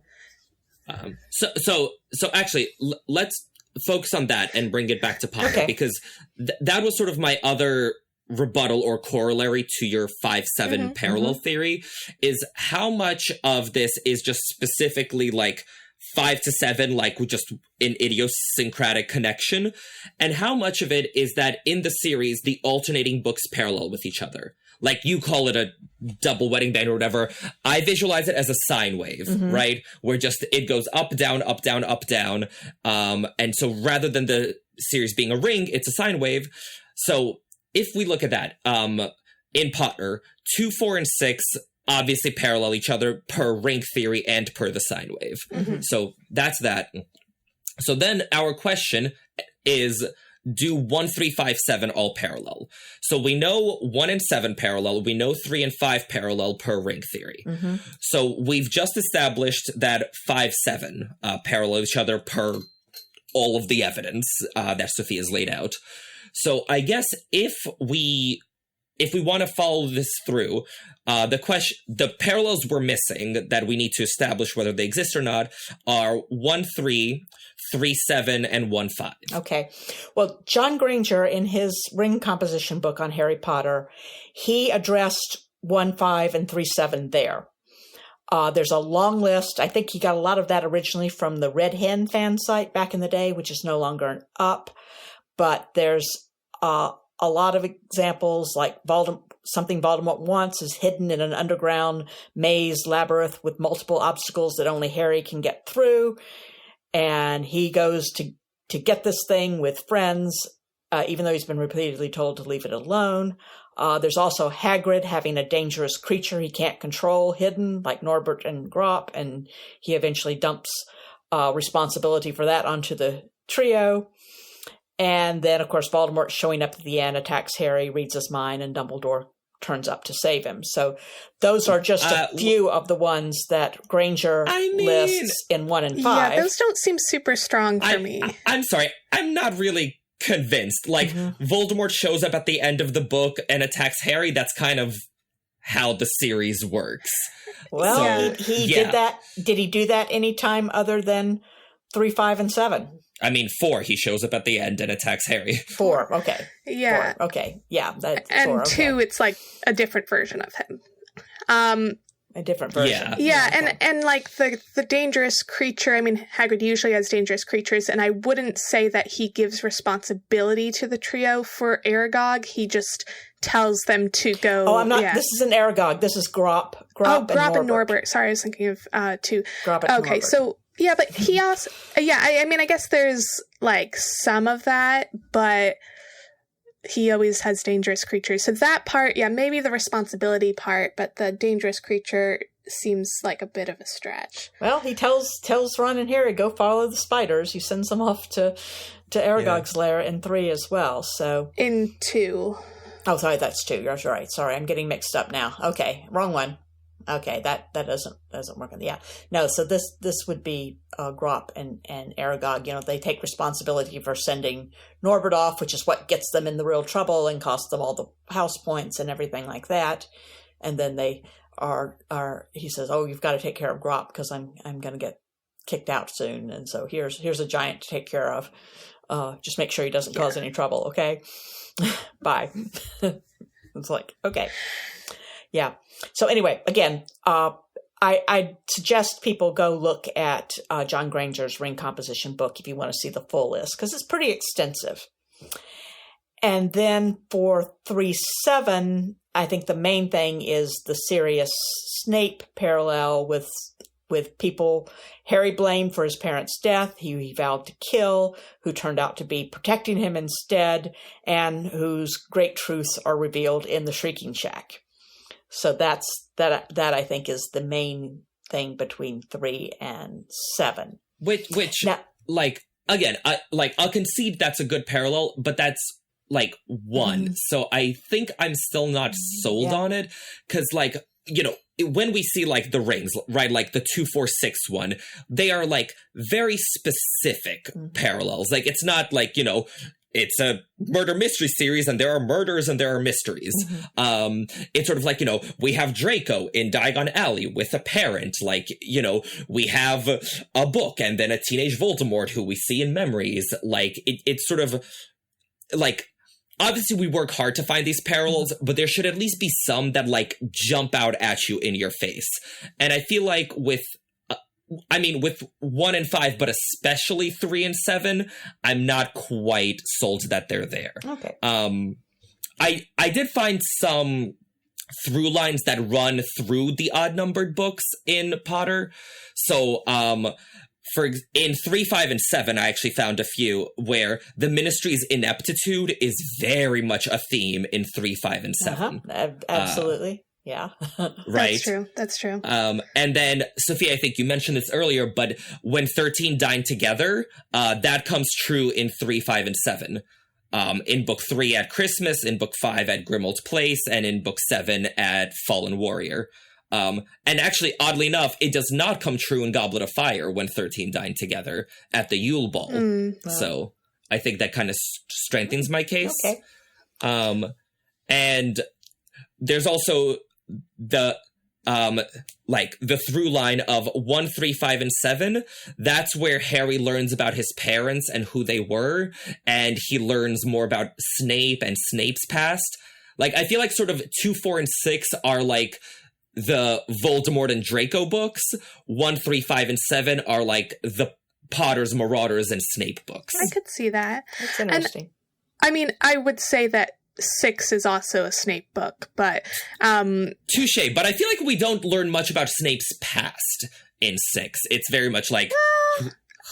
actually, let's focus on that and bring it back to Potter, because that was sort of my other rebuttal or corollary to your 5-7 parallel theory, is how much of this is just specifically like 5 to 7, like just an idiosyncratic connection, and how much of it is that in the series, the alternating books parallel with each other. Like, you call it a double wedding band or whatever. I visualize it as a sine wave, right? Where just it goes up, down, up, down, up, down. And so rather than the series being a ring, it's a sine wave. So if we look at that, in Potter, 2, 4, and 6 obviously parallel each other per ring theory and per the sine wave. So that's that. So then our question is, do 1, 3, 5, 7 all parallel? So we know 1 and 7 parallel. We know 3 and 5 parallel per ring theory. So we've just established that 5, 7 parallel each other per all of the evidence that Sophia's laid out. So I guess if we want to follow this through, the parallels we're missing that we need to establish whether they exist or not are 1, 3, 3, 7, and 1, 5. Okay. Well, John Granger, in his ring composition book on Harry Potter, he addressed 1, 5, and 3, 7 there. There's a long list. I think he got a lot of that originally from the Red Hen fan site back in the day, which is no longer up. But there's a lot of examples, like something Voldemort wants is hidden in an underground maze labyrinth with multiple obstacles that only Harry can get through. And he goes to get this thing with friends, even though he's been repeatedly told to leave it alone. There's also Hagrid having a dangerous creature he can't control hidden, like Norbert and Grop, and he eventually dumps responsibility for that onto the trio. And then, of course, Voldemort showing up at the end, attacks Harry, reads his mind, and Dumbledore turns up to save him. So those are just a few of the ones that Granger lists in 1 and 5. Yeah, those don't seem super strong for me. I'm sorry. I'm not really convinced. Like, Voldemort shows up at the end of the book and attacks Harry. That's kind of how the series works. Well, he did that. Did he do that any time other than 3, 5, and 7? I mean, 4, he shows up at the end and attacks Harry. 4, okay. Yeah. 4, okay. Yeah. And 4, okay. 2, it's like a different version of him. A different version. Yeah, okay. and like the dangerous creature, I mean, Hagrid usually has dangerous creatures, and I wouldn't say that he gives responsibility to the trio for Aragog. He just tells them to go. Oh, I'm not, this isn't Aragog. This is Grop. Grop and Norbert. Sorry, I was thinking of 2. Grop and Norbert. Okay, so... Yeah, but he also, I mean, I guess there's, like, some of that, but he always has dangerous creatures. So that part, maybe the responsibility part, but the dangerous creature seems like a bit of a stretch. Well, he tells Ron and Harry, go follow the spiders. He sends them off to Aragog's lair in 3 as well, so. In 2. Oh, sorry, that's 2. You're right. Sorry, I'm getting mixed up now. Okay, wrong one. Okay, that doesn't work. Yeah, no. So this would be Grop and Aragog. You know, they take responsibility for sending Norbert off, which is what gets them in the real trouble and costs them all the house points and everything like that. And then they are. He says, "Oh, you've got to take care of Grop because I'm going to get kicked out soon. And so here's a giant to take care of. Just make sure he doesn't cause any trouble. Okay, bye." It's like, okay. Yeah. So anyway, again, I suggest people go look at John Granger's ring composition book if you want to see the full list, because it's pretty extensive. And then for 3-7, I think the main thing is the Sirius Snape parallel with people Harry blamed for his parents' death, who he vowed to kill, who turned out to be protecting him instead, and whose great truths are revealed in the Shrieking Shack. So that I think is the main thing between 3 and 7. Which now, like, again, I'll concede that's a good parallel, but that's like 1. So I think I'm still not sold on it, because, like, you know, when we see, like, the rings, right, like the 2, 4, 6 one, they are, like, very specific parallels. Like, it's not like, you know, it's a murder mystery series and there are murders and there are mysteries. It's sort of like, you know, we have Draco in Diagon Alley with a parent. Like, you know, we have a book and then a teenage Voldemort who we see in memories. Like, it's sort of like, obviously we work hard to find these parallels, but there should at least be some that, like, jump out at you in your face. And I feel like with I mean, with 1 and 5, but especially 3 and 7, I'm not quite sold that they're there. Okay. I did find some through lines that run through the odd numbered books in Potter. So, in 3, 5, and 7, I actually found a few where the ministry's ineptitude is very much a theme in 3, 5, and 7. Absolutely. Yeah. Right. That's true. And then, Sophia, I think you mentioned this earlier, but when 13 dine together, that comes true in 3, 5, and 7. In book 3 at Christmas, in book 5 at Grimmauld Place, and in book 7 at Fallen Warrior. And actually, oddly enough, it does not come true in Goblet of Fire when 13 dine together at the Yule Ball. So I think that kind of strengthens my case. Okay. And there's also the the through line of 1, 3, 5, and 7. That's where Harry learns about his parents and who they were, and he learns more about Snape and Snape's past. Like, I feel like sort of 2, 4, and 6 are like the Voldemort and Draco books. 1, 3, 5, and 7 are like the Potters, Marauders, and Snape books. I could see that. That's interesting. And, I mean, I would say that 6 is also a Snape book, but touche, but I feel like we don't learn much about Snape's past in 6. It's very much like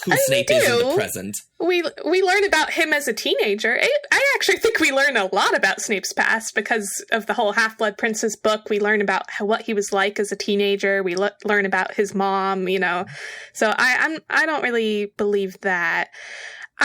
who Snape is in the present. We learn about him as a teenager. I actually think we learn a lot about Snape's past because of the whole Half-Blood Prince's book. We learn about what he was like as a teenager. We learn about his mom, you know. So I don't really believe that.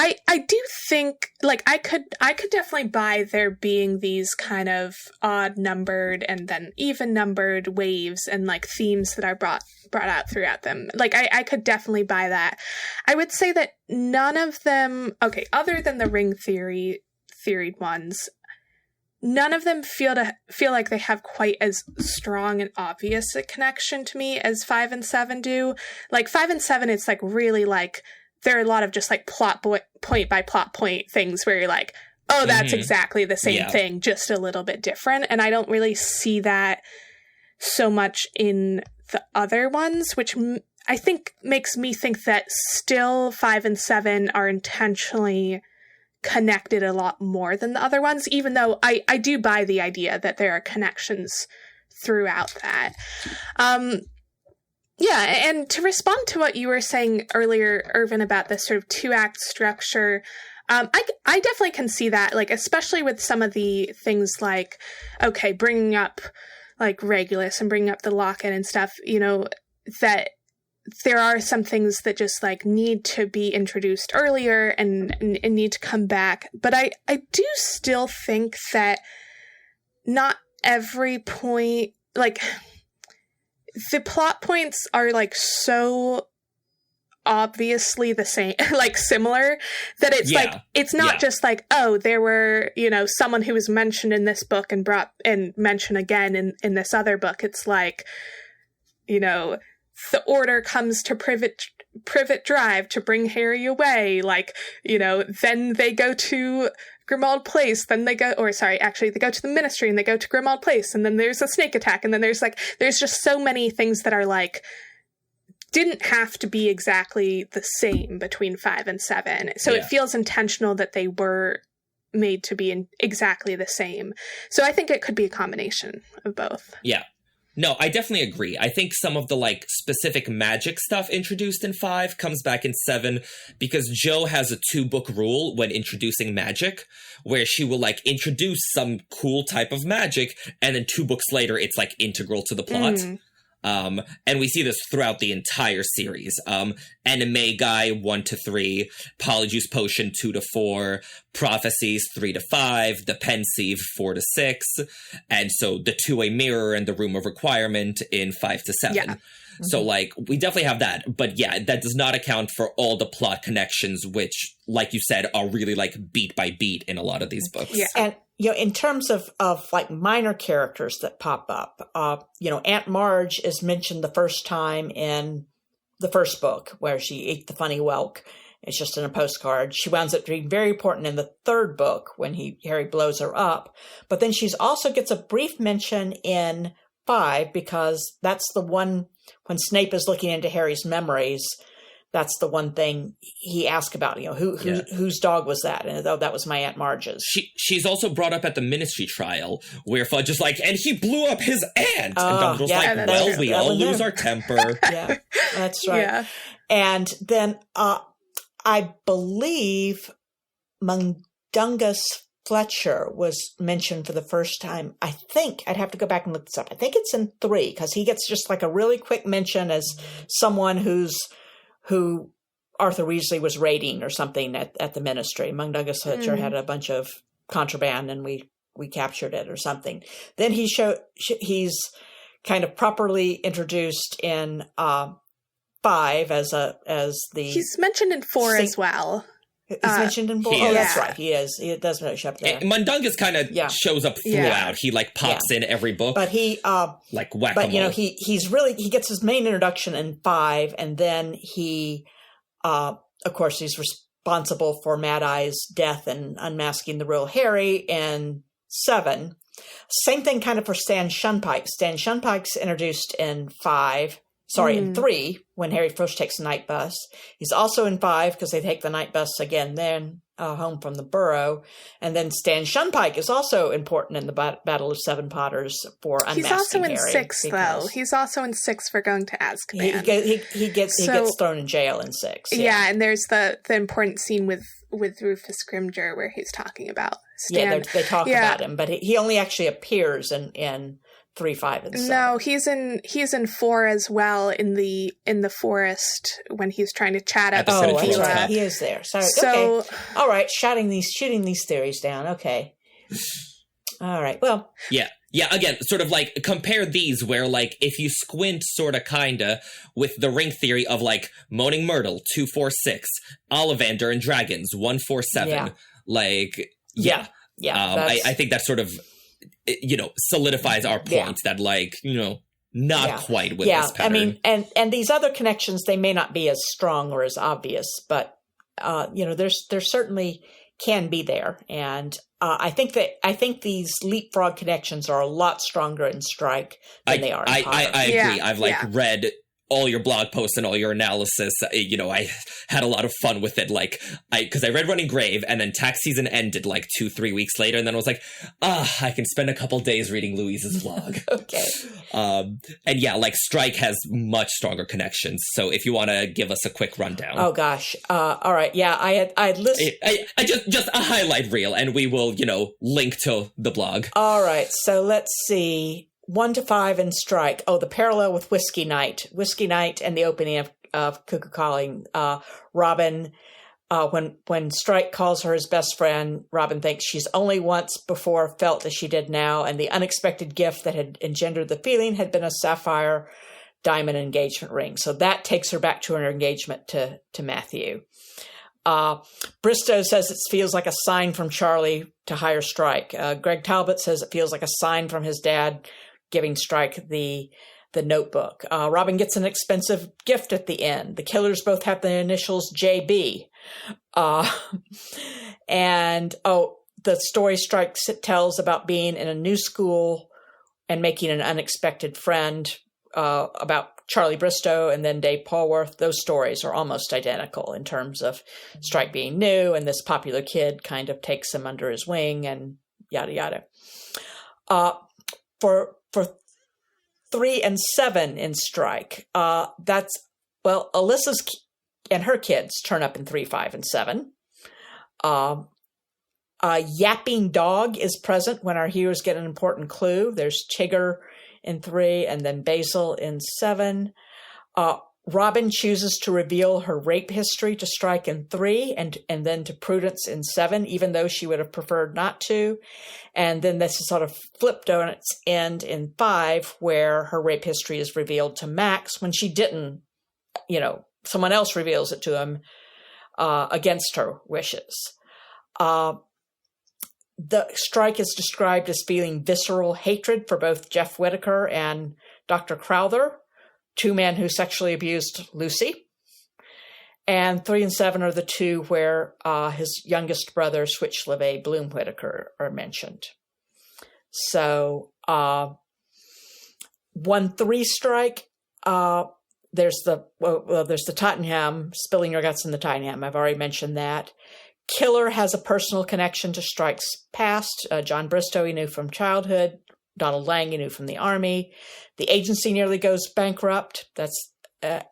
I do think, like, I could definitely buy there being these kind of odd numbered and then even numbered waves and like themes that are brought out throughout them. Like, I could definitely buy that. I would say that none of them, okay, other than the ring theoried ones, none of them feel like they have quite as strong and obvious a connection to me as 5 and 7 do. Like 5 and 7, it's like really like, there are a lot of just like point by plot point things where you're like, oh, that's exactly the same thing, just a little bit different. And I don't really see that so much in the other ones, which I think makes me think that still 5 and 7 are intentionally connected a lot more than the other ones, even though I do buy the idea that there are connections throughout that. Yeah, and to respond to what you were saying earlier, Irvin, about this sort of 2-act structure, I definitely can see that, like, especially with some of the things like, okay, bringing up, like, Regulus and bringing up the locket and stuff, you know, that there are some things that just, like, need to be introduced earlier and need to come back. But I do still think that not every point, like, the plot points are like so obviously the same, like similar, that it's like, it's not just like, oh, there were, you know, someone who was mentioned in this book and brought and mentioned again in this other book. It's like, you know, the Order comes to Privet Drive to bring Harry away. Like, you know, then they go to Grimmauld Place, then they go to the Ministry and they go to Grimmauld Place, and then there's a snake attack, and then there's just so many things that are like, didn't have to be exactly the same between 5 and 7. So it feels intentional that they were made to be exactly the same. So I think it could be a combination of both. Yeah. No, I definitely agree. I think some of the, like, specific magic stuff introduced in 5 comes back in 7 because Jo has a 2-book rule when introducing magic, where she will, like, introduce some cool type of magic, and then 2 books later, it's, like, integral to the plot. And we see this throughout the entire series. Anime Guy 1 to 3, Polyjuice Potion 2 to 4, Prophecies 3 to 5, The Pensieve 4 to 6, and so the Two-Way Mirror and the Room of Requirement in 5 to 7. Yeah. So, like, we definitely have that. But, yeah, that does not account for all the plot connections, which, like you said, are really, like, beat by beat in a lot of these books. Yeah. And, you know, in terms of like, minor characters that pop up, you know, Aunt Marge is mentioned the first time in the first book, where she ate the funny whelk. It's just in a postcard. She winds up being very important in the 3rd book when Harry blows her up. But then she's also gets a brief mention in 5 because that's the one, when Snape is looking into Harry's memories, that's the one thing he asked about, whose dog was that? And that was my Aunt Marge's. She's also brought up at the Ministry trial where Fudge is like, and he blew up his aunt. And Dumbledore's well, we all lose our temper. Yeah, that's right. Yeah. And then I believe Mundungus Fletcher was mentioned for the first time. I think I'd have to go back and look this up. I think it's in 3 because he gets just like a really quick mention as someone who Arthur Weasley was raiding or something at the Ministry. Mundungus Fletcher had a bunch of contraband and we captured it or something. Then he's kind of properly introduced in 5 as he's mentioned in 4 as well. He's mentioned in 4. Oh, that's right. He is. He does show up there. Mundungus kind of shows up throughout. He pops in every book. But he whack-a-mole. But he gets his main introduction in 5, and then he of course he's responsible for Mad Eye's death and unmasking the real Harry in 7. Same thing kind of for Stan Shunpike. Stan Shunpike's introduced in 5. In 3, when Harry first takes the night bus. He's also in 5 because they take the night bus again then home from the Burrow. And then Stan Shunpike is also important in the Battle of Seven Potters for unmasking Harry. He's also in 6, though. He's also in 6 for going to Azkaban. He gets thrown in jail in 6. Yeah, and there's the important scene with Rufus Scrimgeour where he's talking about Stan. Yeah, they talk about him, but he only actually appears in 3, 5, and 7. No, he's in 4 as well in the forest when he's trying to chat up. Oh, that's right. He is there. Sorry. So, okay. All right. Shooting these theories down. Okay. All right. Well. Yeah. Again, sort of like compare these where like if you squint sort of kinda with the ring theory of like Moaning Myrtle 246, Ollivander and Dragons 147. Yeah. I think that sort of solidifies our point that not quite with this pattern. I mean, and these other connections, they may not be as strong or as obvious, but there certainly can be there. And I think these leapfrog connections are a lot stronger in Strike than they are in Potter. I agree. I've read all your blog posts and all your analysis. I had a lot of fun with it. Because I read Running Grave, and then tax season ended 2-3 weeks later, and then I was like, I can spend a couple days reading Louise's blog. Okay. And Strike has much stronger connections. So if you want to give us a quick rundown. Oh gosh. All right. Yeah, I listed. I just a highlight reel, and we will link to the blog. All right. So let's see. 1 to 5 in Strike. Oh, the parallel with Whiskey Night and the opening of Cuckoo Calling. Robin, when Strike calls her his best friend, Robin thinks she's only once before felt as she did now, and the unexpected gift that had engendered the feeling had been a sapphire diamond engagement ring. So that takes her back to her engagement to Matthew. Bristow says it feels like a sign from Charlie to hire Strike. Greg Talbot says it feels like a sign from his dad giving Strike the notebook. Robin gets an expensive gift at the end. The killers both have the initials JB. The story Strike tells about being in a new school and making an unexpected friend, about Charlie Bristow and then Dave Paulworth. Those stories are almost identical in terms of Strike being new and this popular kid kind of takes him under his wing and yada yada. For 3 and 7 in Strike, Alyssa's and her kids turn up in 3, 5, and 7. A yapping dog is present when our heroes get an important clue. There's Tigger in 3 and then Basil in 7. Robin chooses to reveal her rape history to Strike in 3 and then to Prudence in 7, even though she would have preferred not to. And then this is sort of flipped on its end in 5, where her rape history is revealed to Max when she didn't, someone else reveals it to him against her wishes. The Strike is described as feeling visceral hatred for both Jeff Whitaker and Dr. Crowther, 2 men who sexually abused Lucy. And 3 and 7 are the 2 where his youngest brother, Switch LeVay Bloom Whitaker, are mentioned. So 1-3 strike. There's the Tottenham, spilling your guts in the Tottenham. I've already mentioned that. Killer has a personal connection to Strike's past. John Bristow he knew from childhood. Donald Lang he knew from the Army. The agency nearly goes bankrupt. That's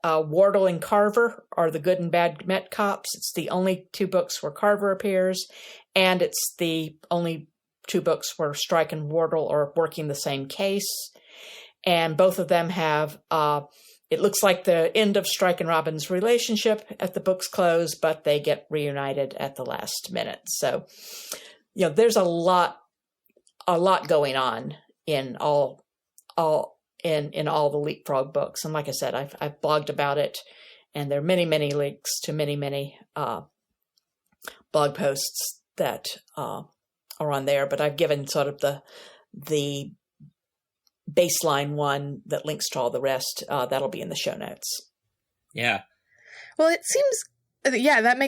Wardle and Carver are the good and bad Met cops. It's the only 2 books where Carver appears, and it's the only 2 books where Strike and Wardle are working the same case. And both of them have, it looks like the end of Strike and Robin's relationship at the book's close, but they get reunited at the last minute. So, there's a lot going on in all the Leapfrog books. And like I said, I've blogged about it, and there are many, many links to many, many blog posts that are on there. But I've given sort of the baseline one that links to all the rest. That'll be in the show notes. Yeah. Well, it seems, that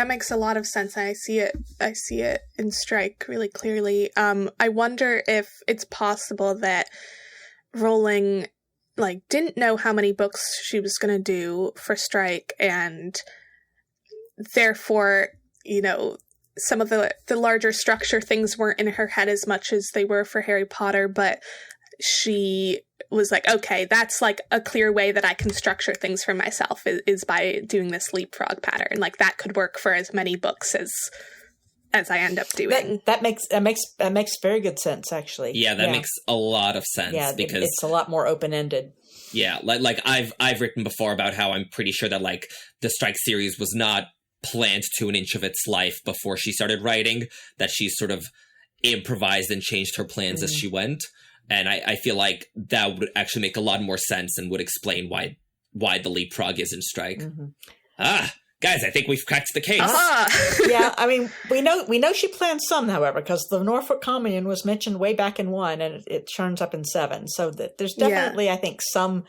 makes a lot of sense. I see it in Strike really clearly. I wonder if it's possible that Rowling didn't know how many books she was going to do for Strike, and therefore, some of the larger structure things weren't in her head as much as they were for Harry Potter, but she was like, okay, that's a clear way that I can structure things for myself is by doing this leapfrog pattern. That could work for as many books as I end up doing. That makes very good sense, actually. Yeah, that makes a lot of sense. Yeah, because it's a lot more open-ended. Yeah, I've written before about how I'm pretty sure that the Strike series was not planned to an inch of its life before she started writing, that she sort of improvised and changed her plans as she went. And I feel like that would actually make a lot more sense and would explain why the leapfrog is in Strike. Mm-hmm. Guys, I think we've cracked the case. Yeah, I mean, we know she planned some, however, because the Norfolk Commune was mentioned way back in 1, and it turns up in 7. So there's definitely, I think, some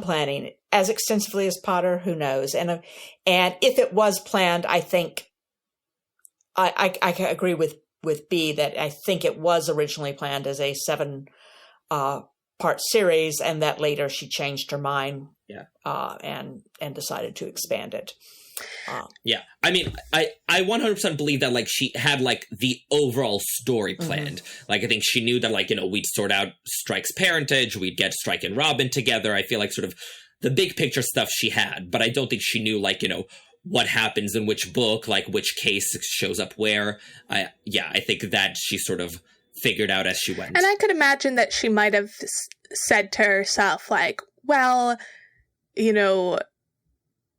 planning. As extensively as Potter, who knows? And if it was planned, I think I agree with B that I think it was originally planned as a 7 part series, and that later she changed her mind. And decided to expand it. Yeah, I mean, I 100% believe that she had the overall story planned. I think she knew that we'd sort out Strike's parentage, we'd get Strike and Robin together. I feel sort of the big picture stuff she had, but I don't think she knew what happens in which book, which case shows up where. I think that she sort of figured out as she went. And I could imagine that she might have said to herself well,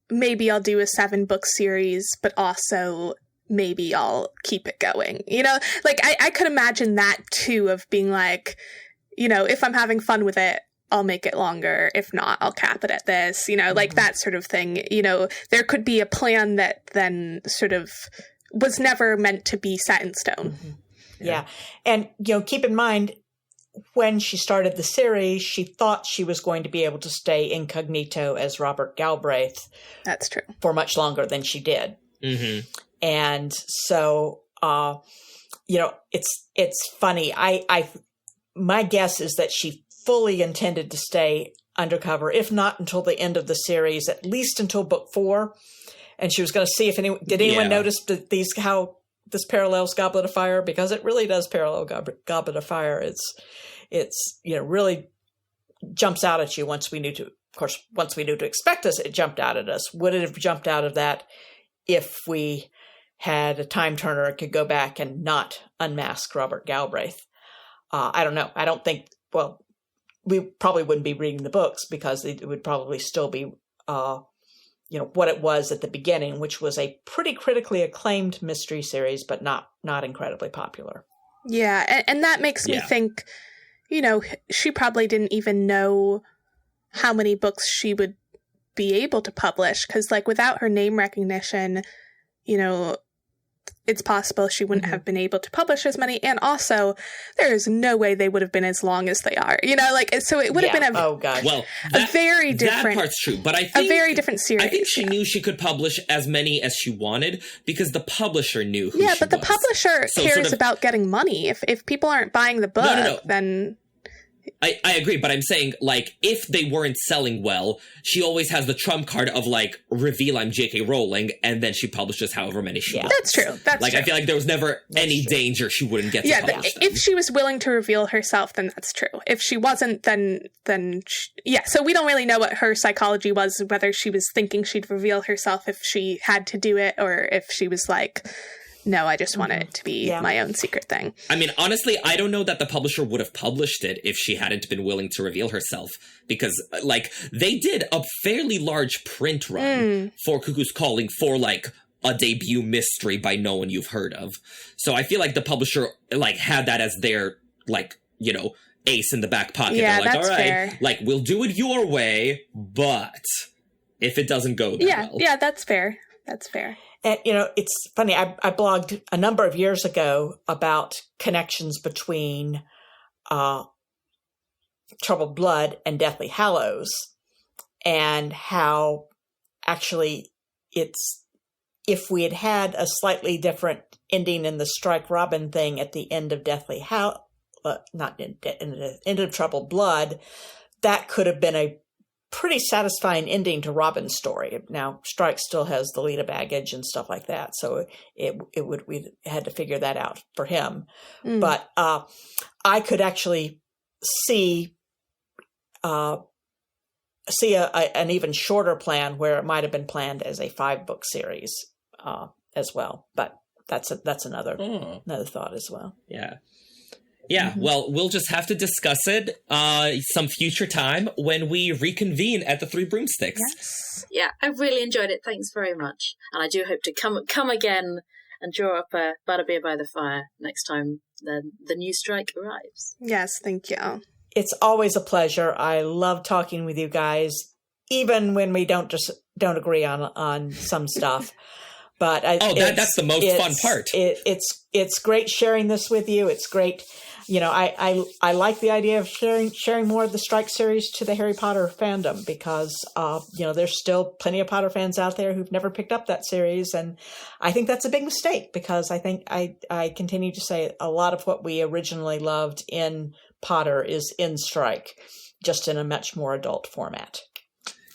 maybe I'll do a 7-book series, but also maybe I'll keep it going. I could imagine that too, of being if I'm having fun with it, I'll make it longer. If not, I'll cap it at this, that sort of thing. There could be a plan that then sort of was never meant to be set in stone. Mm-hmm. Yeah. And, keep in mind, when she started the series, she thought she was going to be able to stay incognito as Robert Galbraith. That's true. For much longer than she did. Mm-hmm. And so, it's funny. My guess is that she fully intended to stay undercover, if not until the end of the series, at least until book 4. And she was going to see if anyone notice how this parallels Goblet of Fire, because it really does parallel Goblet of Fire. It's really jumps out at you once we knew to expect us, it jumped out at us. Would it have jumped out of that if we had a time turner and could go back and not unmask Robert Galbraith? I don't know. I don't think, we probably wouldn't be reading the books because it would probably still be, what it was at the beginning, which was a pretty critically acclaimed mystery series, but not incredibly popular. Yeah, and that makes me think, she probably didn't even know how many books she would be able to publish, because, without her name recognition, it's possible she wouldn't have been able to publish as many, and also there is no way they would have been as long as they are. So it would have been a very different. That part's true, but I think a very different series. I think she knew she could publish as many as she wanted because the publisher knew who she was. Yeah, but the publisher cares about getting money. If people aren't buying the book, then I agree, but I'm saying, like, if they weren't selling well, she always has the trump card of, like, reveal I'm J.K. Rowling, and then she publishes however many she wants. That's true. That's true. I feel like there was never any danger she wouldn't get to publish them. If she was willing to reveal herself, then that's true. If she wasn't, then so we don't really know what her psychology was, whether she was thinking she'd reveal herself if she had to do it, or if she was like, no, I just want it to be my own secret thing. I mean, honestly, I don't know that the publisher would have published it if she hadn't been willing to reveal herself. Because, like, they did a fairly large print run for Cuckoo's Calling for, like, a debut mystery by no one you've heard of. So I feel like the publisher, like, had that as their, like, you know, ace in the back pocket. Yeah, they're like, that's all right, fair. Like, we'll do it your way, but if it doesn't go that well. Yeah, that's fair. That's fair. And, you know, it's funny, I blogged a number of years ago about connections between Troubled Blood and Deathly Hallows, and how actually it's, if we had had a slightly different ending in the Strike Robin thing at the end of Deathly Hallows, not in the end of Troubled Blood, that could have been a pretty satisfying ending to Robin's story. Now, Strike still has the Leda baggage and stuff like that, so we had to figure that out for him. But I could actually see an even shorter plan where it might have been planned as a 5-book series as well. But that's another thought as well. Yeah. Yeah, well, we'll just have to discuss it some future time when we reconvene at the Three Broomsticks. Yes. Yeah, I really enjoyed it. Thanks very much. And I do hope to come again and draw up a butterbeer by the fire next time the new strike arrives. Yes, thank you. It's always a pleasure. I love talking with you guys, even when we don't agree on some stuff. But that's the most fun part. It's great sharing this with you. It's great. You know, I like the idea of sharing more of the Strike series to the Harry Potter fandom, because, you know, there's still plenty of Potter fans out there who've never picked up that series. And I think that's a big mistake, because I think I continue to say a lot of what we originally loved in Potter is in Strike, just in a much more adult format.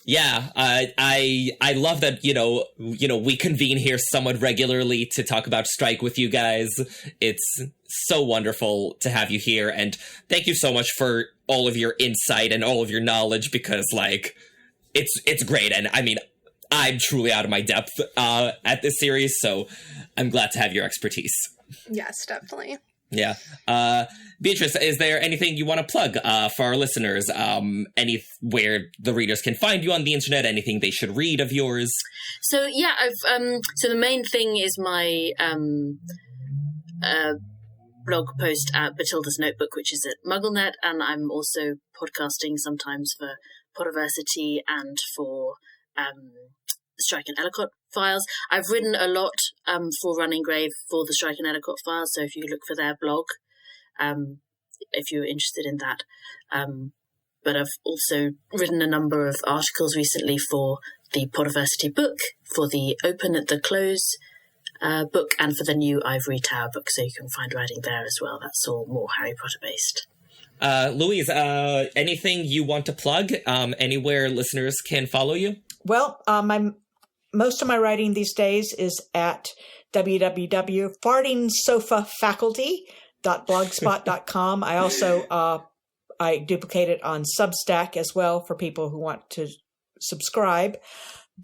Yeah, I love that, you know, we convene here somewhat regularly to talk about Strike with you guys. It's so wonderful to have you here, and thank you so much for all of your insight and all of your knowledge, because, like, it's great. And I mean, I'm truly out of my depth at this series, so I'm glad to have your expertise. Yes, definitely. Yeah. Beatrice, is there anything you want to plug for our listeners? Anywhere the readers can find you on the internet, anything they should read of yours? So, yeah, so the main thing is my blog post at Batilda's Notebook, which is at MuggleNet, and I'm also podcasting sometimes for Potterversity and for Strike and Ellicott files. I've written a lot for Running Grave for the Strike and Ellicott files, so if you look for their blog, if you're interested in that. But I've also written a number of articles recently for the Potterversity book, for the Open at the Close book, and for the new Ivory Tower book, so you can find writing there as well. That's all more Harry Potter based. Louise, anything you want to plug? Anywhere listeners can follow you? Well, most of my writing these days is at www.fartingsofafaculty.blogspot.com. I also I duplicate it on Substack as well for people who want to subscribe.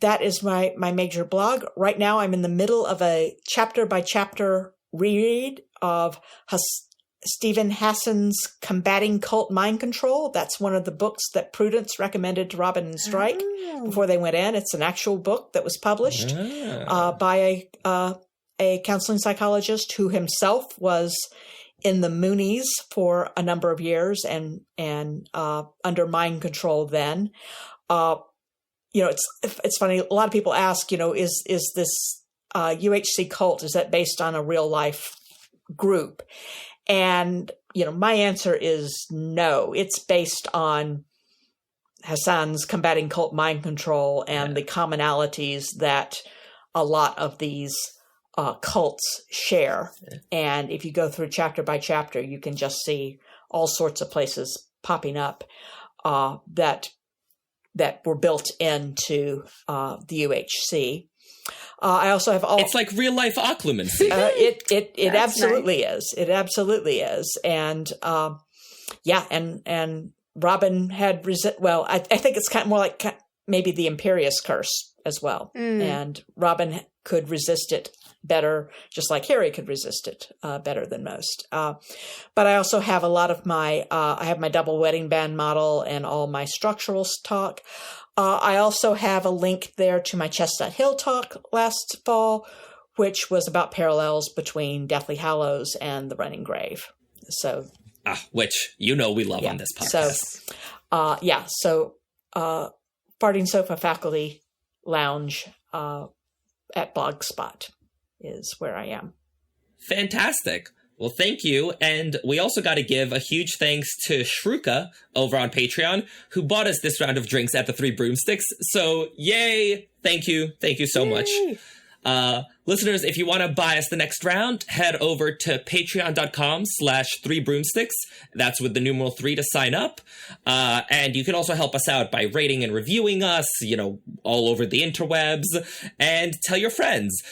That is my major blog. Right now, I'm in the middle of a chapter-by-chapter reread of Stephen Hassan's Combating Cult Mind Control. That's one of the books that Prudence recommended to Robin and Strike before they went in. It's an actual book that was published by a counseling psychologist who himself was in the Moonies for a number of years and under mind control then. You know, it's funny. A lot of people ask, you know, is this UHC cult, is that based on a real life group? And, you know, my answer is no. It's based on Hassan's Combating Cult Mind Control and the commonalities that a lot of these cults share. And if you go through chapter by chapter, you can just see all sorts of places popping up that were built into the UHC. I also have all. It's like real life occlumency. It absolutely is. It absolutely is. And and Robin had Well, I think it's kind of more like maybe the Imperious curse as well. And Robin could resist it better, just like Harry could resist it better than most. But I also have a lot of my. I have my double wedding band model and all my structural talk. I also have a link there to my Chestnut Hill talk last fall, which was about parallels between Deathly Hallows and the Running Grave. So, which we love on this podcast. So, Farting Sofa Faculty Lounge at Blogspot is where I am. Fantastic. Well, thank you. And we also got to give a huge thanks to Shruka over on Patreon, who bought us this round of drinks at the Three Broomsticks. So, yay! Thank you. Thank you so much. Listeners, if you want to buy us the next round, head over to patreon.com/3broomsticks. That's with the numeral 3 to sign up. And you can also help us out by rating and reviewing us, all over the interwebs. And tell your friends.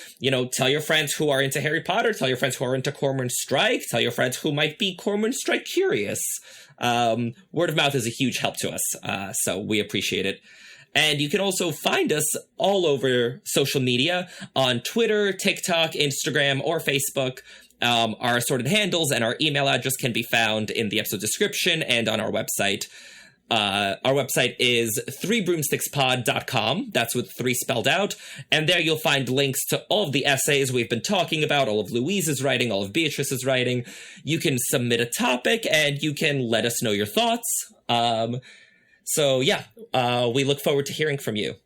Tell your friends who are into Harry Potter. Tell your friends who are into Cormoran Strike. Tell your friends who might be Cormoran Strike curious. Word of mouth is a huge help to us. So we appreciate it. And you can also find us all over social media on Twitter, TikTok, Instagram, or Facebook. Our assorted handles and our email address can be found in the episode description and on our website. Our website is 3broomstickspod.com. That's with 3 spelled out. And there you'll find links to all of the essays we've been talking about, all of Louise's writing, all of Beatrice's writing. You can submit a topic and you can let us know your thoughts. We look forward to hearing from you.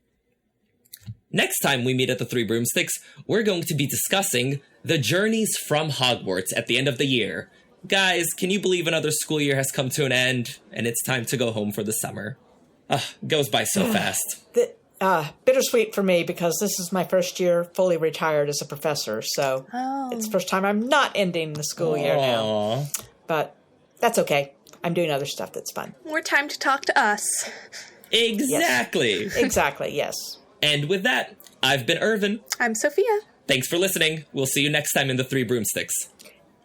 Next time we meet at the Three Broomsticks, we're going to be discussing the journeys from Hogwarts at the end of the year. Guys, can you believe another school year has come to an end, and it's time to go home for the summer? Goes by so fast. Bittersweet for me, because this is my first year fully retired as a professor, so it's the first time I'm not ending the school year now. But that's okay. I'm doing other stuff that's fun. More time to talk to us. Exactly. Yes. Exactly, yes. And with that, I've been Irvin. I'm Sophia. Thanks for listening. We'll see you next time in the Three Broomsticks.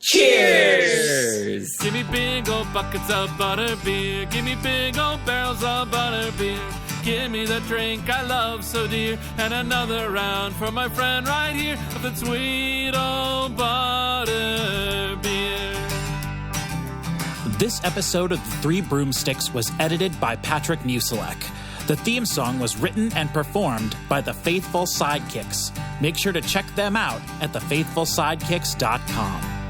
Cheers! Give me big old buckets of butter beer. Give me big old barrels of butter beer. Give me the drink I love so dear. And another round for my friend right here of the sweet old butter beer. This episode of The Three Broomsticks was edited by Patrick Musilek. The theme song was written and performed by The Faithful Sidekicks. Make sure to check them out at thefaithfulsidekicks.com.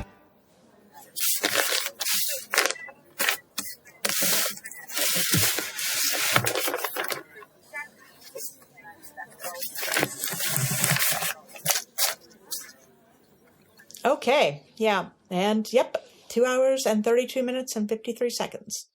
Okay, yeah, and 2 hours and 32 minutes and 53 seconds.